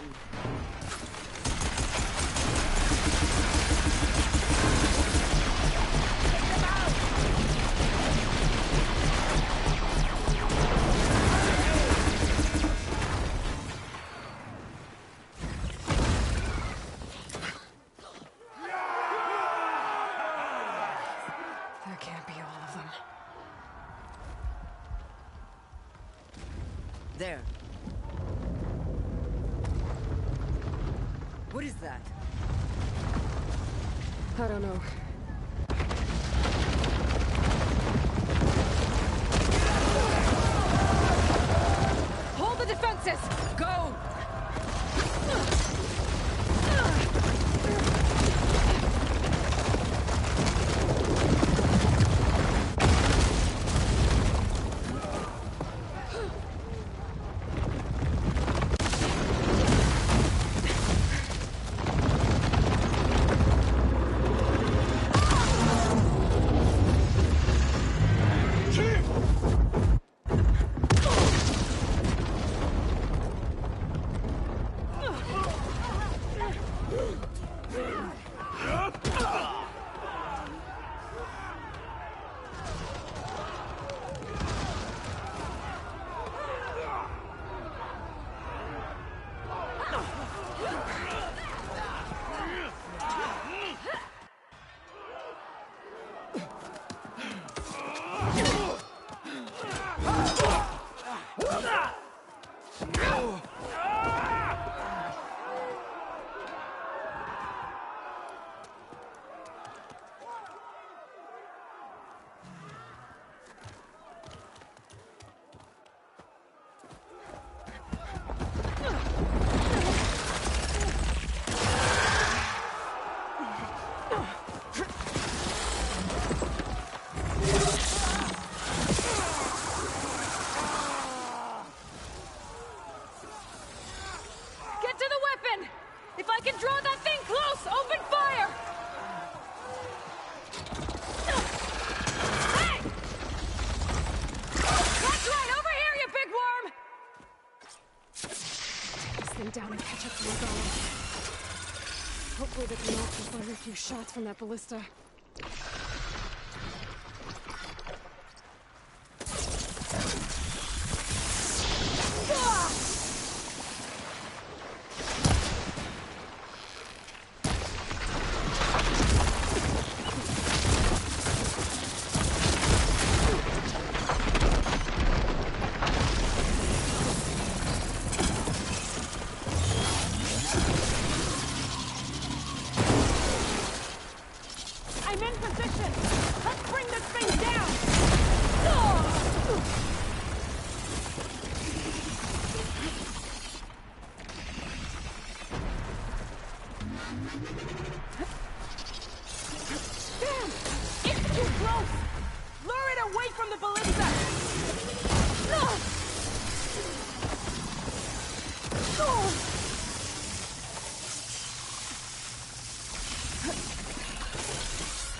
weapon. That can't be all of them. There. What is that? I don't know. Hold the defenses! Go! Get to the weapon! If I can draw that thing close, open fire! Hey! That's right, over here, you big worm! Take this thing down and catch up to the golem. Hopefully the Knox will fire a few shots from that ballista. I'm in position! Let's bring this thing down! Damn! It's too close! Lure it away from the ballista!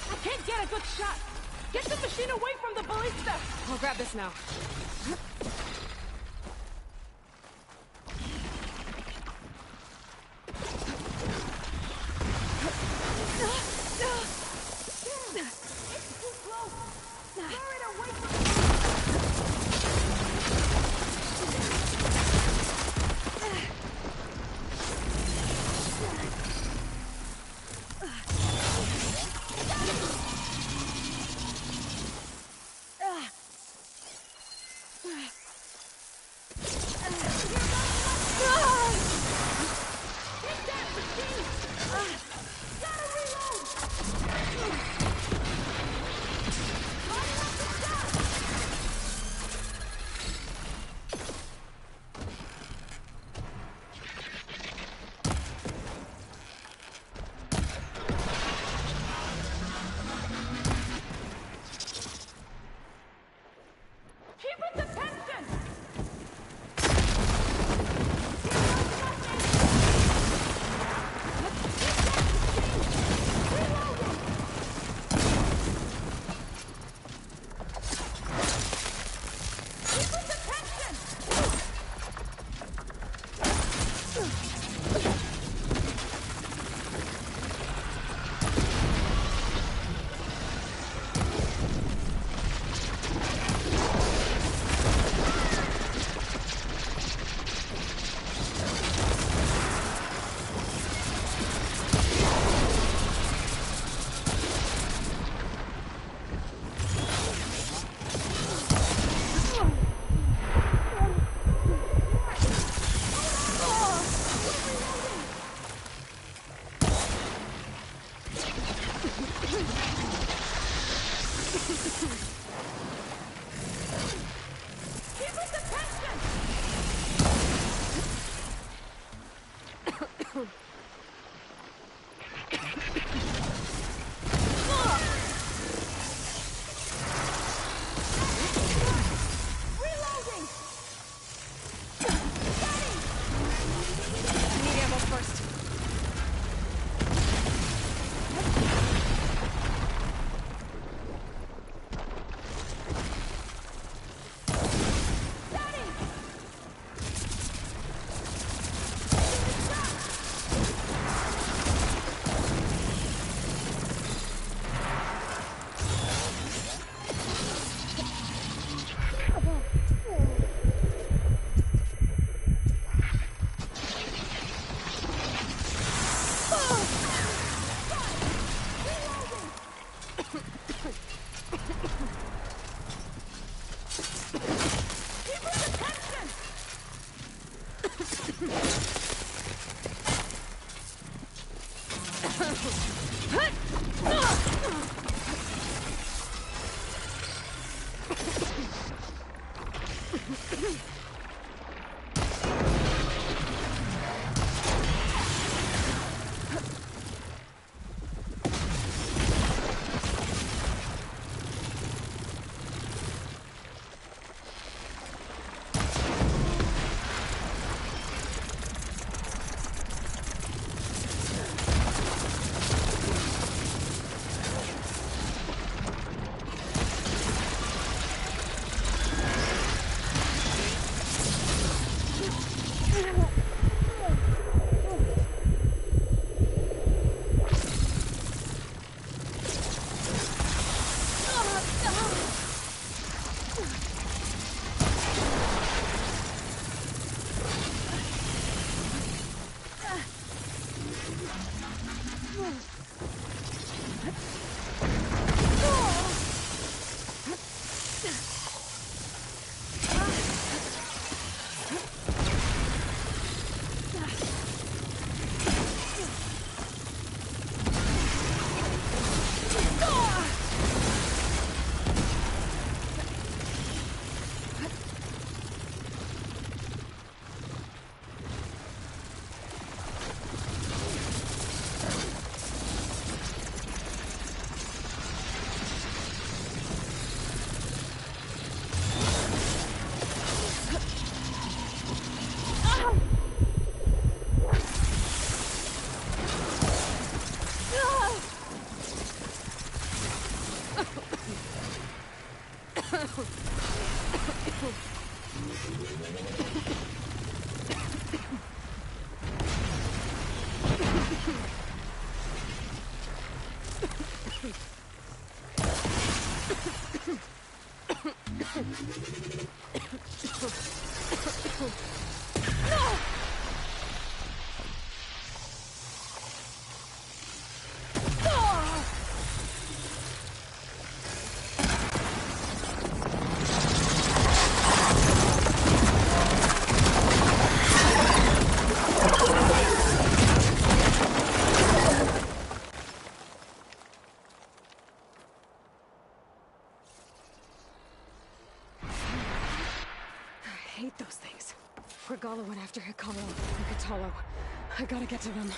I can't get a good shot! Get the machine away from the ballista! I'll grab this now. Regala went after Hikaru and Kotallo. I gotta get to them.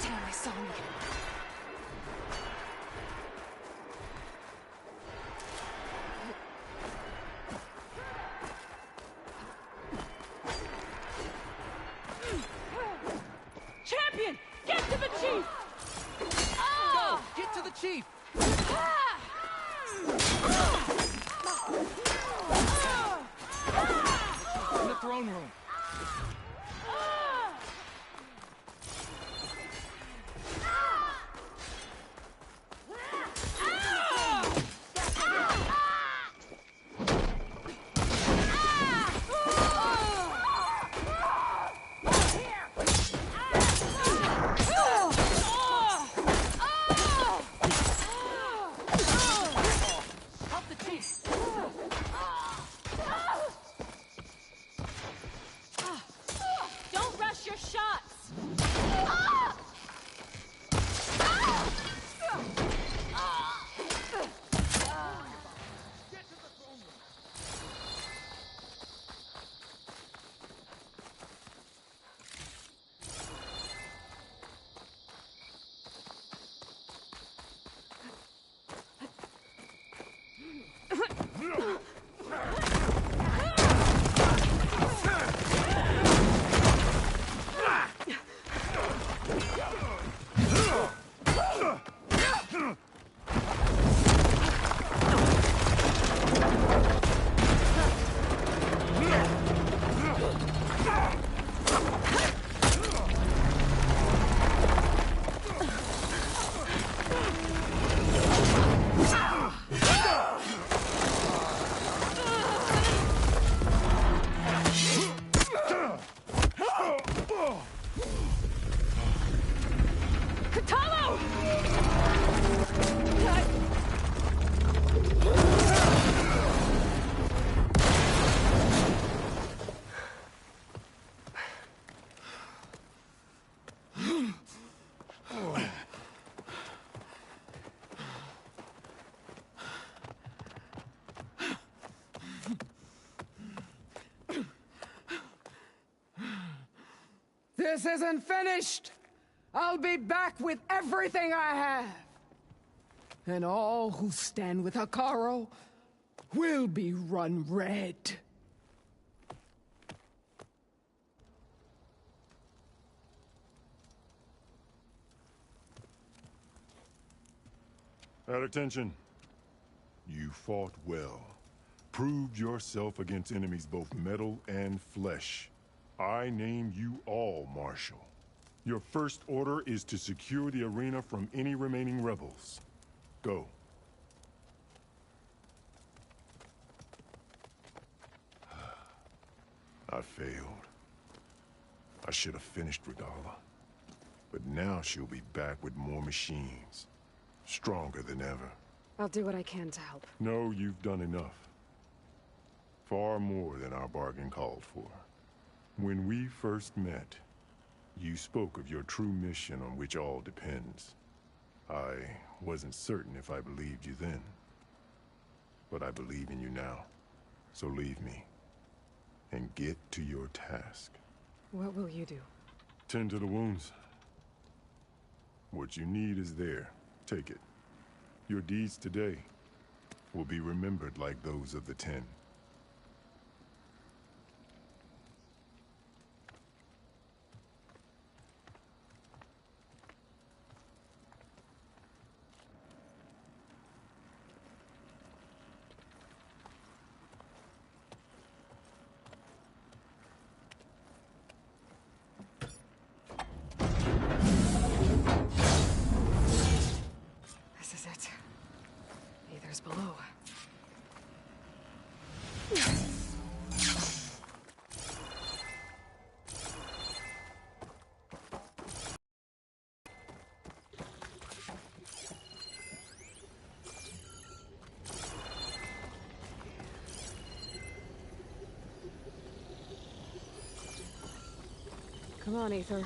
Damn, they saw me. Champion! Get to the chief! This isn't finished! I'll be back with everything I have! And all who stand with Hekarro will be run red. At attention. You fought well. Proved yourself against enemies both metal and flesh. I name you all Marshal. Your first order is to secure the arena from any remaining rebels. Go. I failed. I should have finished Regalla. But now she'll be back with more machines. Stronger than ever. I'll do what I can to help. No, you've done enough. Far more than our bargain called for. When we first met, you spoke of your true mission on which all depends. I wasn't certain if I believed you then. But I believe in you now. So leave me. And get to your task. What will you do? Tend to the wounds. What you need is there. Take it. Your deeds today will be remembered like those of the Ten. This is it. Aether's below. Come on, Aether.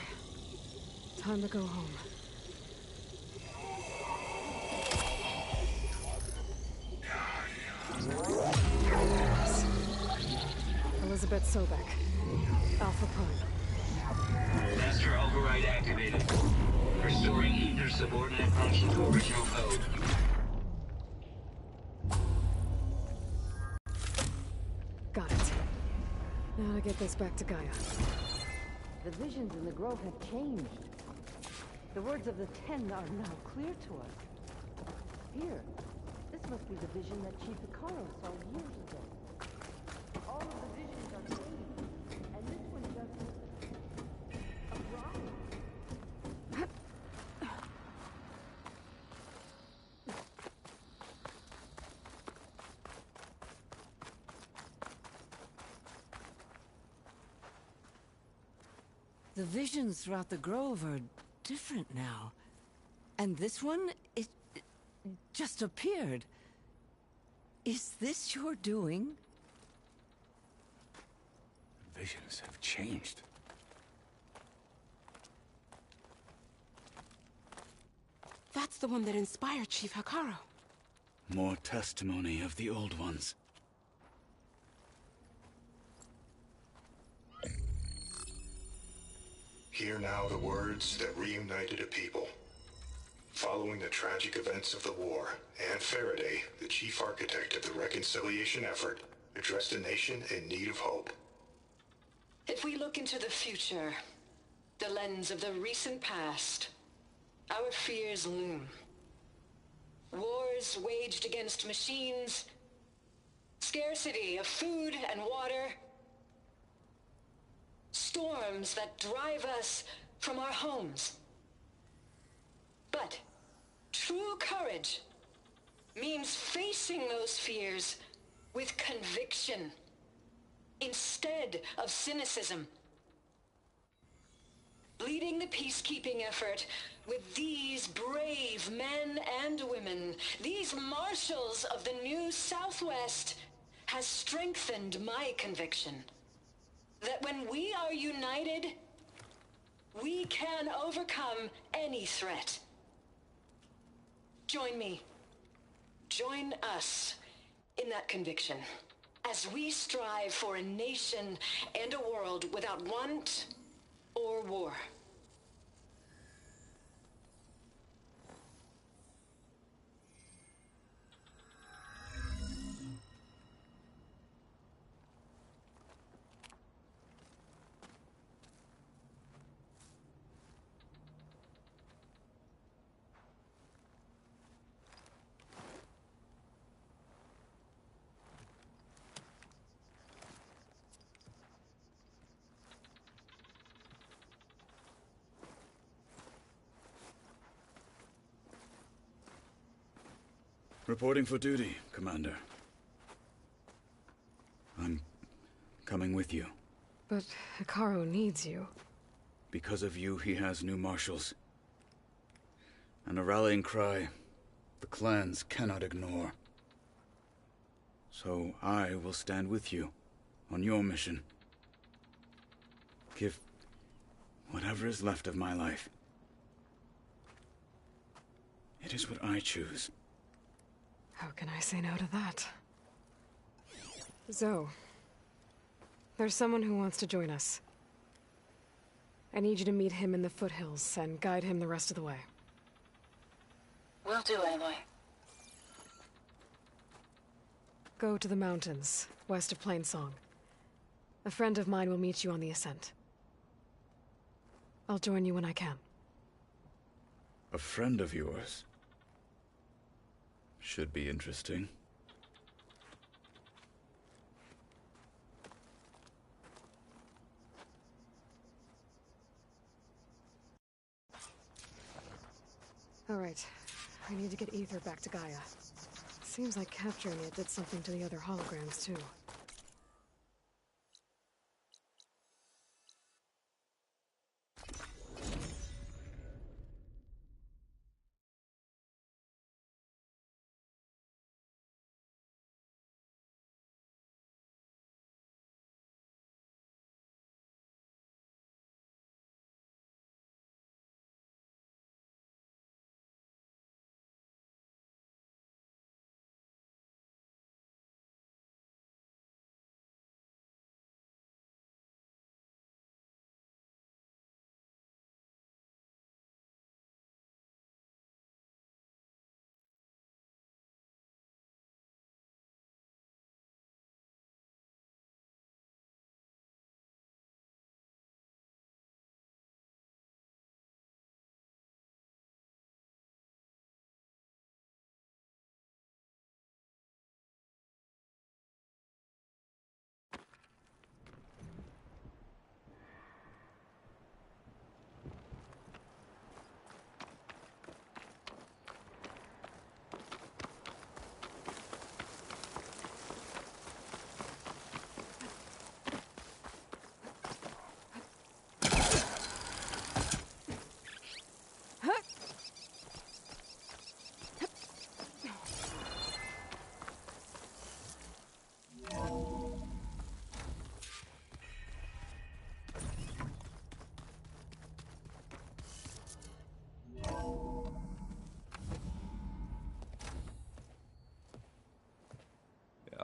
Time to go home. Elizabeth Sobek. Alpha Prime. Master override activated. Restoring Aether's subordinate function to original code. Got it. Now to get this back to Gaia. The visions in the grove have changed. The words of the Ten are now clear to us. Here, this must be the vision that Chief Hekarro saw years ago. All of the visions are changed, and this one doesn't arrive. The visions throughout the grove are different now. And this one, it just appeared. Is this your doing? Visions have changed. That's the one that inspired Chief Hekarro. More testimony of the old ones. Hear now the words that reunited a people. Following the tragic events of the war, Anne Faraday, the chief architect of the reconciliation effort, addressed a nation in need of hope. If we look into the future, the lens of the recent past, our fears loom. Wars waged against machines, scarcity of food and water, storms that drive us from our homes. But true courage means facing those fears with conviction instead of cynicism. Leading the peacekeeping effort with these brave men and women, these marshals of the new Southwest, has strengthened my conviction that when we are united, we can overcome any threat. Join me. Join us in that conviction as we strive for a nation and a world without want, or war. Reporting for duty, Commander. I'm coming with you. But Hekarro needs you. Because of you, he has new marshals. And a rallying cry the clans cannot ignore. So I will stand with you on your mission. Give whatever is left of my life. It is what I choose. How can I say no to that? Zoe, there's someone who wants to join us. I need you to meet him in the foothills and guide him the rest of the way. Will do, Aloy. Go to the mountains, west of Plainsong. A friend of mine will meet you on the ascent. I'll join you when I can. A friend of yours? Should be interesting. All right. I need to get Ether back to Gaia. Seems like capturing it did something to the other holograms, too.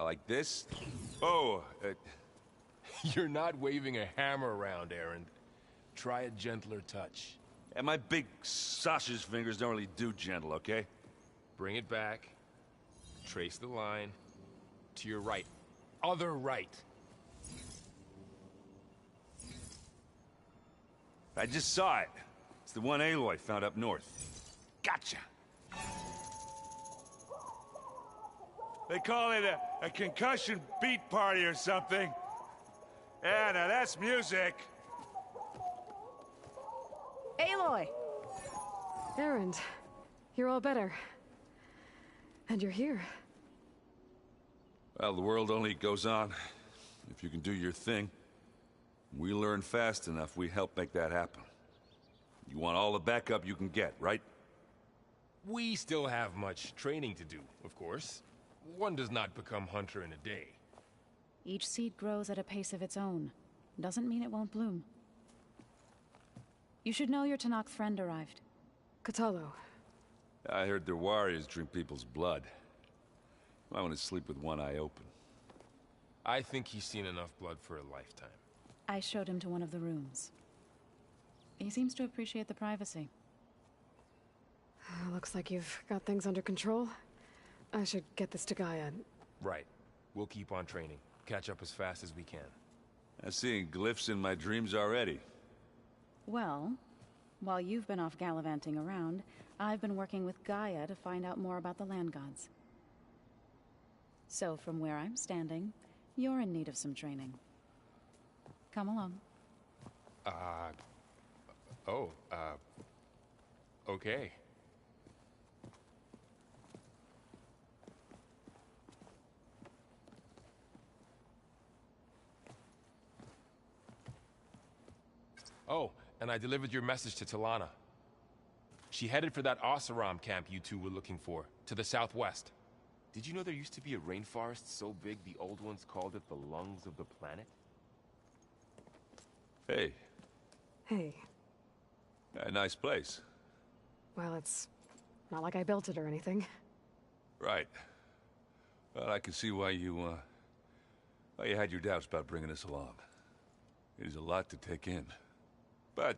Like this? Oh, you're not waving a hammer around, Erend. Try a gentler touch. And my big sausage fingers don't really do gentle, okay? Bring it back. Trace the line. To your right. Other right. I just saw it. It's the one Aloy found up north. Gotcha! They call it a concussion beat party or something. Yeah, now that's music. Aloy! Erend, you're all better. And you're here. Well, the world only goes on if you can do your thing. We learn fast enough, we help make that happen. You want all the backup you can get, right? We still have much training to do, of course. One does not become hunter in a day. Each seed grows at a pace of its own. Doesn't mean it won't bloom. You should know your Tenakth friend arrived. Kotallo. I heard their warriors drink people's blood. I want to sleep with one eye open. I think he's seen enough blood for a lifetime. I showed him to one of the rooms. He seems to appreciate the privacy. Looks like you've got things under control. I should get this to Gaia. Right. We'll keep on training. Catch up as fast as we can. I'm seeing glyphs in my dreams already. Well, while you've been off gallivanting around, I've been working with Gaia to find out more about the land gods. So from where I'm standing, you're in need of some training. Come along. Okay. Oh, and I delivered your message to Talana. She headed for that Oseram camp you two were looking for, to the southwest. Did you know there used to be a rainforest so big the old ones called it the lungs of the planet? Hey. Hey. A nice place. Well, it's not like I built it or anything. Right. Well, I can see why you had your doubts about bringing us along. It is a lot to take in. But,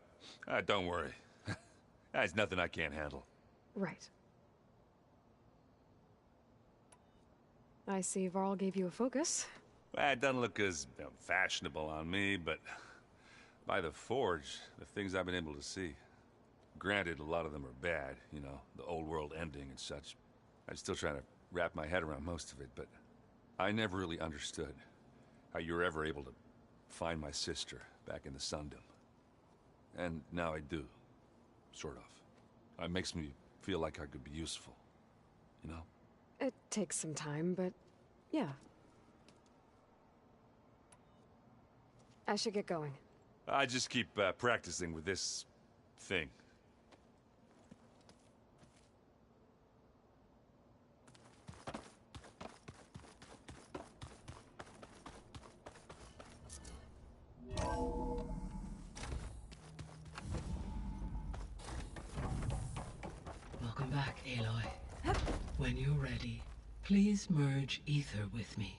don't worry. That's nothing I can't handle. Right. I see Varl gave you a focus. Well, it doesn't look as fashionable on me, but by the Forge, the things I've been able to see. Granted, a lot of them are bad, you know, the old world ending and such. I'm still trying to wrap my head around most of it, but I never really understood how you were ever able to find my sister back in the Sundom. And now I do. Sort of. It makes me feel like I could be useful. You know? It takes some time, but yeah. I should get going. I just keep practicing with this thing. Welcome back, Aloy. When you're ready, please merge ether with me.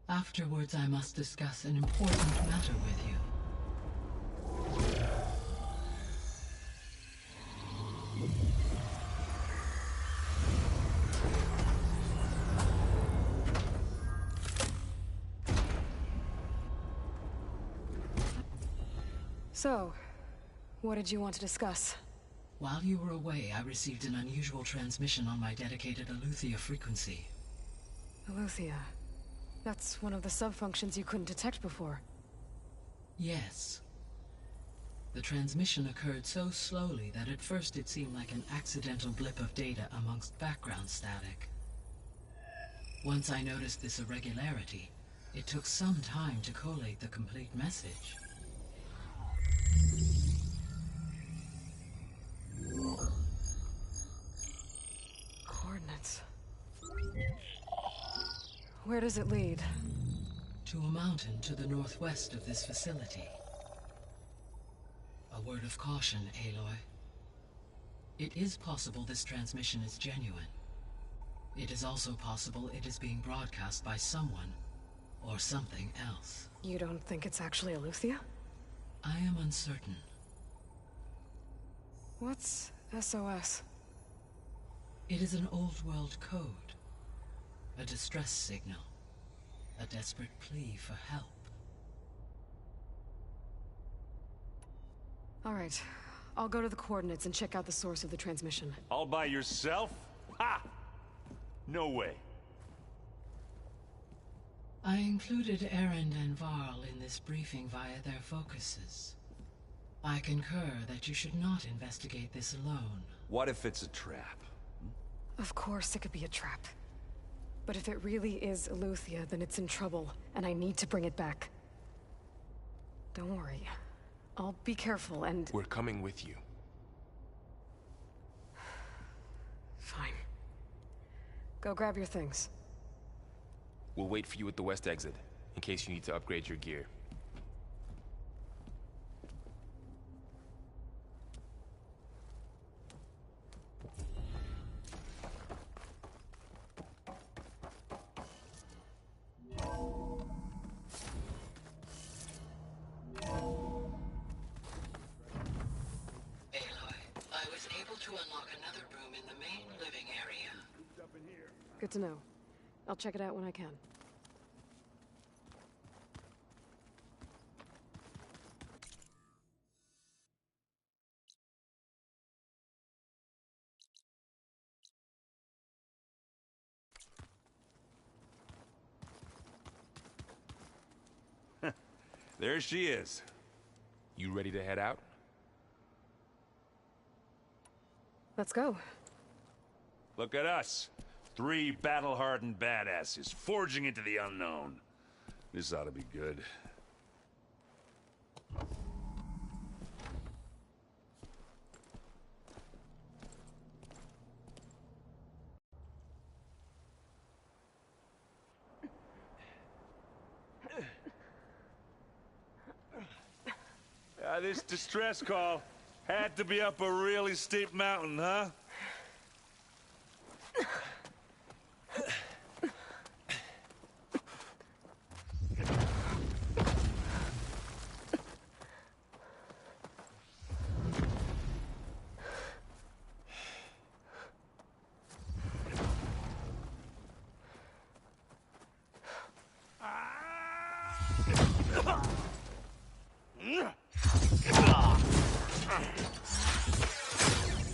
Afterwards, I must discuss an important matter with you. So, what did you want to discuss? While you were away, I received an unusual transmission on my dedicated Eleuthia frequency. Eleuthia. That's one of the sub-functions you couldn't detect before. Yes. The transmission occurred so slowly that at first it seemed like an accidental blip of data amongst background static. Once I noticed this irregularity, it took some time to collate the complete message. Coordinates. Where does it lead? To a mountain to the northwest of this facility. A word of caution, Aloy. It is possible this transmission is genuine. It is also possible it is being broadcast by someone or something else. You don't think it's actually Eleuthia? I am uncertain. What's SOS? It is an old-world code. A distress signal. A desperate plea for help. All right. I'll go to the coordinates and check out the source of the transmission. All by yourself? Ha! No way. I included Erend and Varl in this briefing via their focuses. I concur that you should not investigate this alone. What if it's a trap? Of course it could be a trap. But if it really is Eleuthia, then it's in trouble, and I need to bring it back. Don't worry. I'll be careful and... We're coming with you. Fine. Go grab your things. We'll wait for you at the west exit, in case you need to upgrade your gear. Good to know. I'll check it out when I can. There she is. You ready to head out? Let's go. Look at us. 3 battle-hardened badasses forging into the unknown. This ought to be good. This distress call had to be up a really steep mountain, huh?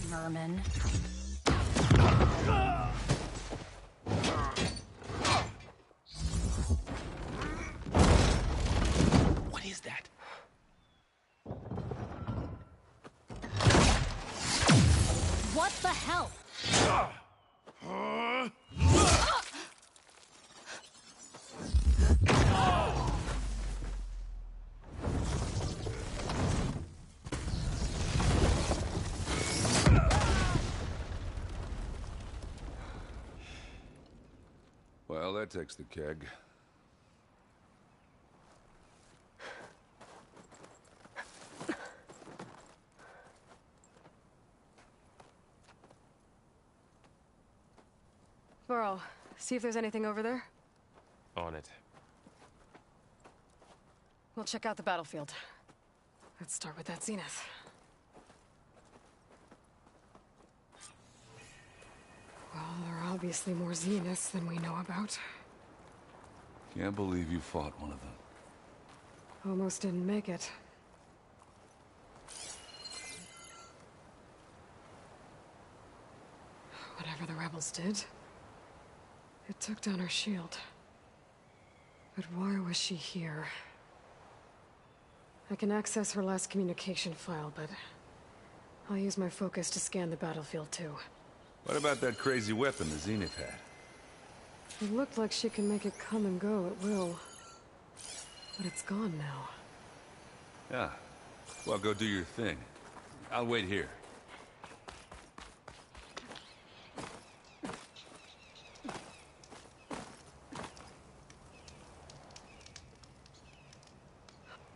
Vermin. What is that? What the hell? Well, that takes the keg. Burrow, see if there's anything over there. On it. We'll check out the battlefield. Let's start with that zenith. Well, there are obviously more zeniths than we know about. Can't believe you fought one of them. Almost didn't make it. Whatever the rebels did, it took down her shield. But why was she here? I can access her last communication file, but I'll use my focus to scan the battlefield too. What about that crazy weapon the Zenith had? It looked like she can make it come and go at will. But it's gone now. Yeah. Well, go do your thing. I'll wait here.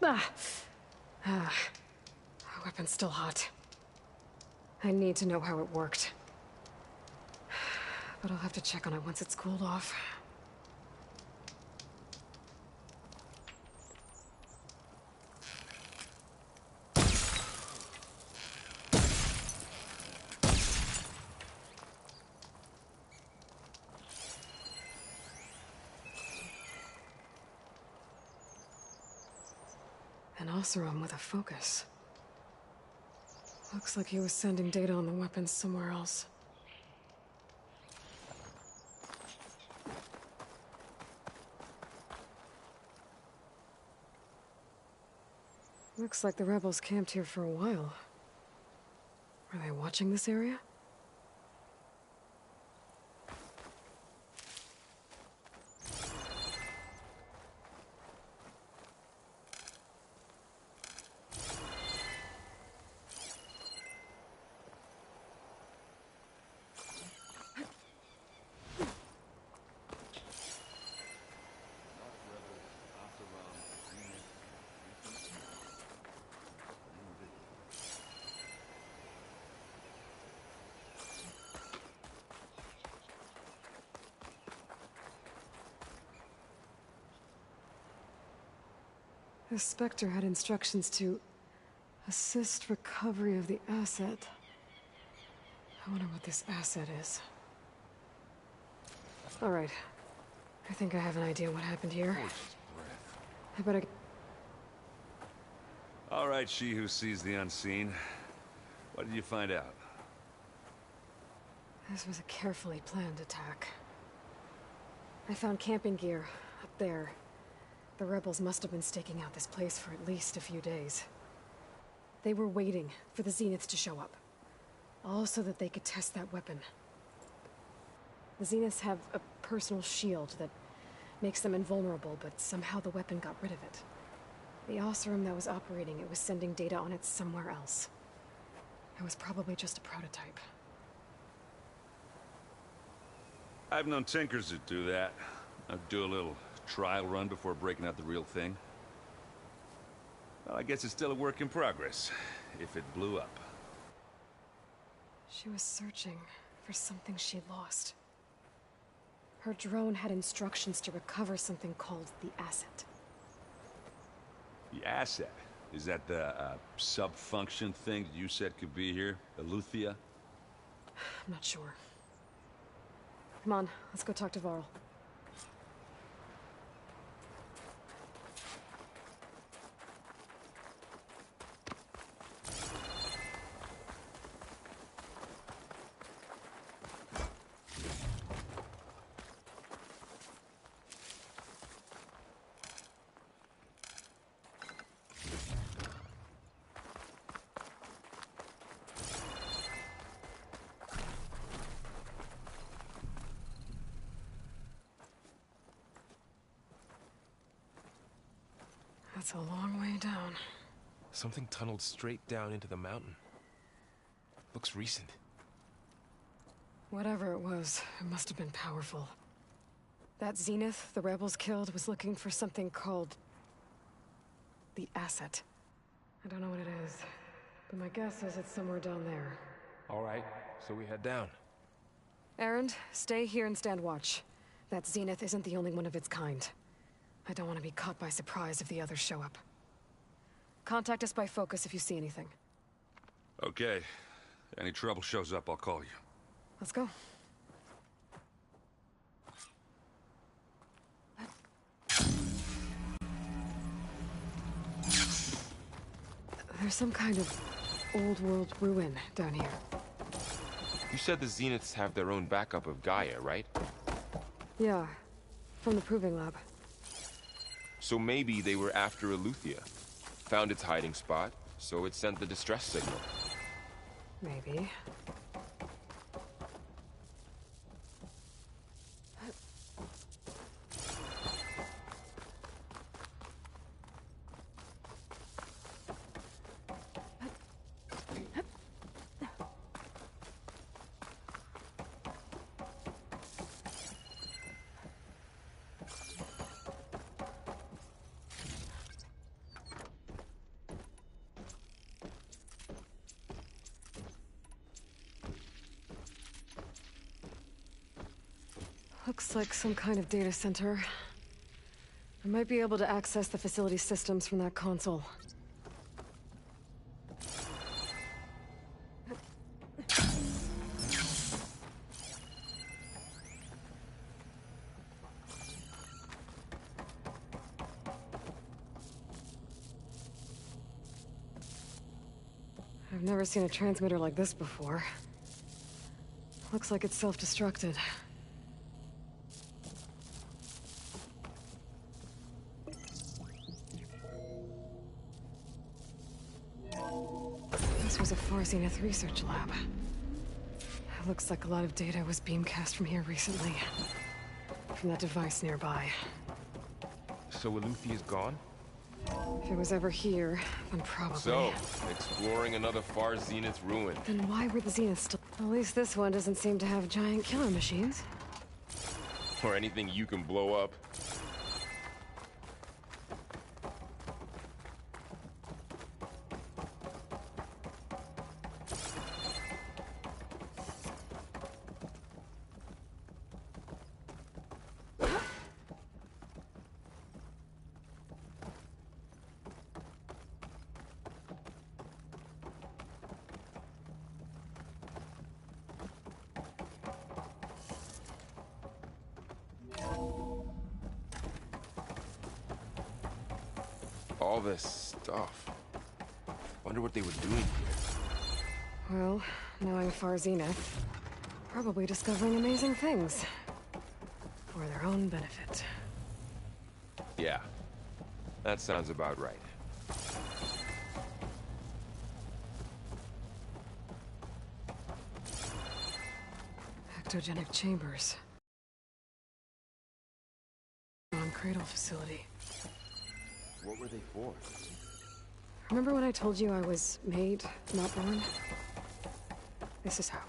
Our weapon's still hot. I need to know how it worked. But I'll have to check on it once it's cooled off. An Oseram with a focus. Looks like he was sending data on the weapons somewhere else. Looks like the rebels camped here for a while. Are they watching this area? The Spectre had instructions to assist recovery of the asset. I wonder what this asset is. All right. I think I have an idea what happened here. I better... All right, she who sees the unseen. What did you find out? This was a carefully planned attack. I found camping gear up there. The rebels must have been staking out this place for at least a few days. They were waiting for the Zeniths to show up. All so that they could test that weapon. The Zeniths have a personal shield that makes them invulnerable, but somehow the weapon got rid of it. The Oseram that was operating it was sending data on it somewhere else. It was probably just a prototype. I've known tinkers that do that. I'd do a little trial run before breaking out the real thing. Well, I guess it's still a work in progress, if it blew up. She was searching for something she lost. Her drone had instructions to recover something called the Asset. The Asset? Is that the sub-function thing that you said could be here? Eleuthia? I'm not sure. Come on, let's go talk to Varl. That's a long way down. Something tunneled straight down into the mountain. Looks recent. Whatever it was, it must have been powerful. That Zenith the rebels killed was looking for something called... the Asset. I don't know what it is, but my guess is it's somewhere down there. All right, so we head down. Erend, stay here and stand watch. That Zenith isn't the only one of its kind. I don't want to be caught by surprise if the others show up. Contact us by focus if you see anything. Okay. Any trouble shows up, I'll call you. Let's go. There's some kind of old world ruin down here. You said the Zeniths have their own backup of Gaia, right? Yeah, from the Proving Lab. So maybe they were after Eleuthia. Found its hiding spot, so it sent the distress signal. Maybe. Looks like some kind of data center. I might be able to access the facility systems from that console. I've never seen a transmitter like this before. Looks like it's self-destructed. This was a Far Zenith research lab. It looks like a lot of data was beamcast from here recently. From that device nearby. So Eleuthia's gone? If it was ever here, then probably. So, exploring another Far Zenith ruin. Then why were the Zeniths still... At least this one doesn't seem to have giant killer machines. Or anything you can blow up. all this stuff. Wonder what they were doing here. Well, knowing Far Zenith, probably discovering amazing things. For their own benefit. Yeah, that sounds about right. Ectogenic chambers. On Cradle facility. What were they for? Remember when I told you I was made, not born? This is how.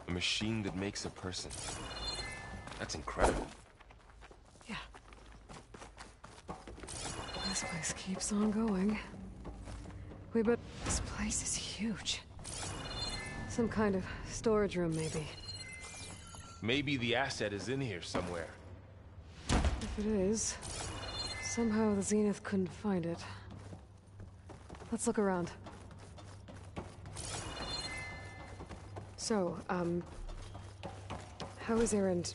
A machine that makes a person. That's incredible. Yeah. This place keeps on going. Wait, but this place is huge. Some kind of storage room, maybe. Maybe the asset is in here somewhere. If it is, somehow the Zenith couldn't find it. Let's look around. So, how is Erend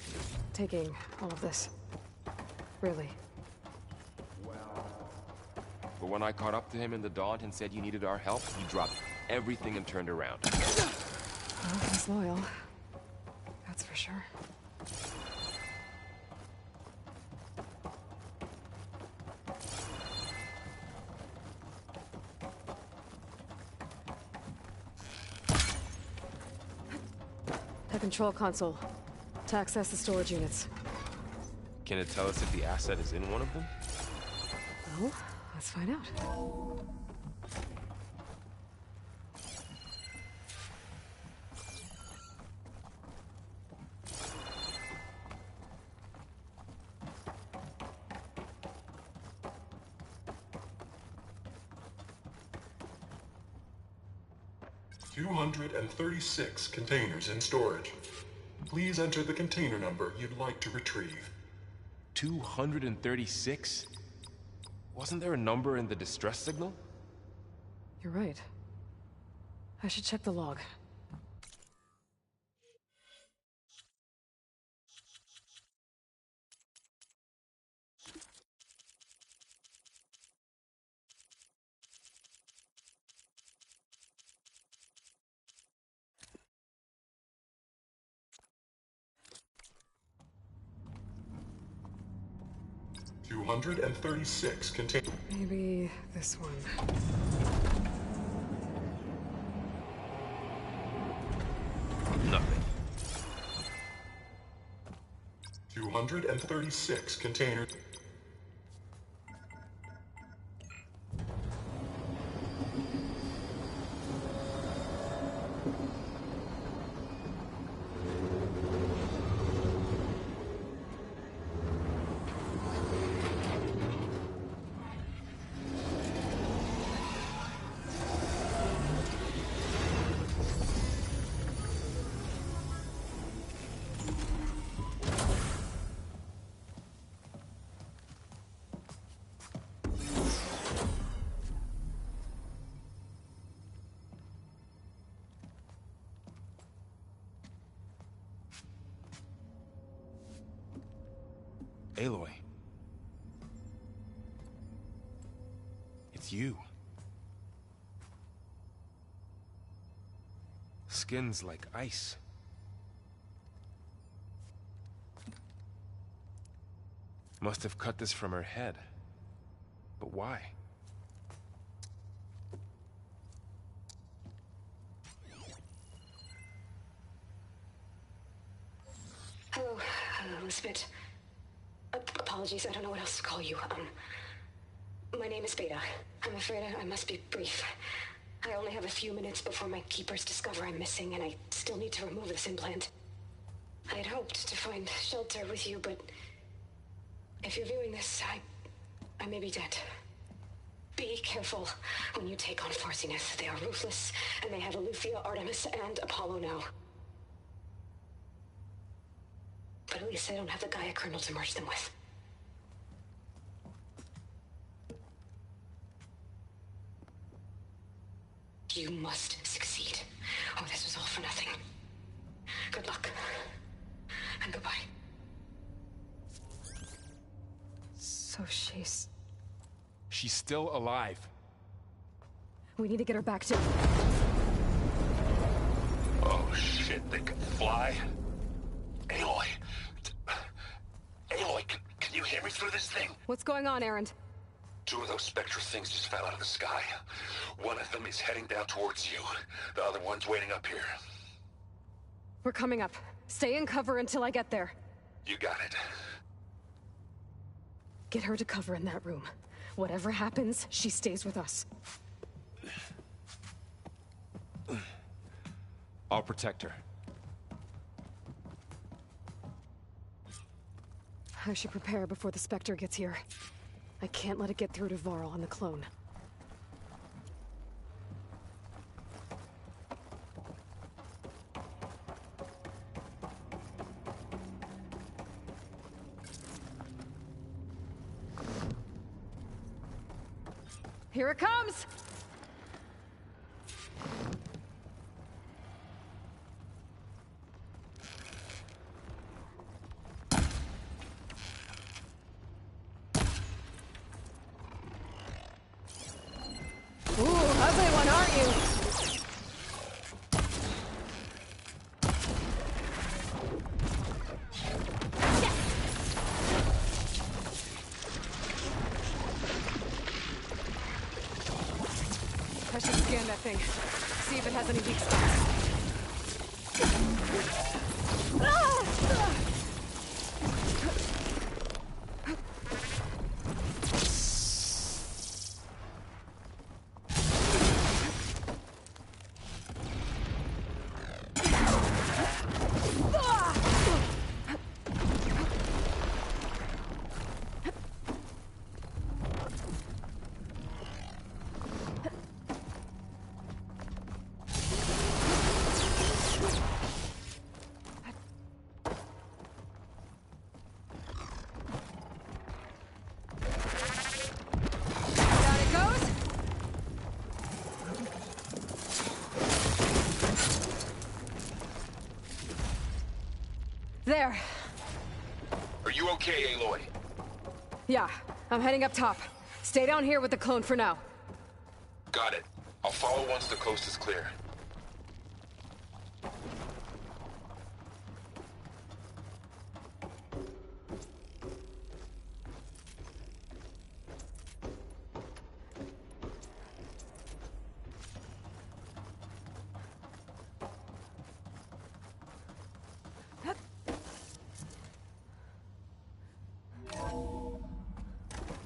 taking all of this? Really? But when I caught up to him in the Daunt and said you needed our help, he dropped everything and turned around. Well, he's loyal. That's for sure. The control console. To access the storage units. Can it tell us if the asset is in one of them? Well, let's find out. $236 containers in storage. Please enter the container number you'd like to retrieve. 236? Wasn't there a number in the distress signal? You're right. I should check the log. $236 containers. Maybe this one. Nothing. 236 containers. Aloy. It's you. Skin's like ice. Must have cut this from her head. But why? Hello, Elizabeth. Apologies, I don't know what else to call you. My name is Beta. I'm afraid I must be brief. I only have a few minutes before my keepers discover I'm missing, and I still need to remove this implant. I had hoped to find shelter with you, but if you're viewing this, I may be dead. Be careful when you take on Far Zenith. They are ruthless, and they have Eleuthia, Artemis, and Apollo now. But at least I don't have the Gaia kernel to merge them with. You must succeed. Oh, this was all for nothing. Good luck. And goodbye. So she's... She's still alive. We need to get her back to... Oh shit, they can fly? Aloy! Aloy, can you hear me through this thing? What's going on, Erend? 2 of those Spectre things just fell out of the sky. One of them is heading down towards you. The other one's waiting up here. We're coming up. Stay in cover until I get there. You got it. Get her to cover in that room. Whatever happens, she stays with us. I'll protect her. I should prepare before the Spectre gets here. I can't let it get through to Varl and the clone. Here it comes! Ooh, ugly one, aren't you? I should scan that thing. See if it has any weak spots. There. Are you okay, Aloy? Yeah, I'm heading up top. Stay down here with the clone for now. Got it. I'll follow once the coast is clear.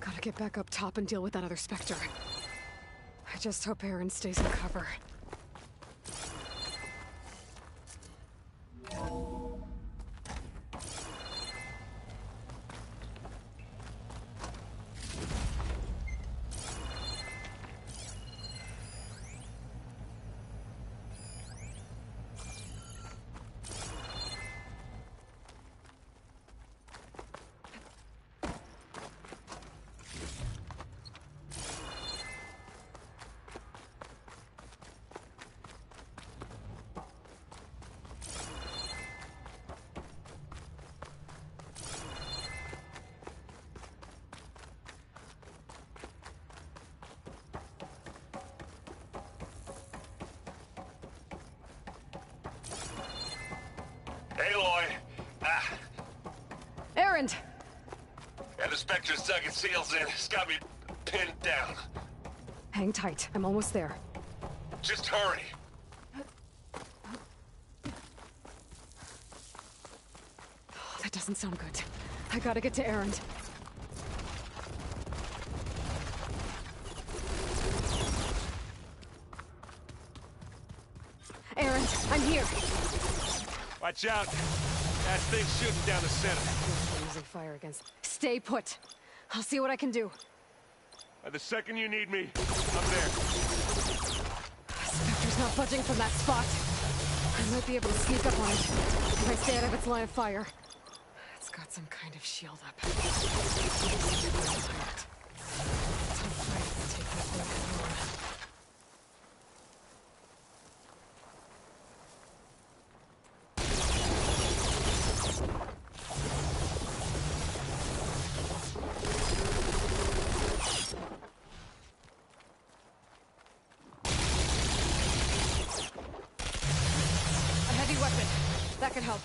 Gotta get back up top and deal with that other Spectre. I just hope Erend stays in cover. Aloy! Erend! Yeah, the Spectre's dug its heels in. It's got me pinned down. Hang tight. I'm almost there. Just hurry. Oh, that doesn't sound good. I gotta get to Erend. Erend, I'm here. Watch out. That thing's shooting down the center. I'm using fire against... Stay put. I'll see what I can do. The second you need me, I'm there. Spectre's not budging from that spot. I might be able to sneak up on it if I stay out of its line of fire. It's got some kind of shield up. Tough fight to take that thing alone. that could help.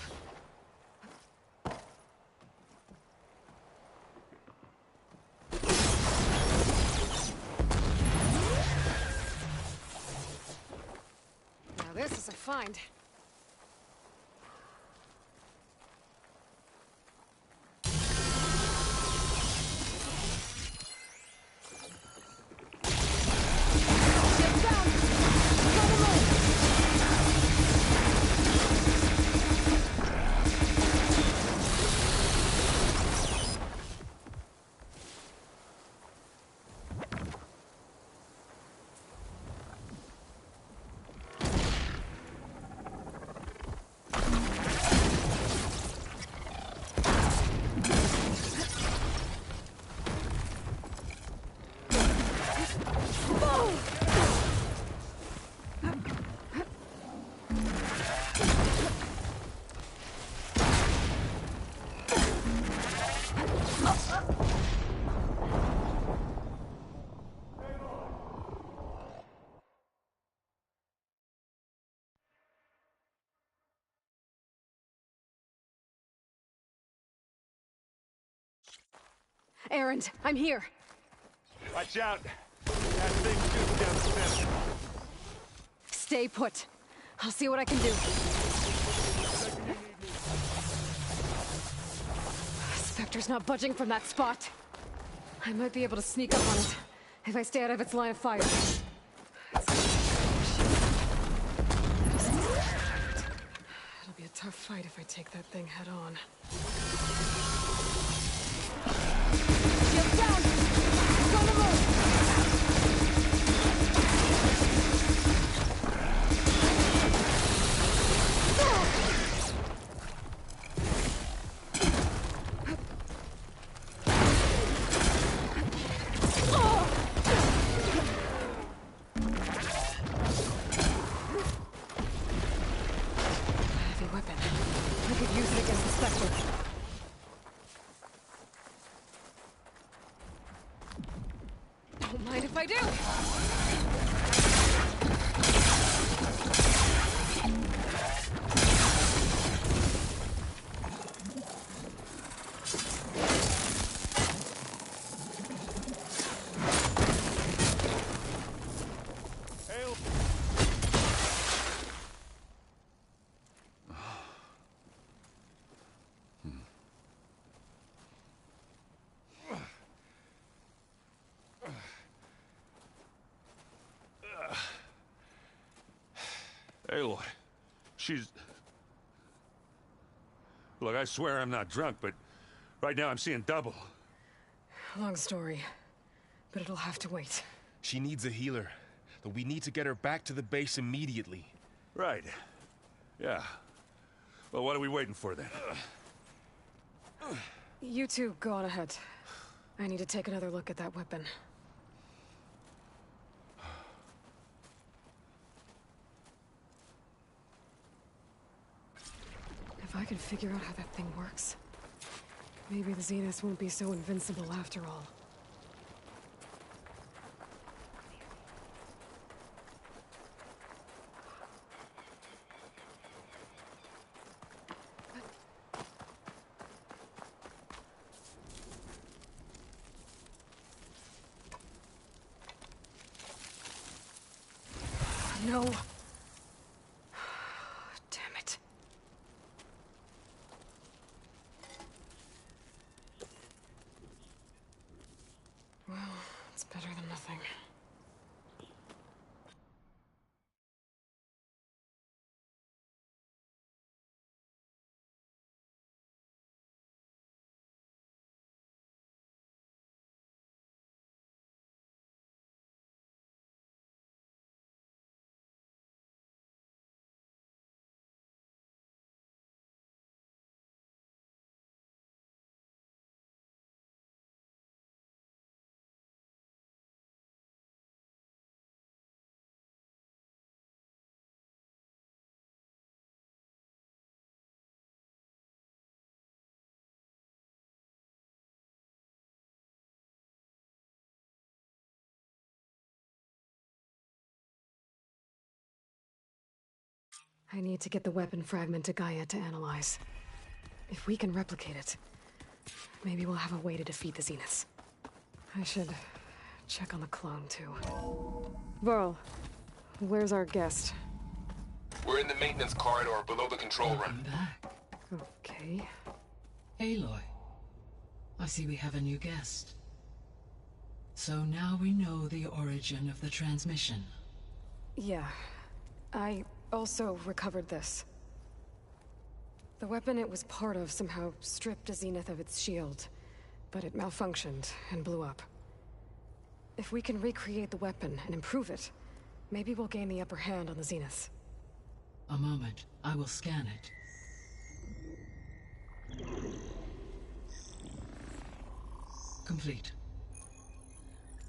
Now this is a find. Erend, I'm here. Watch out. That thing's just down the center. Stay put. I'll see what I can do. Spectre's not budging from that spot. I might be able to sneak up on it if I stay out of its line of fire. It'll be a tough fight if I take that thing head on. Shield down! It's on the move! Heavy weapon. I could use it against the Spectre. Don't mind if I do! Aloy, she's... Look, I swear I'm not drunk, but right now I'm seeing double. Long story, but it'll have to wait. She needs a healer. But we need to get her back to the base immediately. Right. Yeah. Well, what are we waiting for then? You two go on ahead. I need to take another look at that weapon. If I can figure out how that thing works, maybe the Zeniths won't be so invincible after all. No. Damn it. Well, it's better than nothing. I need to get the weapon fragment to Gaia to analyze. If we can replicate it, maybe we'll have a way to defeat the Zeniths. I should check on the clone, too. Varl, where's our guest? We're in the maintenance corridor below the control room. Okay. Aloy, I see we have a new guest. So now we know the origin of the transmission. Yeah. I also recovered this. The weapon it was part of somehow stripped a Zenith of its shield, but it malfunctioned and blew up. If we can recreate the weapon and improve it, maybe we'll gain the upper hand on the Zeniths. A moment. I will scan it. Complete.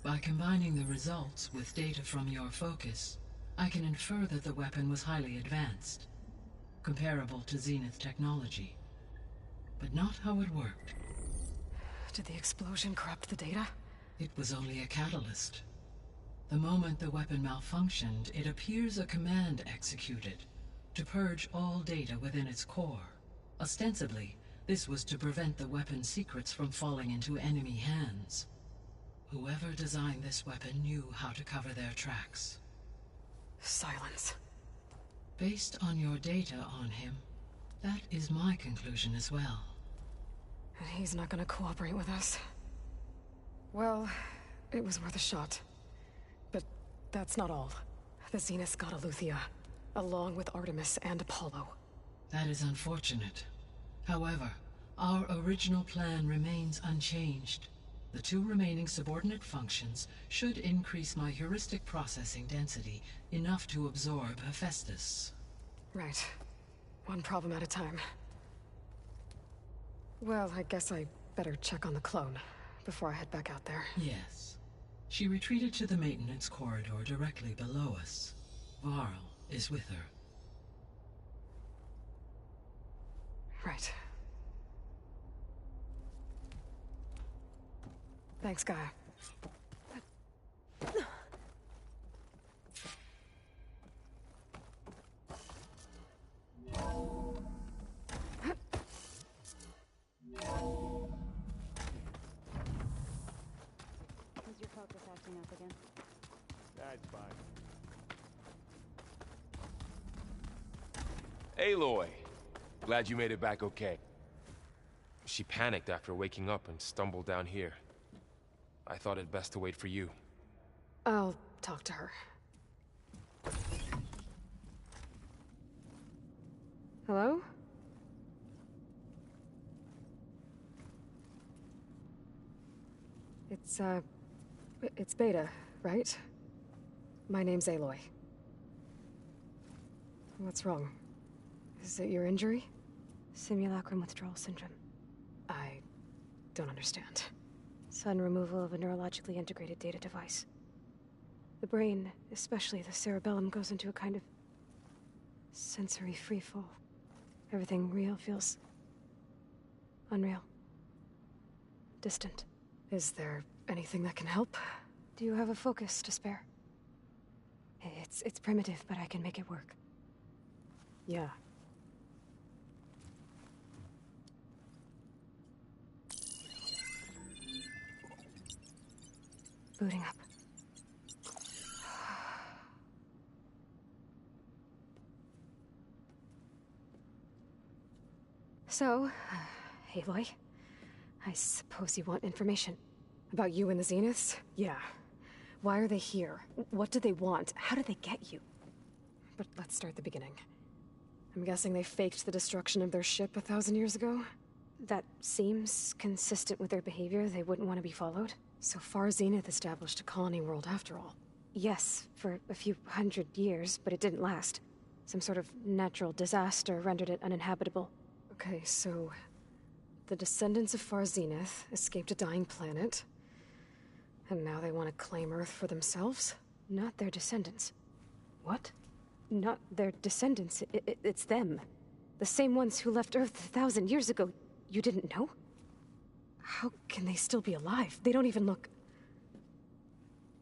By combining the results with data from your focus, I can infer that the weapon was highly advanced, comparable to Zenith technology, but not how it worked. Did the explosion corrupt the data? It was only a catalyst. The moment the weapon malfunctioned, it appears a command executed to purge all data within its core. Ostensibly, this was to prevent the weapon's secrets from falling into enemy hands. Whoever designed this weapon knew how to cover their tracks. Silence. Based on your data on him, that is my conclusion as well. And he's not gonna cooperate with us. Well, it was worth a shot. But that's not all. The Zeniths got Eleuthia, along with Artemis and Apollo. That is unfortunate. However, our original plan remains unchanged. The two remaining subordinate functions should increase my heuristic processing density enough to absorb Hephaestus. Right. One problem at a time. Well, I guess I better check on the clone before I head back out there. Yes. She retreated to the maintenance corridor directly below us. Varl is with her. Right. Thanks, Gaia. Is your focus acting up again? That's fine. Aloy! Glad you made it back okay. She panicked after waking up and stumbled down here. I thought it best to wait for you. I'll talk to her. Hello? It's Beta, right? My name's Aloy. What's wrong? Is it your injury? Simulacrum withdrawal syndrome. I don't understand. Sudden removal of a neurologically integrated data device. The brain, especially the cerebellum, goes into a kind of sensory freefall. Everything real feels unreal. Distant. Is there anything that can help? Do you have a focus to spare? It's primitive, but I can make it work. Yeah. Booting up. So, Aloy, I suppose you want information. About you and the Zeniths? Yeah. Why are they here? What do they want? How did they get you? But let's start at the beginning. I'm guessing they faked the destruction of their ship 1,000 years ago? That seems consistent with their behavior. They wouldn't want to be followed. So far, Zenith established a colony world after all. Yes, for a few hundred years, but it didn't last. Some sort of natural disaster rendered it uninhabitable. Okay, so the descendants of Far Zenith escaped a dying planet, and now they want to claim Earth for themselves? Not their descendants. What? Not their descendants. It's them. The same ones who left Earth 1,000 years ago. You didn't know? How can they still be alive? They don't even look...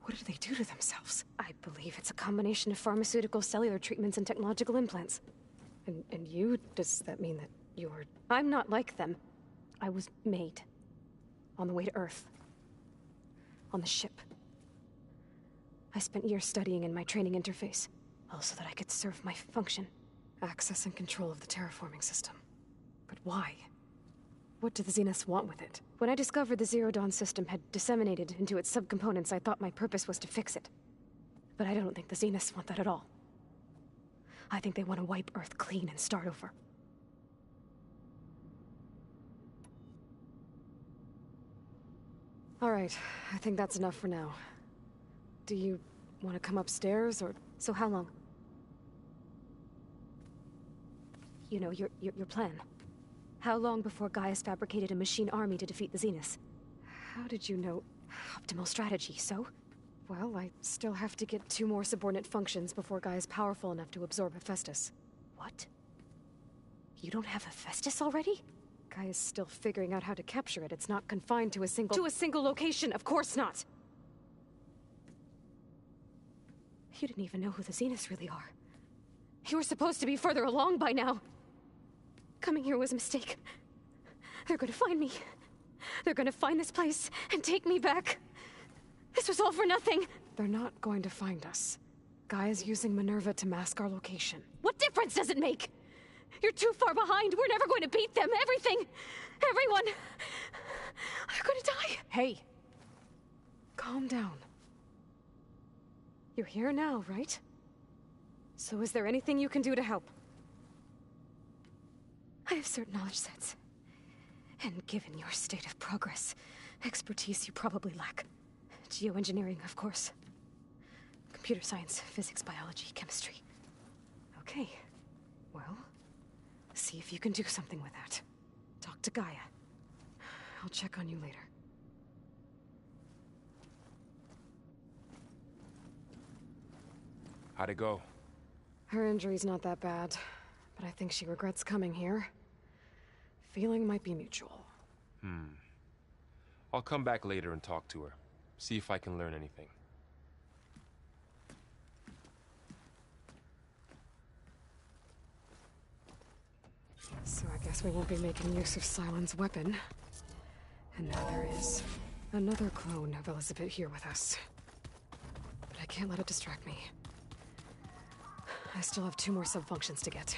What did they do to themselves? I believe it's a combination of pharmaceutical, cellular treatments, and technological implants. And you? Does that mean that you're... I'm not like them. I was made. On the way to Earth. On the ship. I spent years studying in my training interface. All so that I could serve my function. Access and control of the terraforming system. But why? What do the Zeniths want with it? When I discovered the Zero Dawn system had disseminated into its subcomponents, I thought my purpose was to fix it. But I don't think the Zeniths want that at all. I think they want to wipe Earth clean and start over. All right, I think that's enough for now. Do you want to come upstairs, or... So how long? You know, your plan. How long before Gaius fabricated a machine army to defeat the Zeniths? How did you know? Optimal strategy, so? Well, I still have to get 2 more subordinate functions before Gaia is powerful enough to absorb Hephaestus. What? You don't have Hephaestus already? Gaia's still figuring out how to capture it. It's not confined to a single... To a single location, of course not! You didn't even know who the Zeniths really are. You were supposed to be further along by now. Coming here was a mistake. They're gonna find me. They're gonna find this place and take me back. This was all for nothing. They're not going to find us. Gaia's using Minerva to mask our location. What difference does it make? You're too far behind. We're never going to beat them. Everything. Everyone. They're gonna die. Hey. Calm down. You're here now, right? So is there anything you can do to help? I have certain knowledge sets. And given your state of progress, expertise you probably lack. Geoengineering, of course. Computer science, physics, biology, chemistry. Okay. Well, see if you can do something with that. Talk to Gaia. I'll check on you later. How'd it go? Her injury's not that bad, but I think she regrets coming here. Feeling might be mutual. I'll come back later and talk to her. See if I can learn anything. So I guess we won't be making use of Sylens' weapon. And now there is another clone of Elizabeth here with us. But I can't let it distract me. I still have 2 more sub-functions to get.